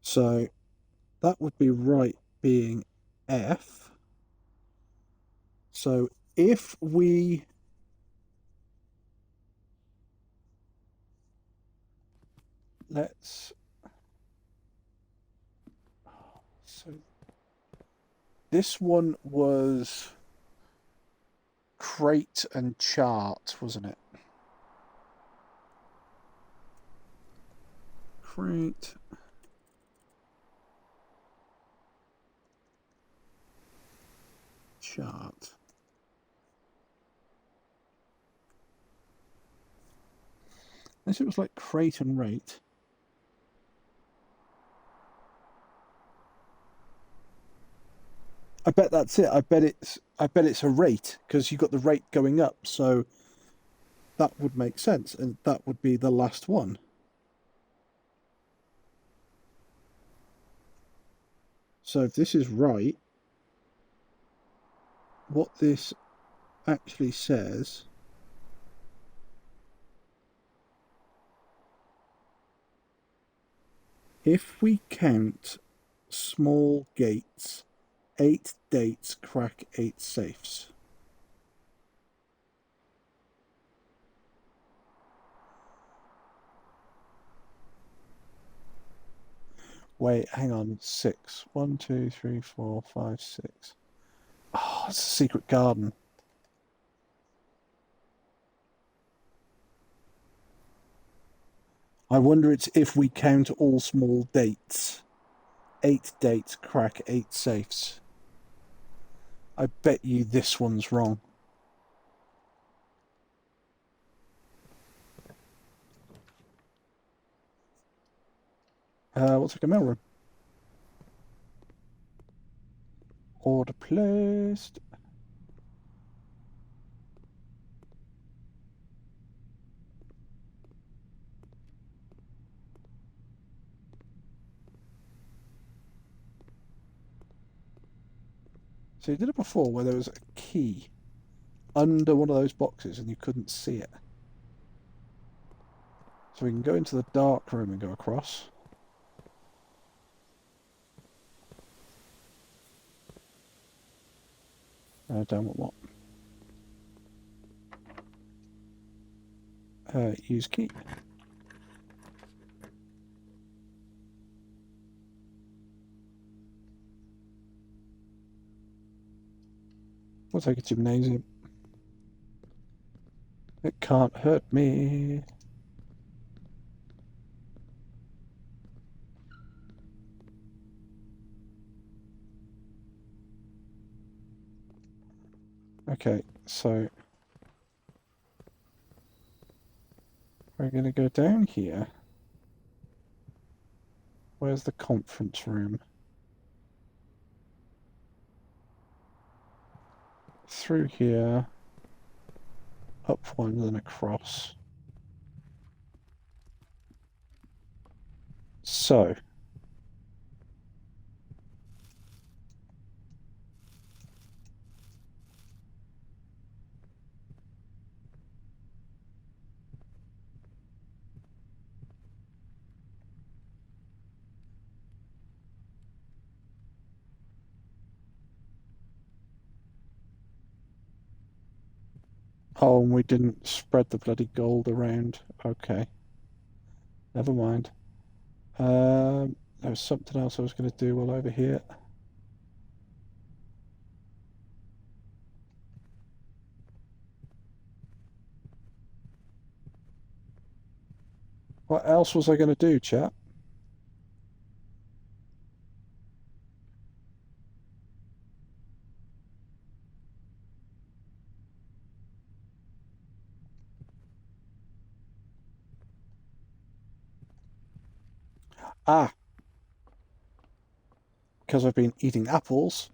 So that would be right being F. So if we let's so this one was crate and chart, wasn't it? Crate. Chart. Unless it was like crate and rate. I bet that's it. I bet it's a rate because you got the rate going up, so that would make sense, and that would be the last one. So if this is right, what this actually says, if we count small gates, 8 dates crack 8 safes. Wait, hang on. 6. 1, 2, 3, 4, 5, 6. Oh, it's a secret garden. I wonder it's if we count all small dates. 8 dates crack 8 safes. I bet you this one's wrong. We'll take a mail room. Order placed. So you did it before where there was a key under one of those boxes and you couldn't see it. So we can go into the dark room and go across. Down what? Use key. We'll take a gymnasium. It can't hurt me. Okay, so we're going to go down here. Where's the conference room? Through here, up one, then across. So, oh, and we didn't spread the bloody gold around. Okay, never mind. There was something else I was going to do while over here. What else was I going to do, chat? Ah, because I've been eating apples.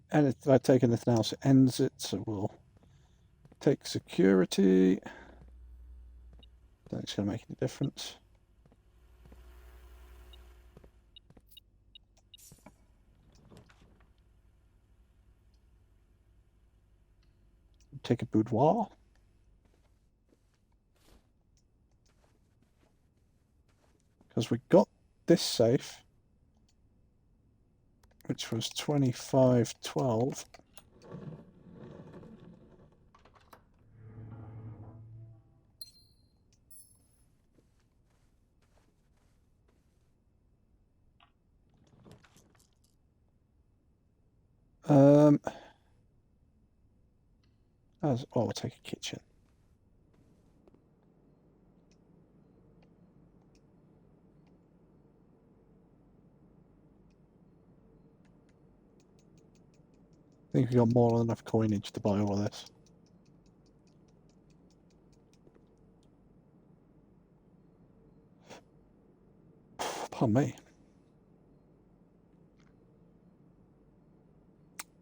And if I take anything else, it ends it, so we'll take security. That's going to make any difference. Take a boudoir. Because we got this safe, which was 2512. we'll take a kitchen. I think we've got more than enough coinage to buy all of this. Pardon me.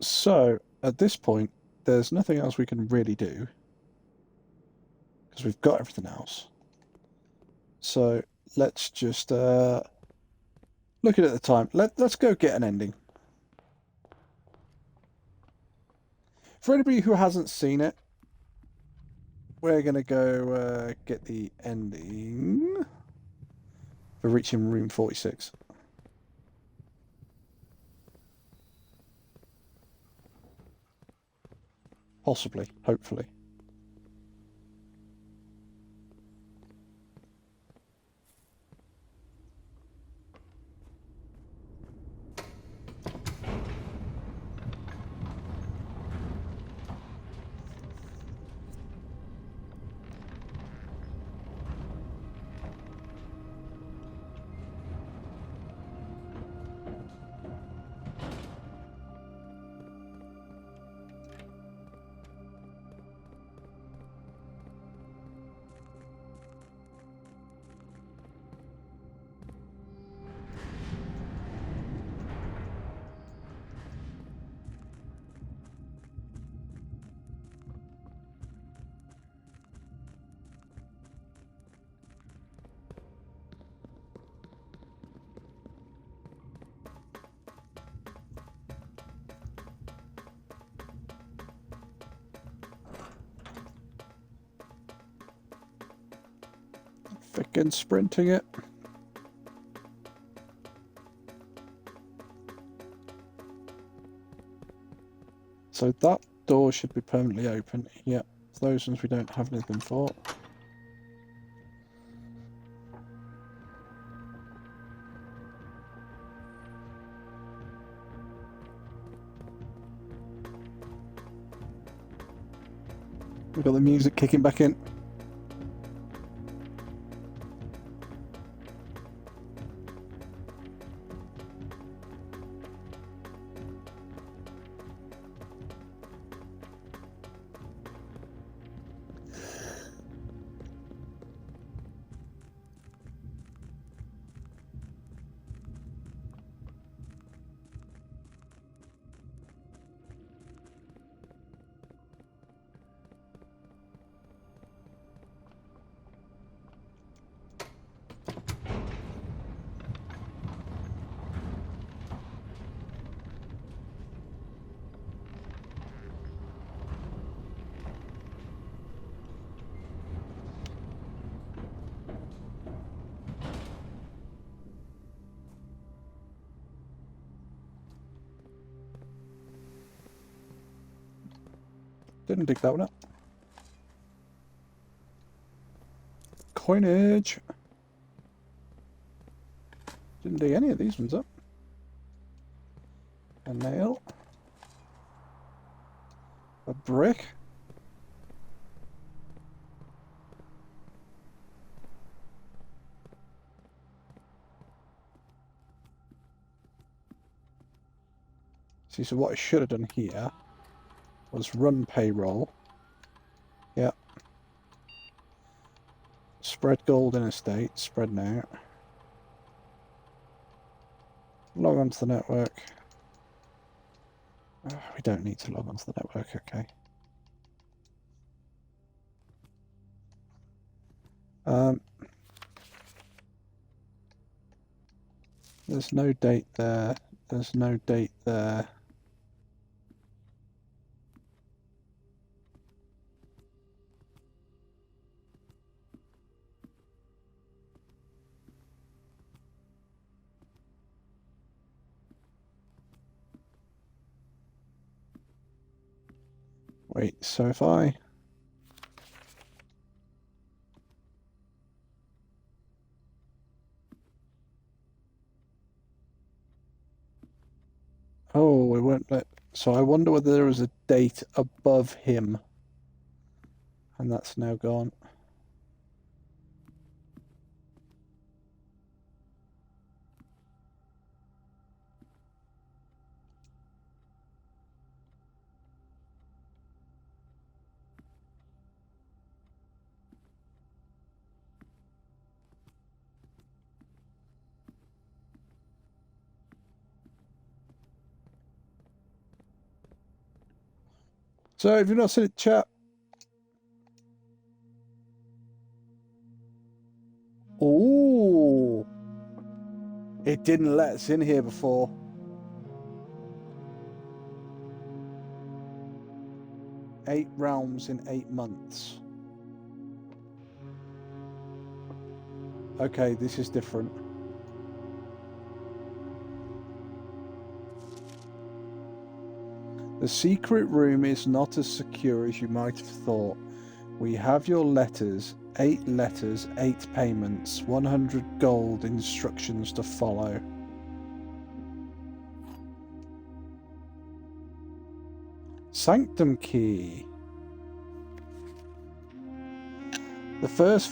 So, at this point, there's nothing else we can really do. Because we've got everything else. So, let's just look at it at the time. Let's go get an ending. For anybody who hasn't seen it, we're going to go get the ending for reaching room 46. Possibly, hopefully. Frickin' sprinting it. So that door should be permanently open. Yep, those ones we don't have anything for. We've got the music kicking back in. Didn't dig that one up. Coinage. Didn't dig any of these ones up. A nail. A brick. See, so what I should have done here was run payroll. Yeah. Spread gold in estate. Spread now. Log on to the network. Oh, we don't need to log on to the network, okay. There's no date there. There's no date there. Wait, so if I... Oh, we won't let... So I wonder whether there was a date above him. And that's now gone. So if you've not seen it, chat. Oh, it didn't let us in here before. Eight realms in 8 months. Okay, this is different. The secret room is not as secure as you might have thought. We have your letters, 8 letters, 8 payments, 100 gold, instructions to follow. Sanctum key. The first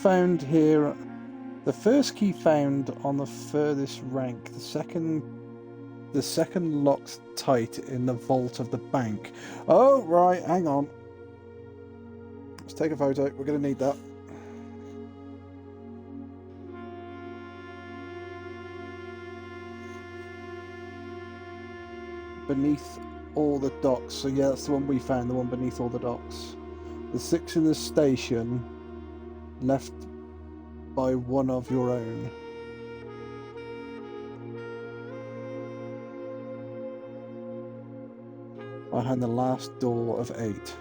key found on the furthest rank. The second locked tight in the vault of the bank. Oh, right, hang on. Let's take a photo. We're going to need that. Beneath all the docks. So yeah, that's the one we found, the one beneath all the docks. The 6 in the station, left by one of your own. Behind the last door of 8.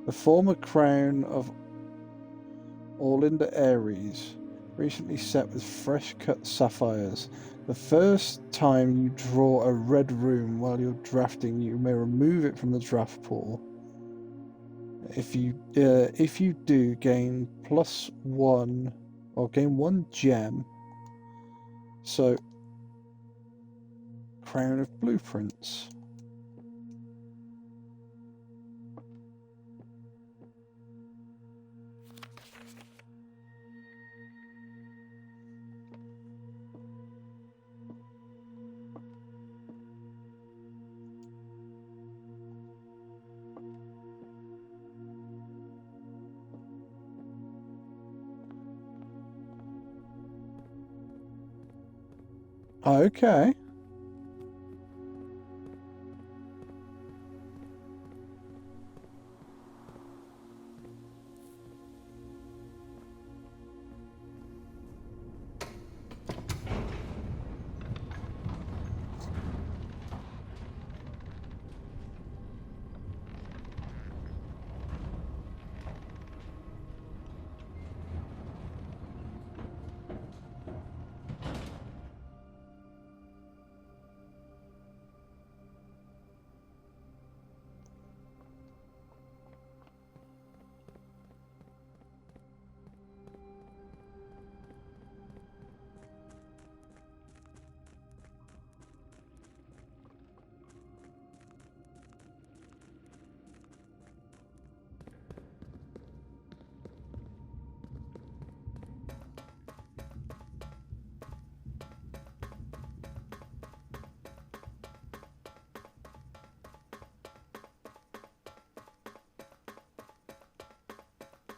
The former crown of Orlinda Ares, recently set with fresh cut sapphires. The first time you draw a red rune while you're drafting, you may remove it from the draft pool. If you do, gain +1 or gain 1 gem. So, Crown of Blueprints. Okay.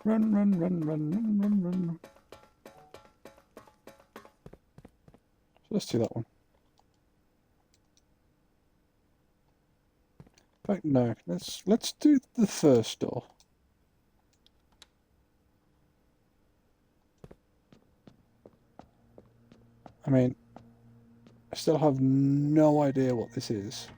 Run, run, run, run, run, run, run. So let's do that one. In fact, no. Let's do the first door. I mean, I still have no idea what this is.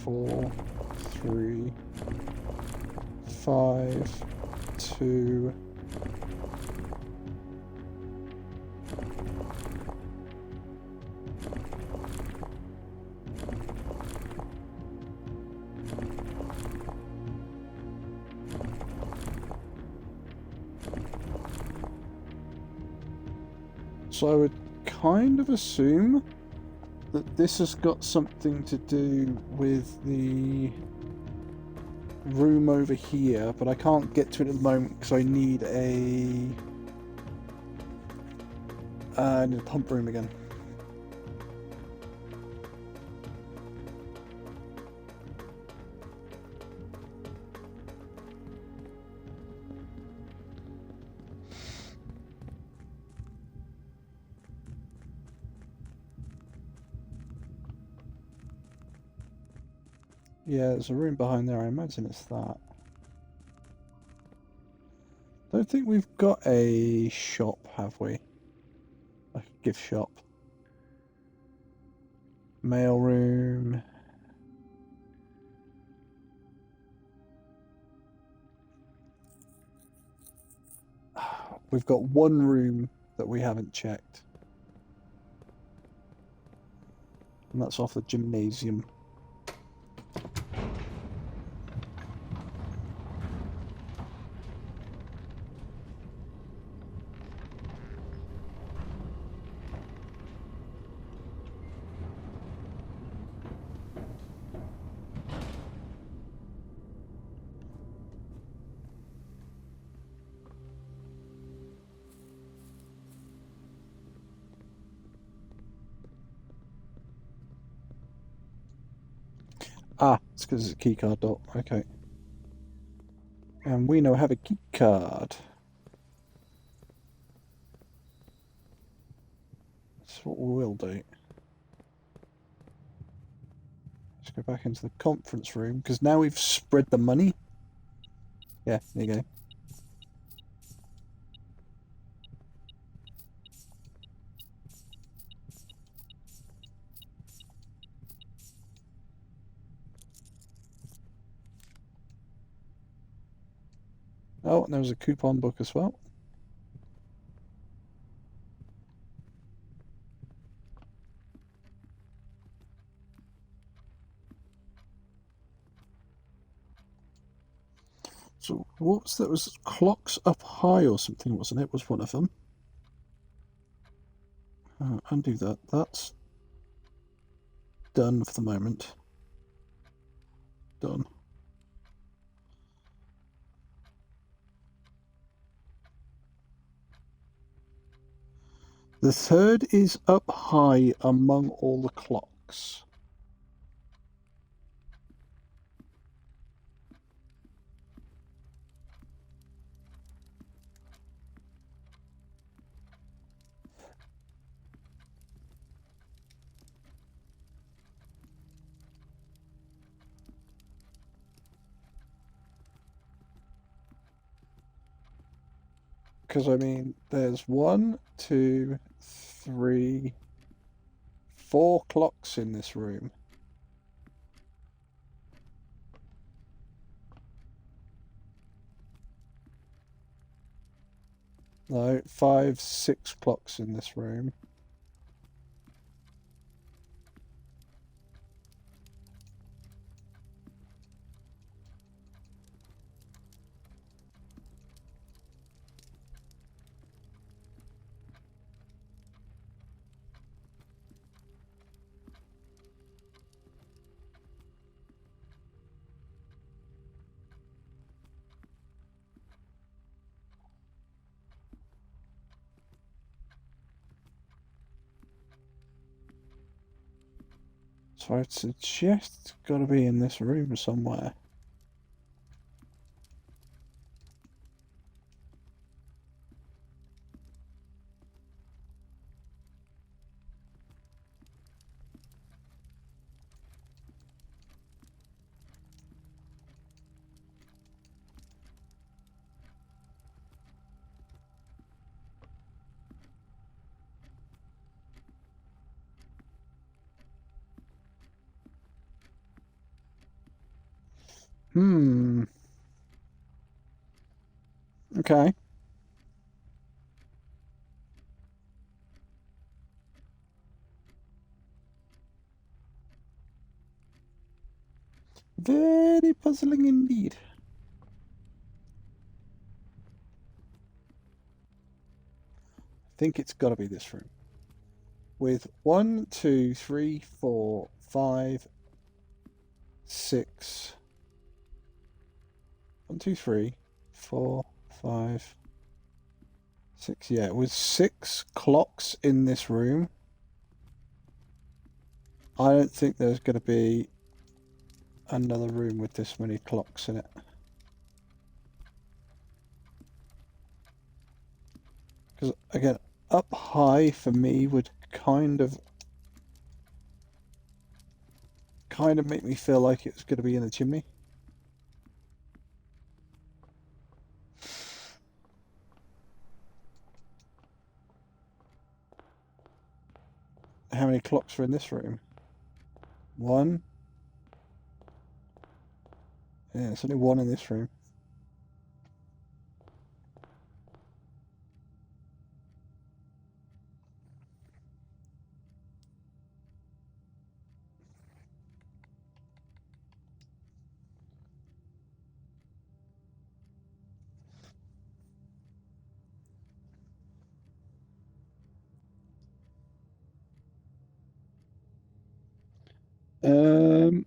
4, 3, 5, 2. So I would kind of assume that this has got something to do with the room over here, but I can't get to it at the moment because I need a pump room again. Yeah, there's a room behind there. I imagine it's that. Don't think we've got a shop, have we? A gift shop. Mail room. We've got one room that we haven't checked. And that's off the gymnasium. Ah, it's because it's a keycard dot. Okay. And we now have a key card. That's what we will do. Let's go back into the conference room, because now we've spread the money. Yeah, there you go. Oh, and there was a coupon book as well. So what's that? Was clocks up high or something, wasn't it? Was one of them. Undo that. That's done for the moment. Done. The third is up high among all the clocks. Because, I mean, there's 1, 2, 3, 4 clocks in this room. No, 5, 6 clocks in this room. So I'd suggest it's got to be in this room somewhere. Hmm. Okay. Very puzzling indeed. I think it's got to be this room. With 1, 2, 3, 4, 5, 6. 1, 2, 3, 4, 5, 6. Yeah, with 6 clocks in this room, I don't think there's going to be another room with this many clocks in it. Because, again, up high for me would kind of make me feel like it's going to be in the chimney. How many clocks are in this room? 1. Yeah, it's only 1 in this room. Um,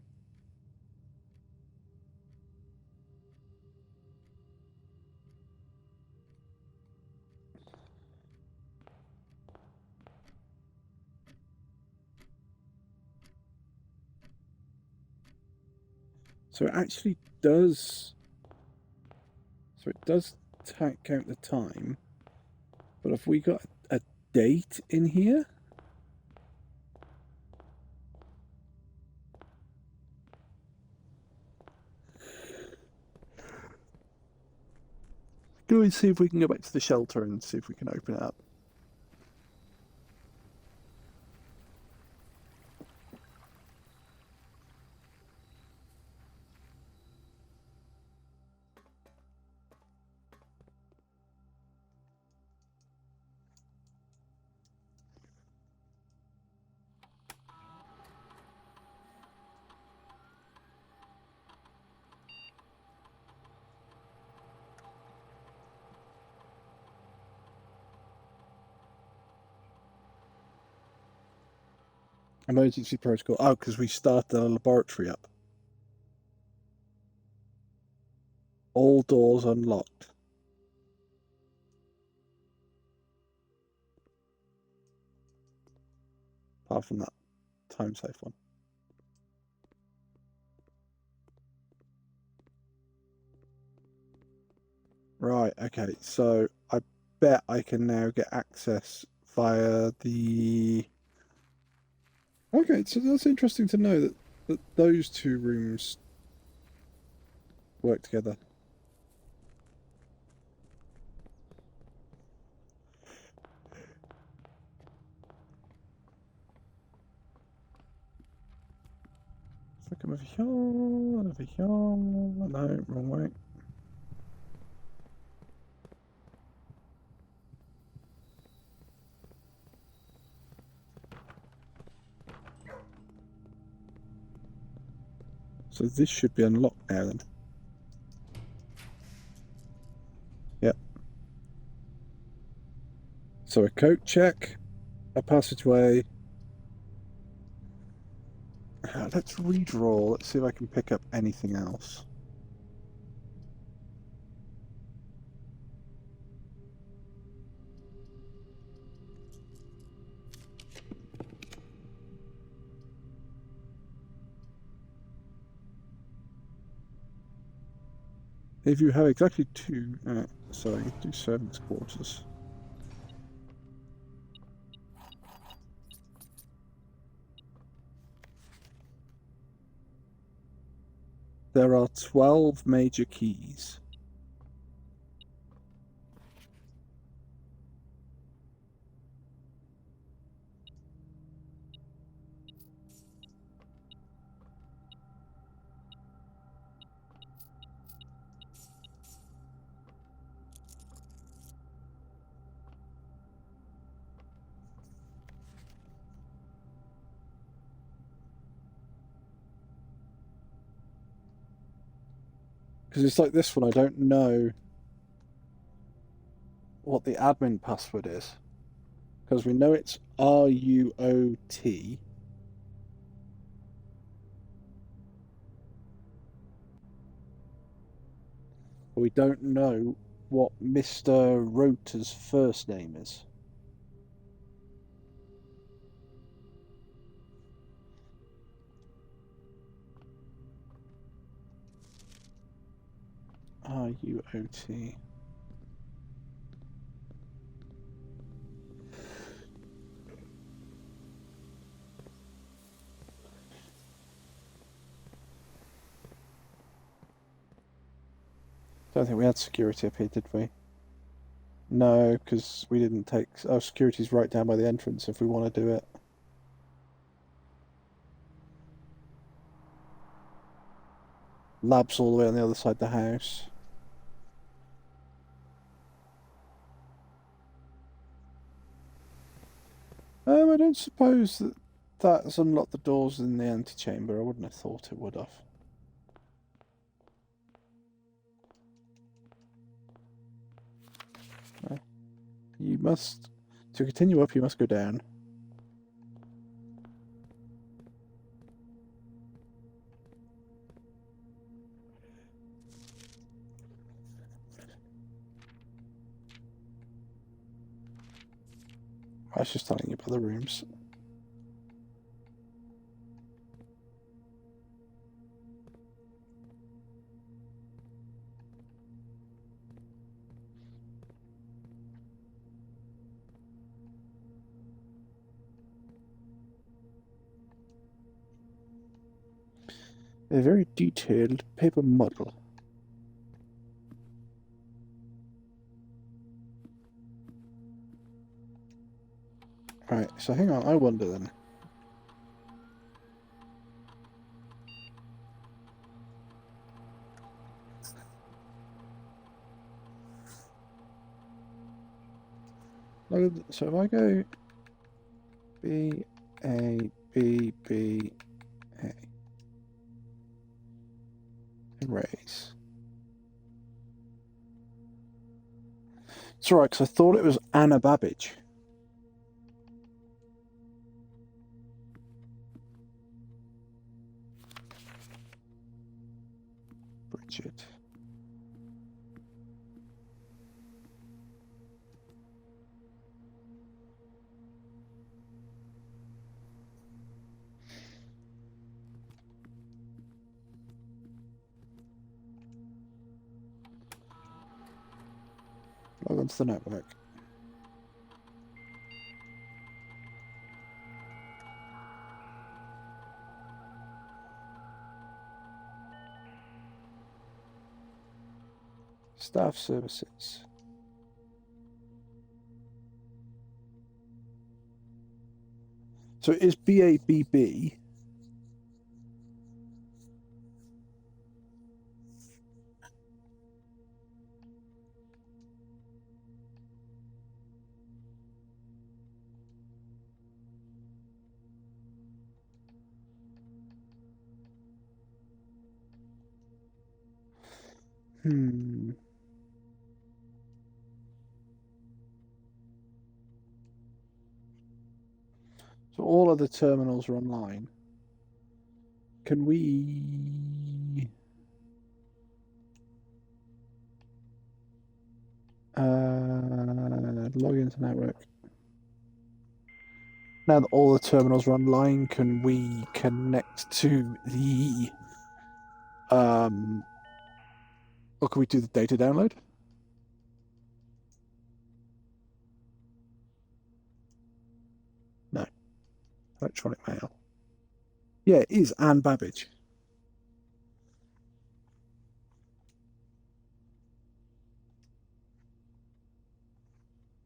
so it actually does. So it does count the time, but have we got a date in here? Go and see if we can go back to the shelter and see if we can open it up. Emergency protocol. Oh, because we started the laboratory up. All doors unlocked. Apart from that time safe one. Right, okay, so I bet I can now get access via the... Okay, so that's interesting to know that those two rooms work together. Look over here, over here. No, wrong way. So this should be unlocked now then. Yep. So a code check, a passageway. Let's redraw. Let's see if I can pick up anything else. If you have exactly 2, so I can do servants' quarters. There are 12 major keys. Because it's like this one, I don't know what the admin password is. Because we know it's RUOT. But we don't know what Mr. Rota's first name is. RUOT. Don't think we had security up here, did we? No, because we didn't take. Oh, security's right down by the entrance if we want to do it. Lab's all the way on the other side of the house. I don't suppose that that's unlocked the doors in the antechamber. I wouldn't have thought it would have. You must... To continue up, you must go down. I was just telling you about the rooms. A very detailed paper model. Right, so hang on, I wonder then. So if I go B, A, B, B, A, erase. It's alright, because I thought it was Anna Babbage. Bridget. Log onto the network. Staff services. So it is BABB. So all of the terminals are online. Can we log into network? Now that all the terminals are online, can we connect to the or can we do the data download? No. Electronic mail. Yeah, it is Anne Babbage.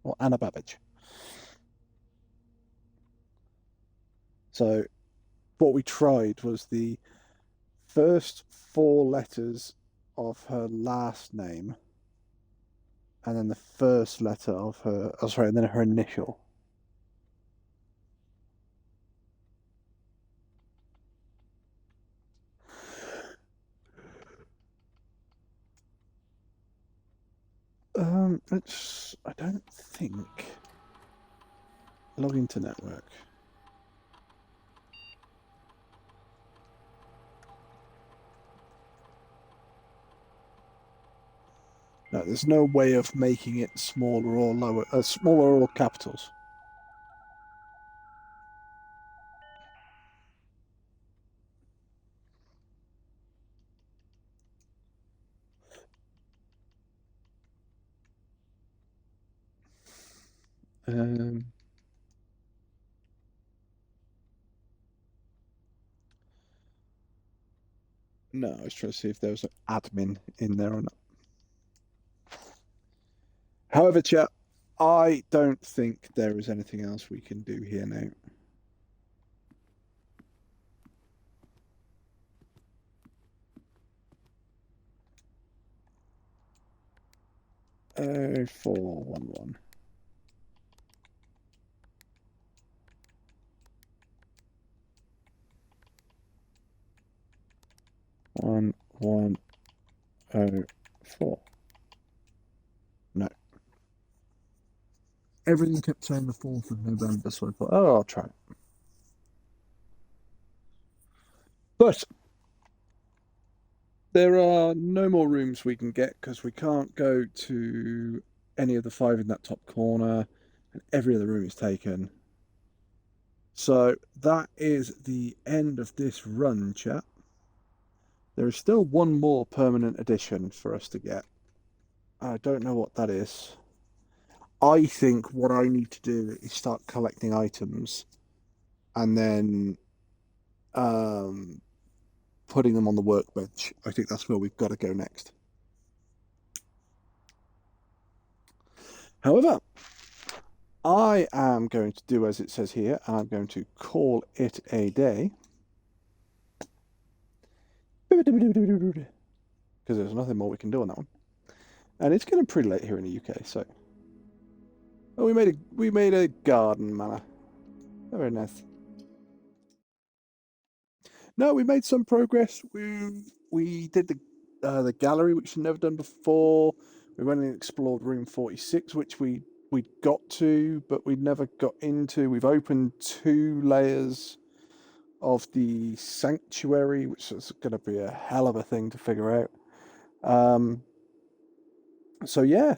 Or Anna Babbage. So what we tried was the first four letters of her last name and then the first letter of her, oh sorry, and then her initial. I don't think. Log into network. No, there's no way of making it smaller or lower, smaller or capitals. No, I was trying to see if there was an admin in there or not. However, chat, I don't think there is anything else we can do here now. Oh, 411. 1104. No. Everything kept saying the 4th of November, so I thought, oh, I'll try it. But there are no more rooms we can get because we can't go to any of the 5 in that top corner, and every other room is taken. So that is the end of this run, chat. There is still one more permanent edition for us to get. I don't know what that is. I think what I need to do is start collecting items and then putting them on the workbench. I think that's where we've got to go next. However, I am going to do as it says here, and I'm going to call it a day. Because there's nothing more we can do on that one. And it's getting pretty late here in the UK, so. Oh, we made a garden manor. Very nice. No, we made some progress. We did the gallery, which we've never done before. We went and explored room 46, which we got to, but we never got into. We've opened 2 layers of the sanctuary, which is going to be a hell of a thing to figure out. So yeah,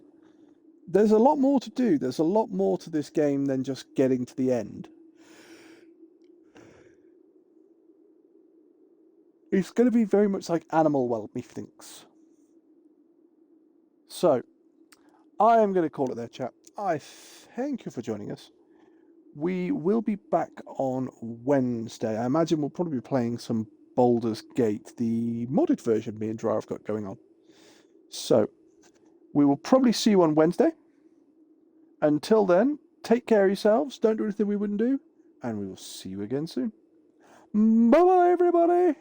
there's a lot more to do. There's a lot more to this game than just getting to the end. It's going to be very much like Animal World, methinks. So, I am going to call it there, chat. I thank you for joining us. We will be back on Wednesday. I imagine we'll probably be playing some Baldur's Gate, the modded version me and Dra have got going on. So, we will probably see you on Wednesday. Until then, take care of yourselves. Don't do anything we wouldn't do. And we will see you again soon. Bye-bye, everybody.